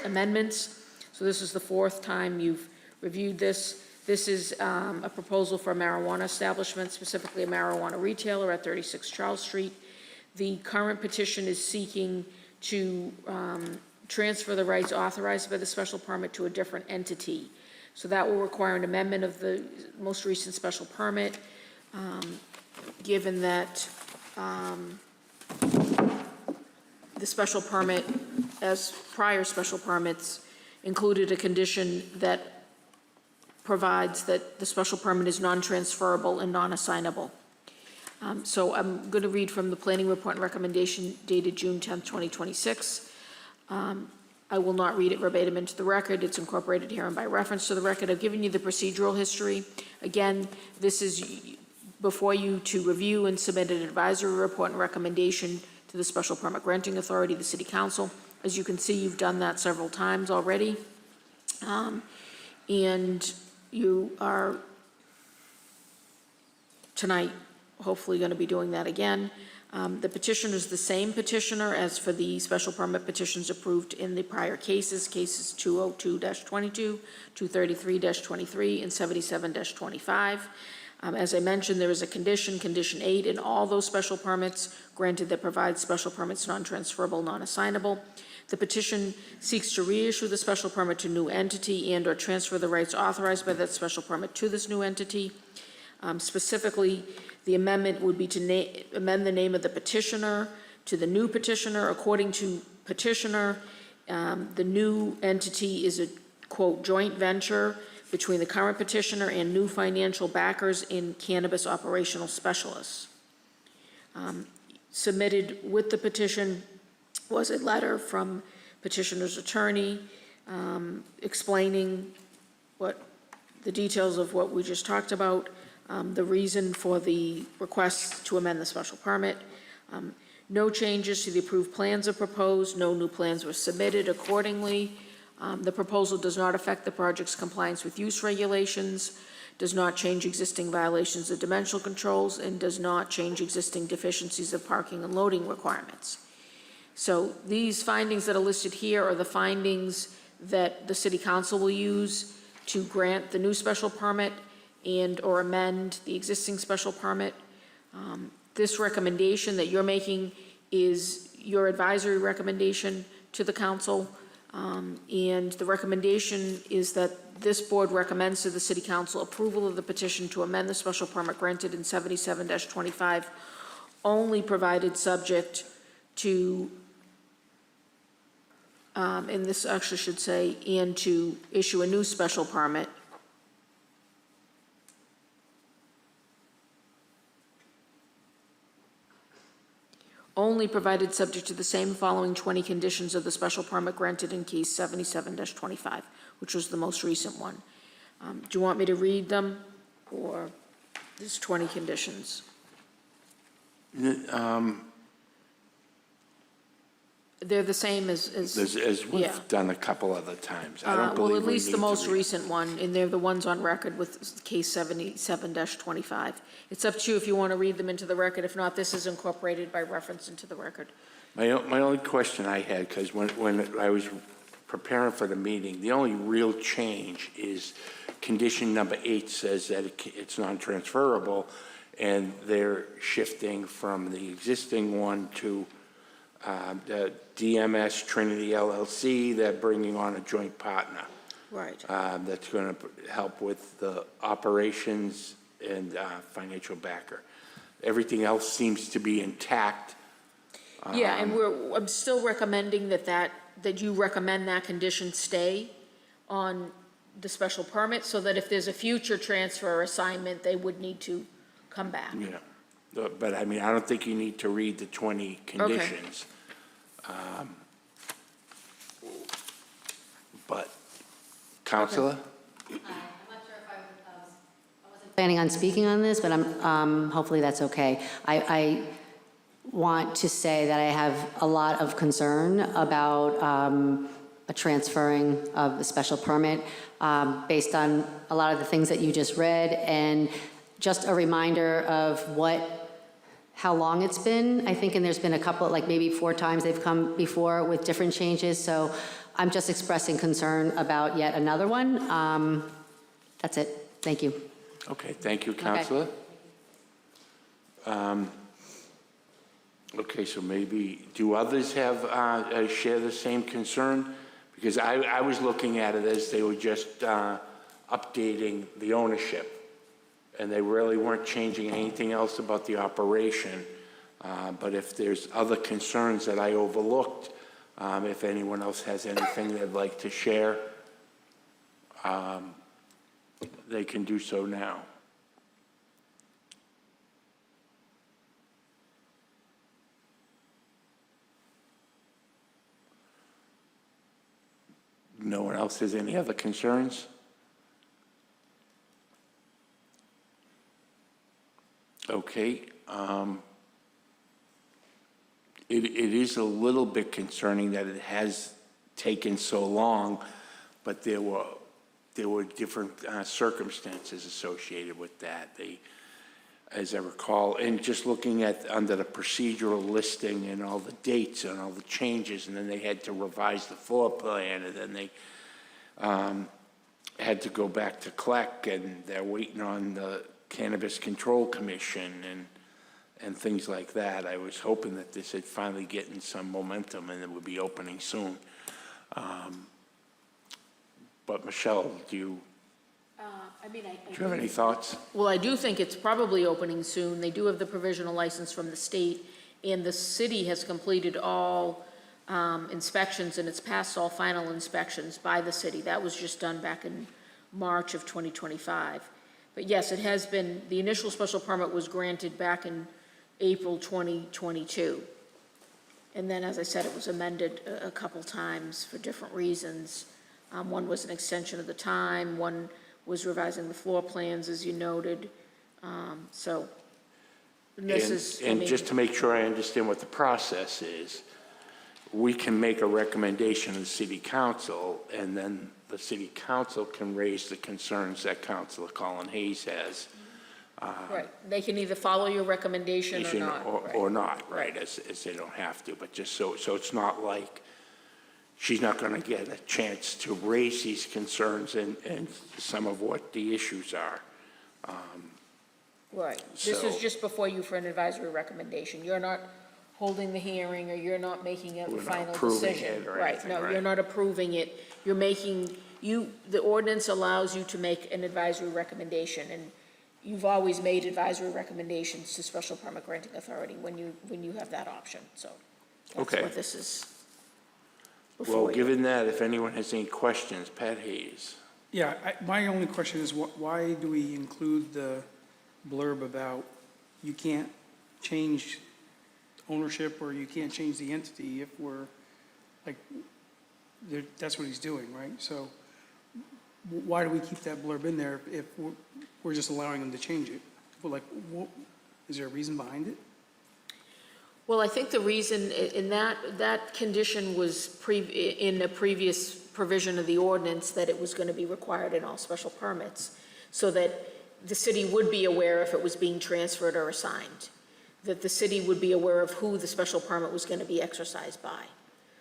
amendments. So this is the 4th time you've reviewed this. This is a proposal for a marijuana establishment, specifically a marijuana retailer at 36 Charles Street. The current petition is seeking to transfer the rights authorized by the special permit to a different entity. So that will require an amendment of the most recent special permit, given that the special permit, as prior special permits, included a condition that provides that the special permit is non-transferable and non-assignable. So I'm going to read from the planning report and recommendation dated June 10th, 2026. I will not read it verbatim into the record. It's incorporated here and by reference to the record. I've given you the procedural history. Again, this is before you to review and submit an advisory report and recommendation to the Special Permit Granting Authority, the City Council. As you can see, you've done that several times already. And you are tonight hopefully going to be doing that again. The petitioner is the same petitioner as for the special permit petitions approved in the prior cases, cases 202-22, 233-23, and 77-25. As I mentioned, there is a condition, condition 8, in all those special permits granted that provides special permits non-transferable, non-assignable. The petition seeks to reissue the special permit to new entity and/or transfer the rights authorized by that special permit to this new entity. Specifically, the amendment would be to amend the name of the petitioner to the new petitioner. According to petitioner, the new entity is a, quote, joint venture between the current petitioner and new financial backers in cannabis operational specialists. Submitted with the petition was a letter from petitioner's attorney explaining the details of what we just talked about. The reason for the request to amend the special permit. No changes to the approved plans are proposed. No new plans were submitted accordingly. The proposal does not affect the project's compliance with use regulations, does not change existing violations of dimensional controls, and does not change existing deficiencies of parking and loading requirements. So these findings that are listed here are the findings that the City Council will use to grant the new special permit and or amend the existing special permit. This recommendation that you're making is your advisory recommendation to the council. And the recommendation is that this board recommends to the City Council approval of the petition to amend the special permit granted in 77-25, only provided subject to, and this actually should say, and to issue a new special permit only provided subject to the same following 20 conditions of the special permit granted in case 77-25, which was the most recent one. Do you want me to read them, or there's 20 conditions? They're the same as As we've yeah. done a couple other times. I don't believe Well, at we least need the to most read- recent one, and they're the ones on record with case 77-25. It's up to you if you want to read them into the record. If not, this is incorporated by reference into the record. My only question I had, because when I was preparing for the meeting, the only real change is condition number 8 says that it's non-transferable, and they're shifting from the existing one to the DMS Trinity LLC. They're bringing on a joint partner. Right. That's going to help with the operations and financial backer. Everything else seems to be intact. Yeah, and I'm still recommending that you recommend that condition stay on the special permit, so that if there's a future transfer or assignment, they would need to come back. Yeah, but I mean, I don't think you need to read the 20 conditions. But, Counselor? Planning on speaking on this, but hopefully that's okay. I want to say that I have a lot of concern about a transferring of the special permit based on a lot of the things that you just read, and just a reminder of how long it's been, I think, and there's been a couple, like maybe 4 times they've come before with different changes, so I'm just expressing concern about yet another one. That's it. Thank you. Okay, thank you, Counselor. Okay, so maybe, do others have, share the same concern? Because I was looking at it as they were just updating the ownership, and they really weren't changing anything else about the operation. But if there's other concerns that I overlooked, if anyone else has anything they'd like to share, they can do so now. No one else has any other concerns? Okay. It is a little bit concerning that it has taken so long, but there were different circumstances associated with that. As I recall, and just looking at under the procedural listing and all the dates and all the changes, and then they had to revise the floor plan, and then they had to go back to CLEC, and they're waiting on the Cannabis Control Commission and things like that. I was hoping that this had finally gotten some momentum and it would be opening soon. But Michelle, do you have any thoughts? Well, I do think it's probably opening soon. They do have the provisional license from the state, and the city has completed all inspections, and it's passed all final inspections by the city. That was just done back in March of 2025. But yes, it has been, the initial special permit was granted back in April 2022. And then, as I said, it was amended a couple times for different reasons. One was an extension of the time, one was revising the floor plans, as you noted. So this is. And just to make sure I understand what the process is, we can make a recommendation to the city council, and then the city council can raise the concerns that Councilor Colin Hayes has. Right, they can either follow your recommendation or not. Or not, right, as they don't have to, but just so it's not like she's not going to get a chance to raise these concerns and some of what the issues are. Right, this is So- just before you for an advisory recommendation. You're not holding the hearing, or you're not making a We're not final approving decision. it or Right, anything, no, right. you're not approving it. You're making, the ordinance allows you to make an advisory recommendation, and you've always made advisory recommendations to special permit granting authority when you have that option, so that's Okay. what this is Well, before you. given that, if anyone has any questions, Pat Hayes. Yeah, my only question is, why do we include the blurb about you can't change ownership or you can't change the entity if we're, like, that's what he's doing, right? So why do we keep that blurb in there if we're just allowing him to change it? Well, like, is there a reason behind it? Well, I think the reason in that condition was in a previous provision of the ordinance that it was going to be required in all special permits, so that the city would be aware if it was being transferred or assigned, that the city would be aware of who the special permit was going to be exercised by.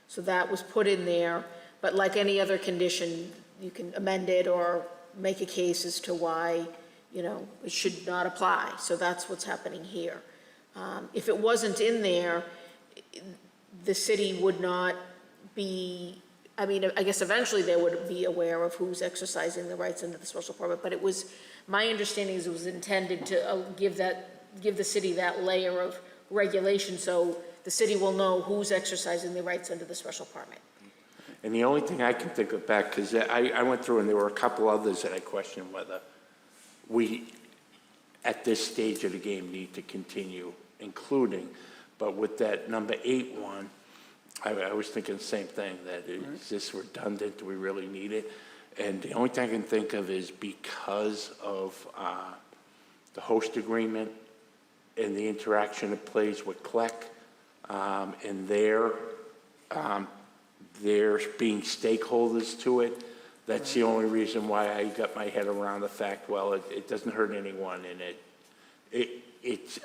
So that was put in there, but like any other condition, you can amend it or make a case as to why, it should not apply. So that's what's happening here. If it wasn't in there, the city would not be, I guess eventually they would be aware of who's exercising the rights under the special permit, but my understanding is it was intended to give the city that layer of regulation so the city will know who's exercising the rights under the special permit. And the only thing I can think of back, because I went through and there were a couple others that I questioned whether we, at this stage of the game, need to continue including, but with that number 8 one, I was thinking the same thing, that is this redundant, do we really need it? And the only thing I can think of is because of the host agreement and the interaction it plays with CLEC, and their being stakeholders to it, that's the only reason why I got my head around the fact, well, it doesn't hurt anyone, and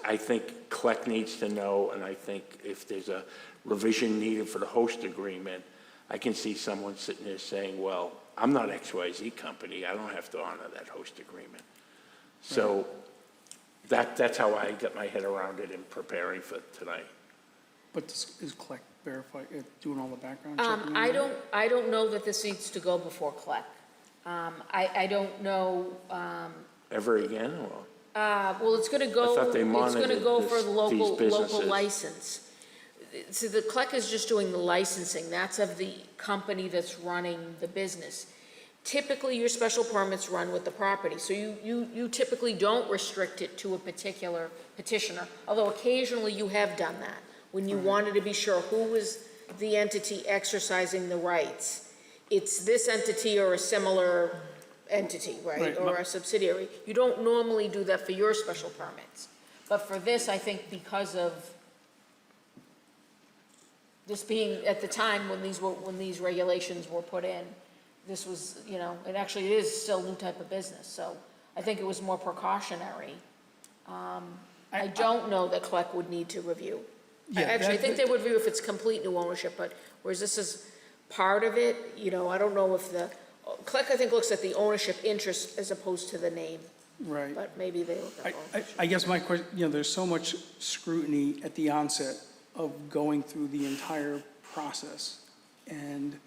I think CLEC needs to know, and I think if there's a revision needed for the host agreement, I can see someone sitting there saying, well, I'm not XYZ company, I don't have to honor that host agreement. So that's how I got my head around it in preparing for tonight. But is CLEC doing all the background checking? I don't know that this needs to go before CLEC. I don't know, Ever again, or? well, it's gonna go, I thought they it's gonna monitored go for the these local businesses. license. So the CLEC is just doing the licensing, that's of the company that's running the business. Typically, your special permits run with the property, so you typically don't restrict it to a particular petitioner, although occasionally you have done that, when you wanted to be sure who was the entity exercising the rights. It's this entity or a similar entity, right, Right, or a subsidiary. You don't normally do that for your special permits. But for this, I think because of this being at the time when these regulations were put in, this was, you know, it actually is still a new type of business, so I think it was more precautionary. I don't know that CLEC would need to review. Actually, I think they would review if it's complete new ownership, but whereas this is part of it, you know, I don't know if CLEC, I think, looks at the ownership interest as opposed to the name, Right. but maybe they look at both. I guess my question, you know, there's so much scrutiny at the onset of going through the entire process. And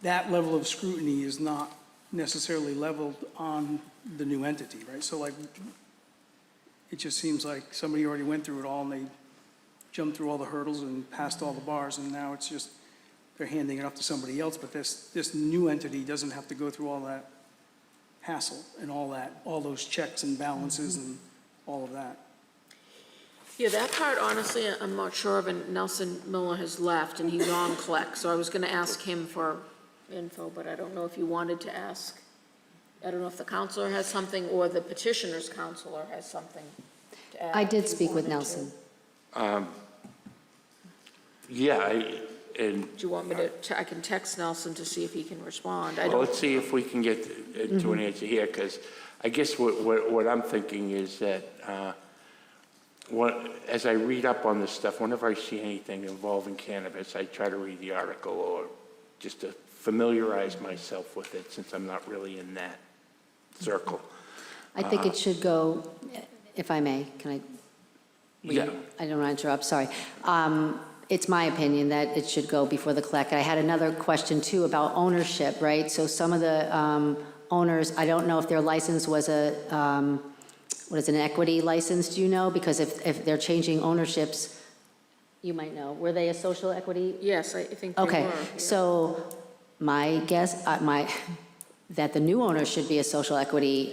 that level of scrutiny is not necessarily leveled on the new entity, right? So like, it just seems like somebody already went through it all and they jumped through all the hurdles and passed all the bars, and now it's just, they're handing it off to somebody else, but this new entity doesn't have to go through all that hassle and all those checks and balances and all of that. Yeah, that part, honestly, I'm not sure of, and Nelson Miller has left, and he's on CLEC, so I was gonna ask him for info, but I don't know if you wanted to ask. I don't know if the counselor has something, or the petitioner's counselor has something to add. I did if you speak with wanted Nelson. Yeah, and Do you want me to, I can text Nelson to see if he can respond. I well, don't, let's see if we can get to an answer here, because I guess what I'm thinking is that as I read up on this stuff, whenever I see anything involving cannabis, I try to read the article or just to familiarize myself with it, since I'm not really in that circle. I think it should go, if I may, can I? Yeah. I don't want to interrupt, sorry. It's my opinion that it should go before the CLEC. I had another question too about ownership, right? So some of the owners, I don't know if their license was an equity license, do you know? Because if they're changing ownerships, you might know. Were they a social equity? yes, I think they were. Okay, yeah. so my guess, that the new owner should be a social equity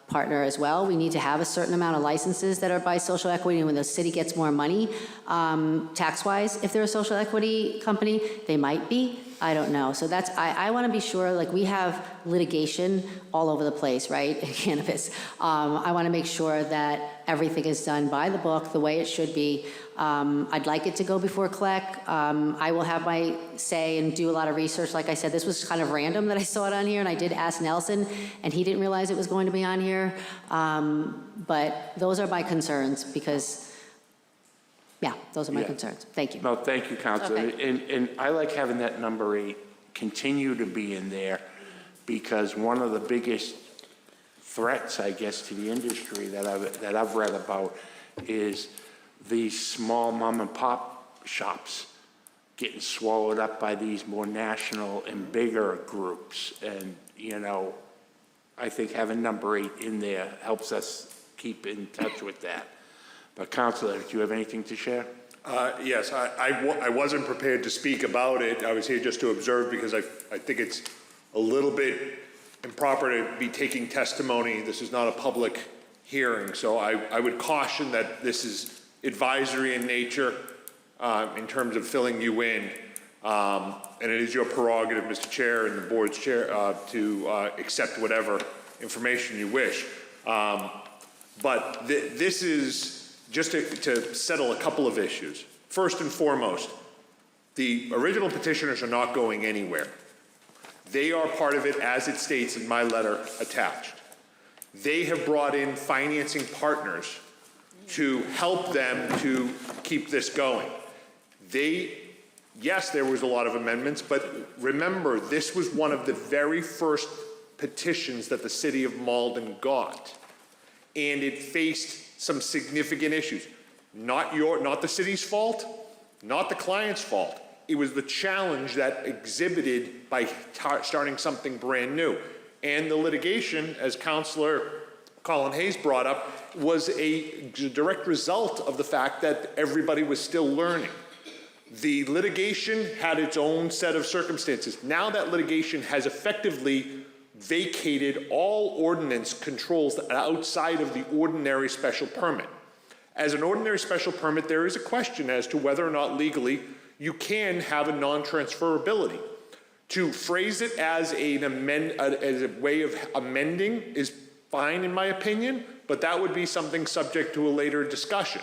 partner as well. We need to have a certain amount of licenses that are by social equity, and when the city gets more money, tax-wise, if they're a social equity company, they might be. I don't know. So that's, I want to be sure, like, we have litigation all over the place, right, in cannabis. I want to make sure that everything is done by the book, the way it should be. I'd like it to go before CLEC. I will have my say and do a lot of research. Like I said, this was kind of random that I saw it on here, and I did ask Nelson, and he didn't realize it was going to be on here. But those are my concerns, because, yeah, those are my Yeah. concerns. Thank you. No, thank you, Counselor. Okay. And I like having that number 8 continue to be in there, because one of the biggest threats, I guess, to the industry that I've read about is these small mom and pop shops getting swallowed up by these more national and bigger groups. And, you know, I think having number 8 in there helps us keep in touch with that. But Counselor, do you have anything to share? Yes, I wasn't prepared to speak about it. I was here just to observe, because I think it's a little bit improper to be taking testimony. This is not a public hearing, so I would caution that this is advisory in nature in terms of filling you in. And it is your prerogative, Mr. Chair, and the board's chair to accept whatever information you wish. But this is just to settle a couple of issues. First and foremost, the original petitioners are not going anywhere. They are part of it, as it states in my letter attached. They have brought in financing partners to help them to keep this going. They yes, there was a lot of amendments, but remember, this was one of the very first petitions that the city of Malden got. And it faced some significant issues. Not the city's fault, not the client's fault. It was the challenge that exhibited by starting something brand new. And the litigation, as Councillor Colin Hayes brought up, was a direct result of the fact that everybody was still learning. The litigation had its own set of circumstances. Now that litigation has effectively vacated all ordinance controls outside of the ordinary special permit. As an ordinary special permit, there is a question as to whether or not legally you can have a non-transferability. To phrase it as a way of amending is fine in my opinion, but that would be something subject to a later discussion.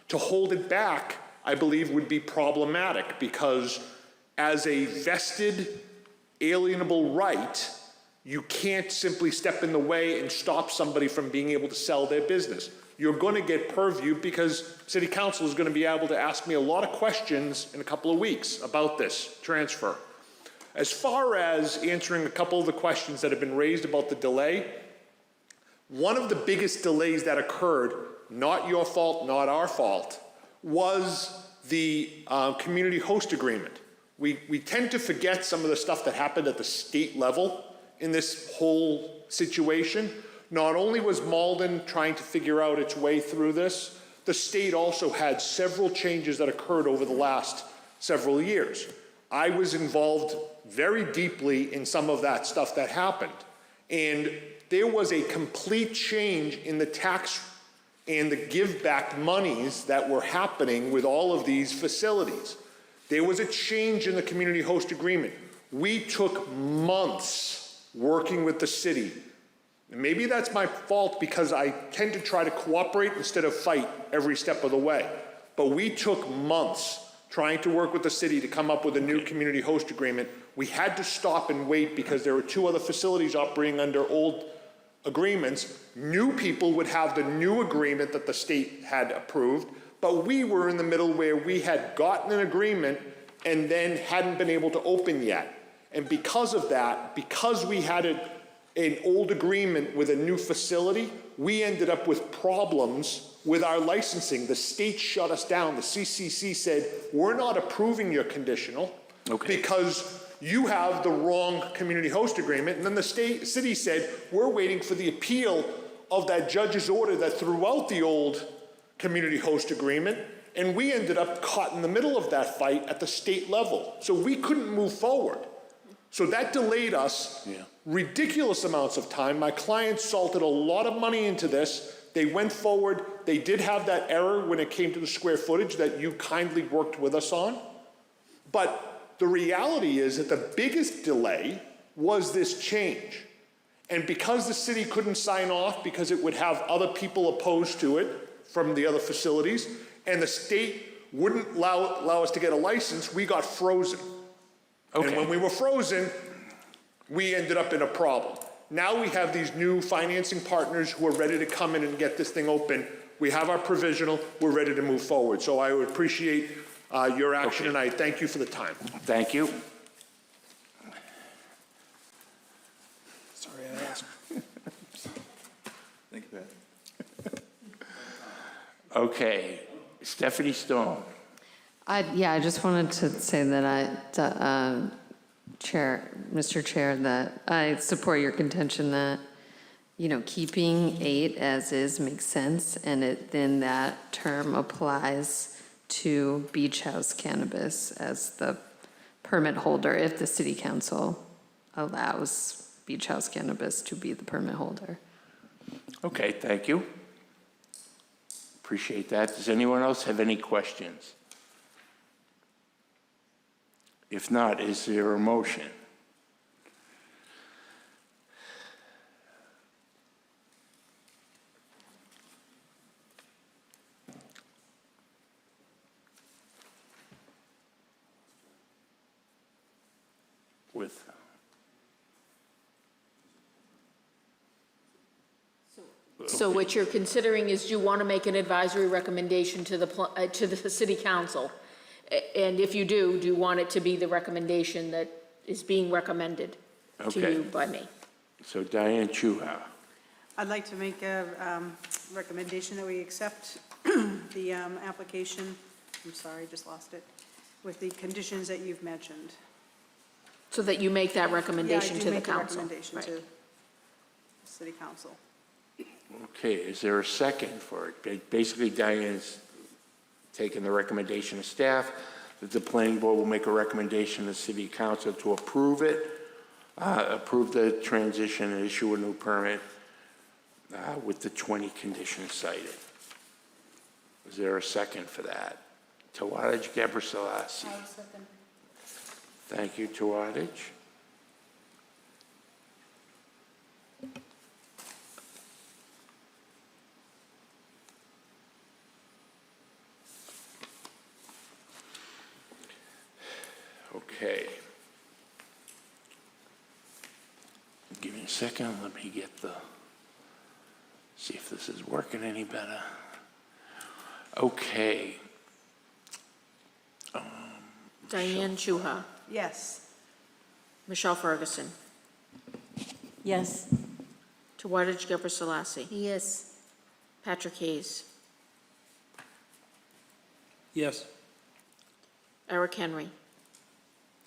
To hold it back, I believe, would be problematic because as a vested, alienable right, you can't simply step in the way and stop somebody from being able to sell their business. You're going to get purview because City Council is going to be able to ask me a lot of questions in a couple of weeks about this transfer. As far as answering a couple of the questions that have been raised about the delay, one of the biggest delays that occurred, not your fault, not our fault, was the community host agreement. We tend to forget some of the stuff that happened at the state level in this whole situation. Not only was Malden trying to figure out its way through this, the state also had several changes that occurred over the last several years. I was involved very deeply in some of that stuff that happened. And there was a complete change in the tax and the give back monies that were happening with all of these facilities. There was a change in the community host agreement. We took months working with the city. Maybe that's my fault because I tend to try to cooperate instead of fight every step of the way. But we took months trying to work with the city to come up with a new community host agreement. We had to stop and wait because there were 2 other facilities operating under old agreements. New people would have the new agreement that the state had approved, but we were in the middle where we had gotten an agreement and then hadn't been able to open yet. And because of that, because we had an old agreement with a new facility, we ended up with problems with our licensing. The state shut us down. The CCC said, we're not approving your conditional because you have the wrong community host agreement. And then the city said, we're waiting for the appeal of that judge's order that threw out the old community host agreement. And we ended up caught in the middle of that fight at the state level. So we couldn't move forward. So that delayed us ridiculous amounts of time. My clients salted a lot of money into this. They went forward. They did have that error when it came to the square footage that you kindly worked with us on. But the reality is that the biggest delay was this change. And because the city couldn't sign off because it would have other people opposed to it from the other facilities, and the state wouldn't allow us to get a license, we got frozen. And when we were frozen, we ended up in a problem. Now we have these new financing partners who are ready to come in and get this thing open. We have our provisional, we're ready to move forward. So I would appreciate your action, and I thank you for the time. Thank you. Sorry, I asked. Thank you, Pat. Okay, Stephanie Stone. I just wanted to say that Mr. Chair, that I support your contention that, keeping 8 as is makes sense, and then that term applies to Beach House Cannabis as the permit holder if the city council allows Beach House Cannabis to be the permit holder. Okay, thank you. Appreciate that. Does anyone else have any questions? If not, is there a motion? So what you're considering is, do you want to make an advisory recommendation to the city council? And if you do you want it to be the recommendation that is being recommended to Okay. you by me? So Diane Chuha. I'd like to make a recommendation that we accept the application, I'm sorry, just lost it, with the conditions that you've mentioned. So that you make that recommendation to the Yeah, I do make council. the recommendation Right. to the city council. Okay, is there a second for it? Basically, Diane's taken the recommendation of staff that the planning board will make a recommendation to the city council to approve it, approve the transition and issue a new permit with the 20 conditions cited. Is there a second for that? Tawadej Gebrselassie. Thank you, Tawadej. Okay. Give me a second, let me get see if this is working any better. Okay. Diane Chuha, Yes. Michelle Ferguson, Yes. Tawadej Gebrselassie, Yes. Patrick Hayes, Yes. Eric Henry,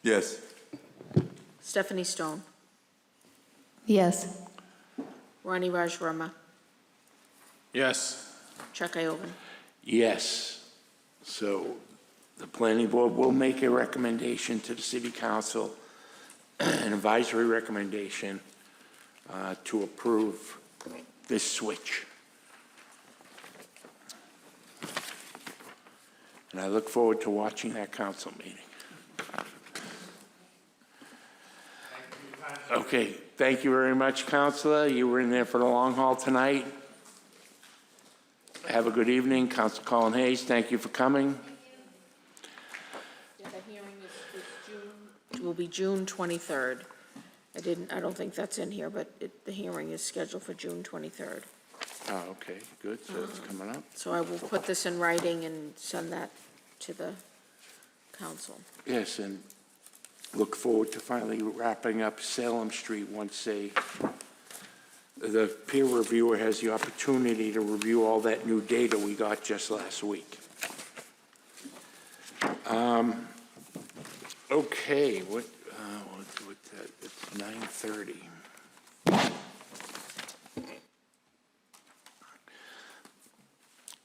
Yes. Stephanie Stone, Yes. Ronnie Raj Verma, Yes. Chuck Iovan. Yes. So the planning board will make a recommendation to the city council, an advisory recommendation to approve this switch. And I look forward to watching that council meeting. Okay, thank you very much, Councilor. You were in there for the long haul tonight. Have a good evening. Councilor Colin Hayes, thank you for coming. Yeah, the hearing will be June 23rd. I don't think that's in here, but the hearing is scheduled for June 23rd. Oh, okay, good, so it's coming up. So I will put this in writing and send that to the council. Yes, and look forward to finally wrapping up Salem Street once the peer reviewer has the opportunity to review all that new data we got just last week. Okay, what's that? It's 9:30.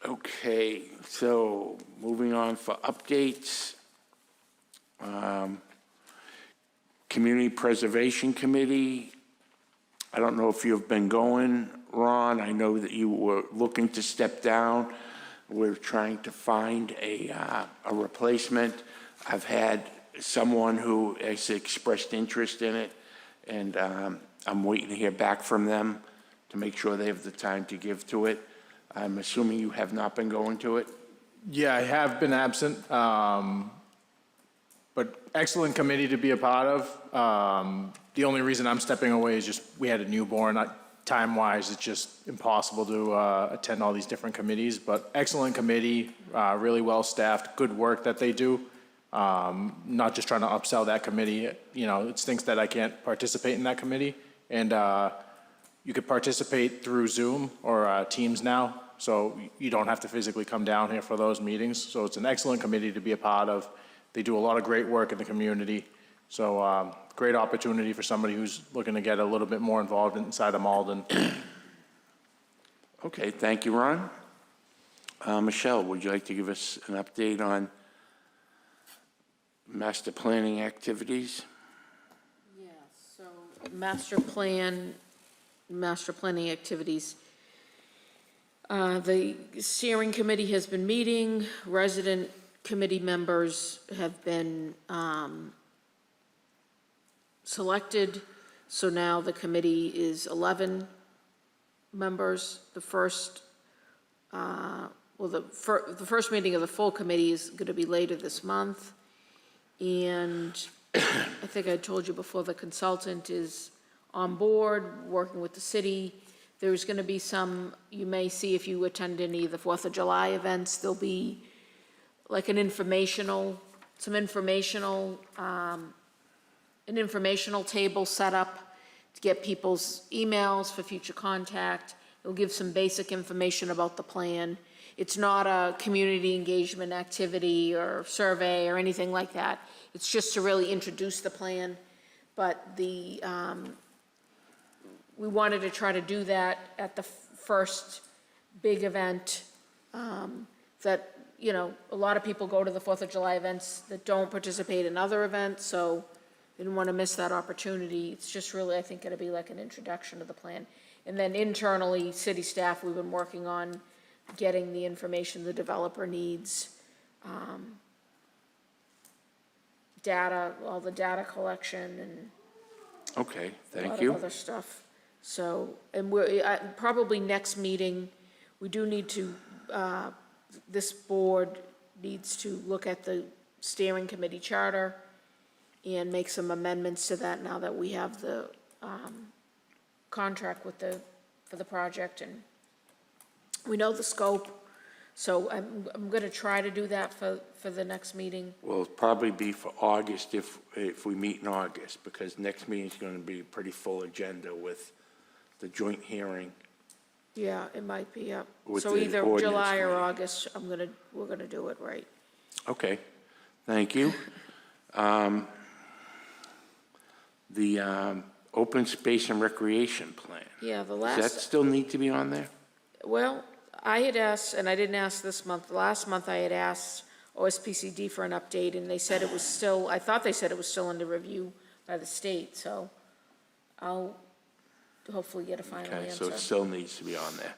Okay, so moving on for updates. Community Preservation Committee. I don't know if you've been going, Ron. I know that you were looking to step down. We're trying to find a replacement. I've had someone who has expressed interest in it, and I'm waiting to hear back from them to make sure they have the time to give to it. I'm assuming you have not been going to it? Yeah, I have been absent, but excellent committee to be a part of. The only reason I'm stepping away is just we had a newborn. Time-wise, it's just impossible to attend all these different committees, but excellent committee, really well-staffed, good work that they do. Not just trying to upsell that committee. You know, it stinks that I can't participate in that committee. And you could participate through Zoom or Teams now, so you don't have to physically come down here for those meetings. So it's an excellent committee to be a part of. They do a lot of great work in the community. So great opportunity for somebody who's looking to get a little bit more involved inside of Malden. Okay, thank you, Ron. Michelle, would you like to give us an update on master planning activities? Yeah, so master planning activities. The steering committee has been meeting, resident committee members have been selected, so now the committee is 11 members. The first meeting of the full committee is going to be later this month, and I think I told you before, the consultant is on board, working with the city. There's going to be some, you may see if you attend any of the 4th of July events, there'll be like an informational some informational, an informational table set up to get people's emails for future contact. It'll give some basic information about the plan. It's not a community engagement activity or survey or anything like that. It's just to really introduce the plan. But we wanted to try to do that at the first big event, that, you know, a lot of people go to the 4th of July events that don't participate in other events, so didn't want to miss that opportunity. It's just really, I think, going to be like an introduction to the plan. And then internally, city staff, we've been working on getting the information the developer needs, data, all the data collection and Okay, a thank lot you. of other stuff. So, and probably next meeting, we do need to, this board needs to look at the steering committee charter and make some amendments to that now that we have the contract with for the project, and we know the scope. So I'm going to try to do that for the next meeting. Will probably be for August if we meet in August, because next meeting's going to be a pretty full agenda with the joint hearing. Yeah, it might be, yeah. With So the either ordinance July or committee. August, we're gonna do it right. Okay, thank you. The open space and recreation plan. Yeah, the Does that last, still need to be on there? well, I had asked, and I didn't ask this month, last month I had asked OSPCD for an update, and they said it was still, I thought they said it was still under review by the state, so I'll hopefully get a final Okay, so answer. it still needs to be on there.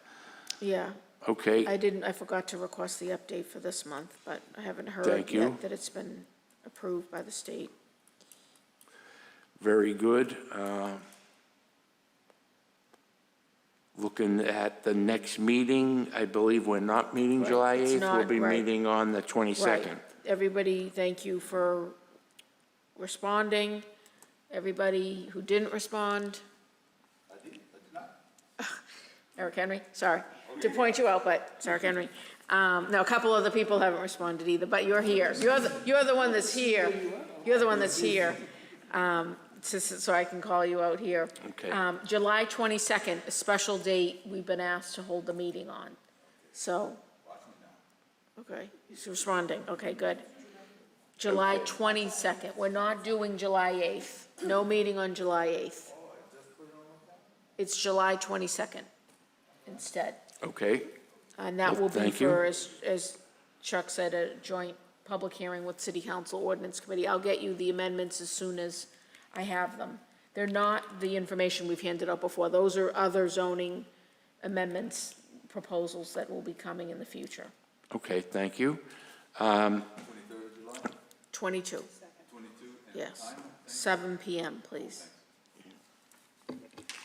Yeah, Okay, I forgot to request the update for this month, but I haven't heard Thank you. yet that it's been approved by the state. very good. Looking at the next meeting, I believe we're not meeting Right, July it's 8th. We'll not, be right. meeting on the Right. 22nd. Everybody, thank you for responding. Everybody who didn't respond. Eric Henry, sorry, to point you out, but it's Eric Henry. No, a couple other people haven't responded either, but you're here. You're the one that's here. You're the one that's here. So I can call you out here. Okay. July 22nd, a special date we've been asked to hold the meeting on. So, okay, he's responding. Okay, good. July 22nd. We're not doing July 8th. No meeting on July 8th. It's July 22nd instead. Okay, And that will be Thank you. for, as Chuck said, a joint public hearing with City Council Ordinance Committee. I'll get you the amendments as soon as I have them. They're not the information we've handed out before. Those are other zoning amendments, proposals that will be coming in the future. okay, thank you. 22. Yes. 7 PM, please.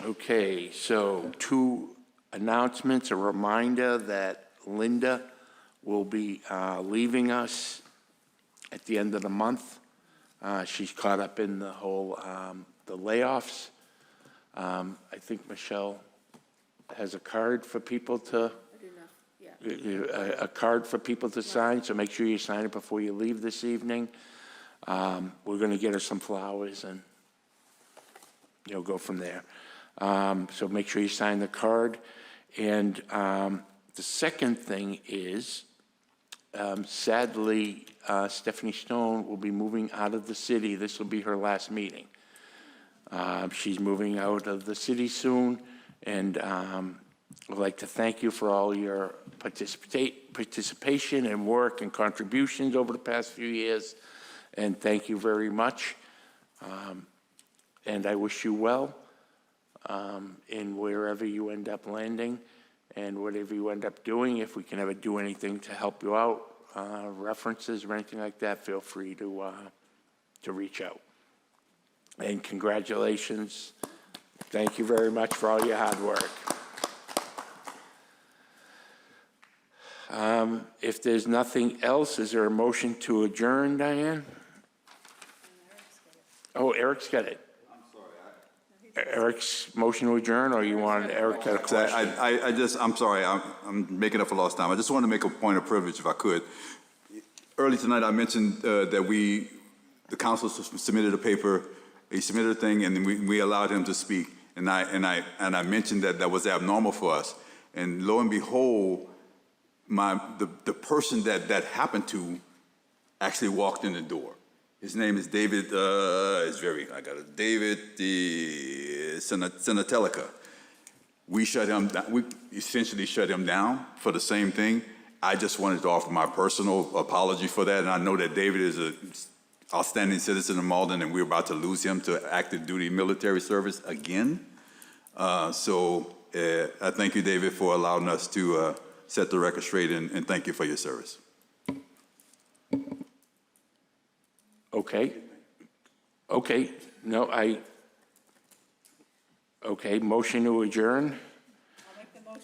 Okay, so 2 announcements, a reminder that Linda will be leaving us at the end of the month. She's caught up in the whole, the layoffs. I think Michelle has a card for people to, a card for people to sign, so make sure you sign it before you leave this evening. We're going to get her some flowers and, go from there. So make sure you sign the card. And the second thing is, sadly, Stephanie Stone will be moving out of the city. This will be her last meeting. She's moving out of the city soon, and I'd like to thank you for all your participation and work and contributions over the past few years, and thank you very much. And I wish you well in wherever you end up landing and whatever you end up doing. If we can ever do anything to help you out, references or anything like that, feel free to reach out. And congratulations. Thank you very much for all your hard work. If there's nothing else, is there a motion to adjourn, Diane? Oh, Eric's got it. Eric's motion to adjourn, or you want Eric to have a question? I'm sorry, I'm making up for lost time. I just want to make a point of privilege if I could. early tonight, I mentioned that the council submitted a paper, he submitted a thing, and then we allowed him to speak. And I mentioned that was abnormal for us. And lo and behold, the person that happened to actually walked in the door. His name is David, David Senatelica. We shut him down, we essentially shut him down for the same thing. I just wanted to offer my personal apology for that, and I know that David is an outstanding citizen of Malden, and we're about to lose him to active duty military service again. I thank you, David, for allowing us to set the record straight, and thank you for your service. Okay. Motion to adjourn.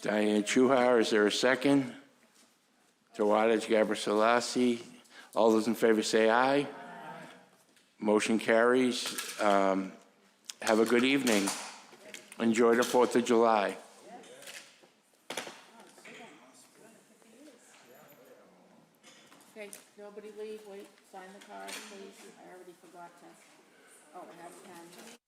Diane Chuhar, is there a second? Tawadej Gabriselassie. All those in favor say aye. Motion carries. Have a good evening. Enjoy the 4th of July. Okay, nobody leave, wait, sign the card, please. I already forgot to, I have a pen.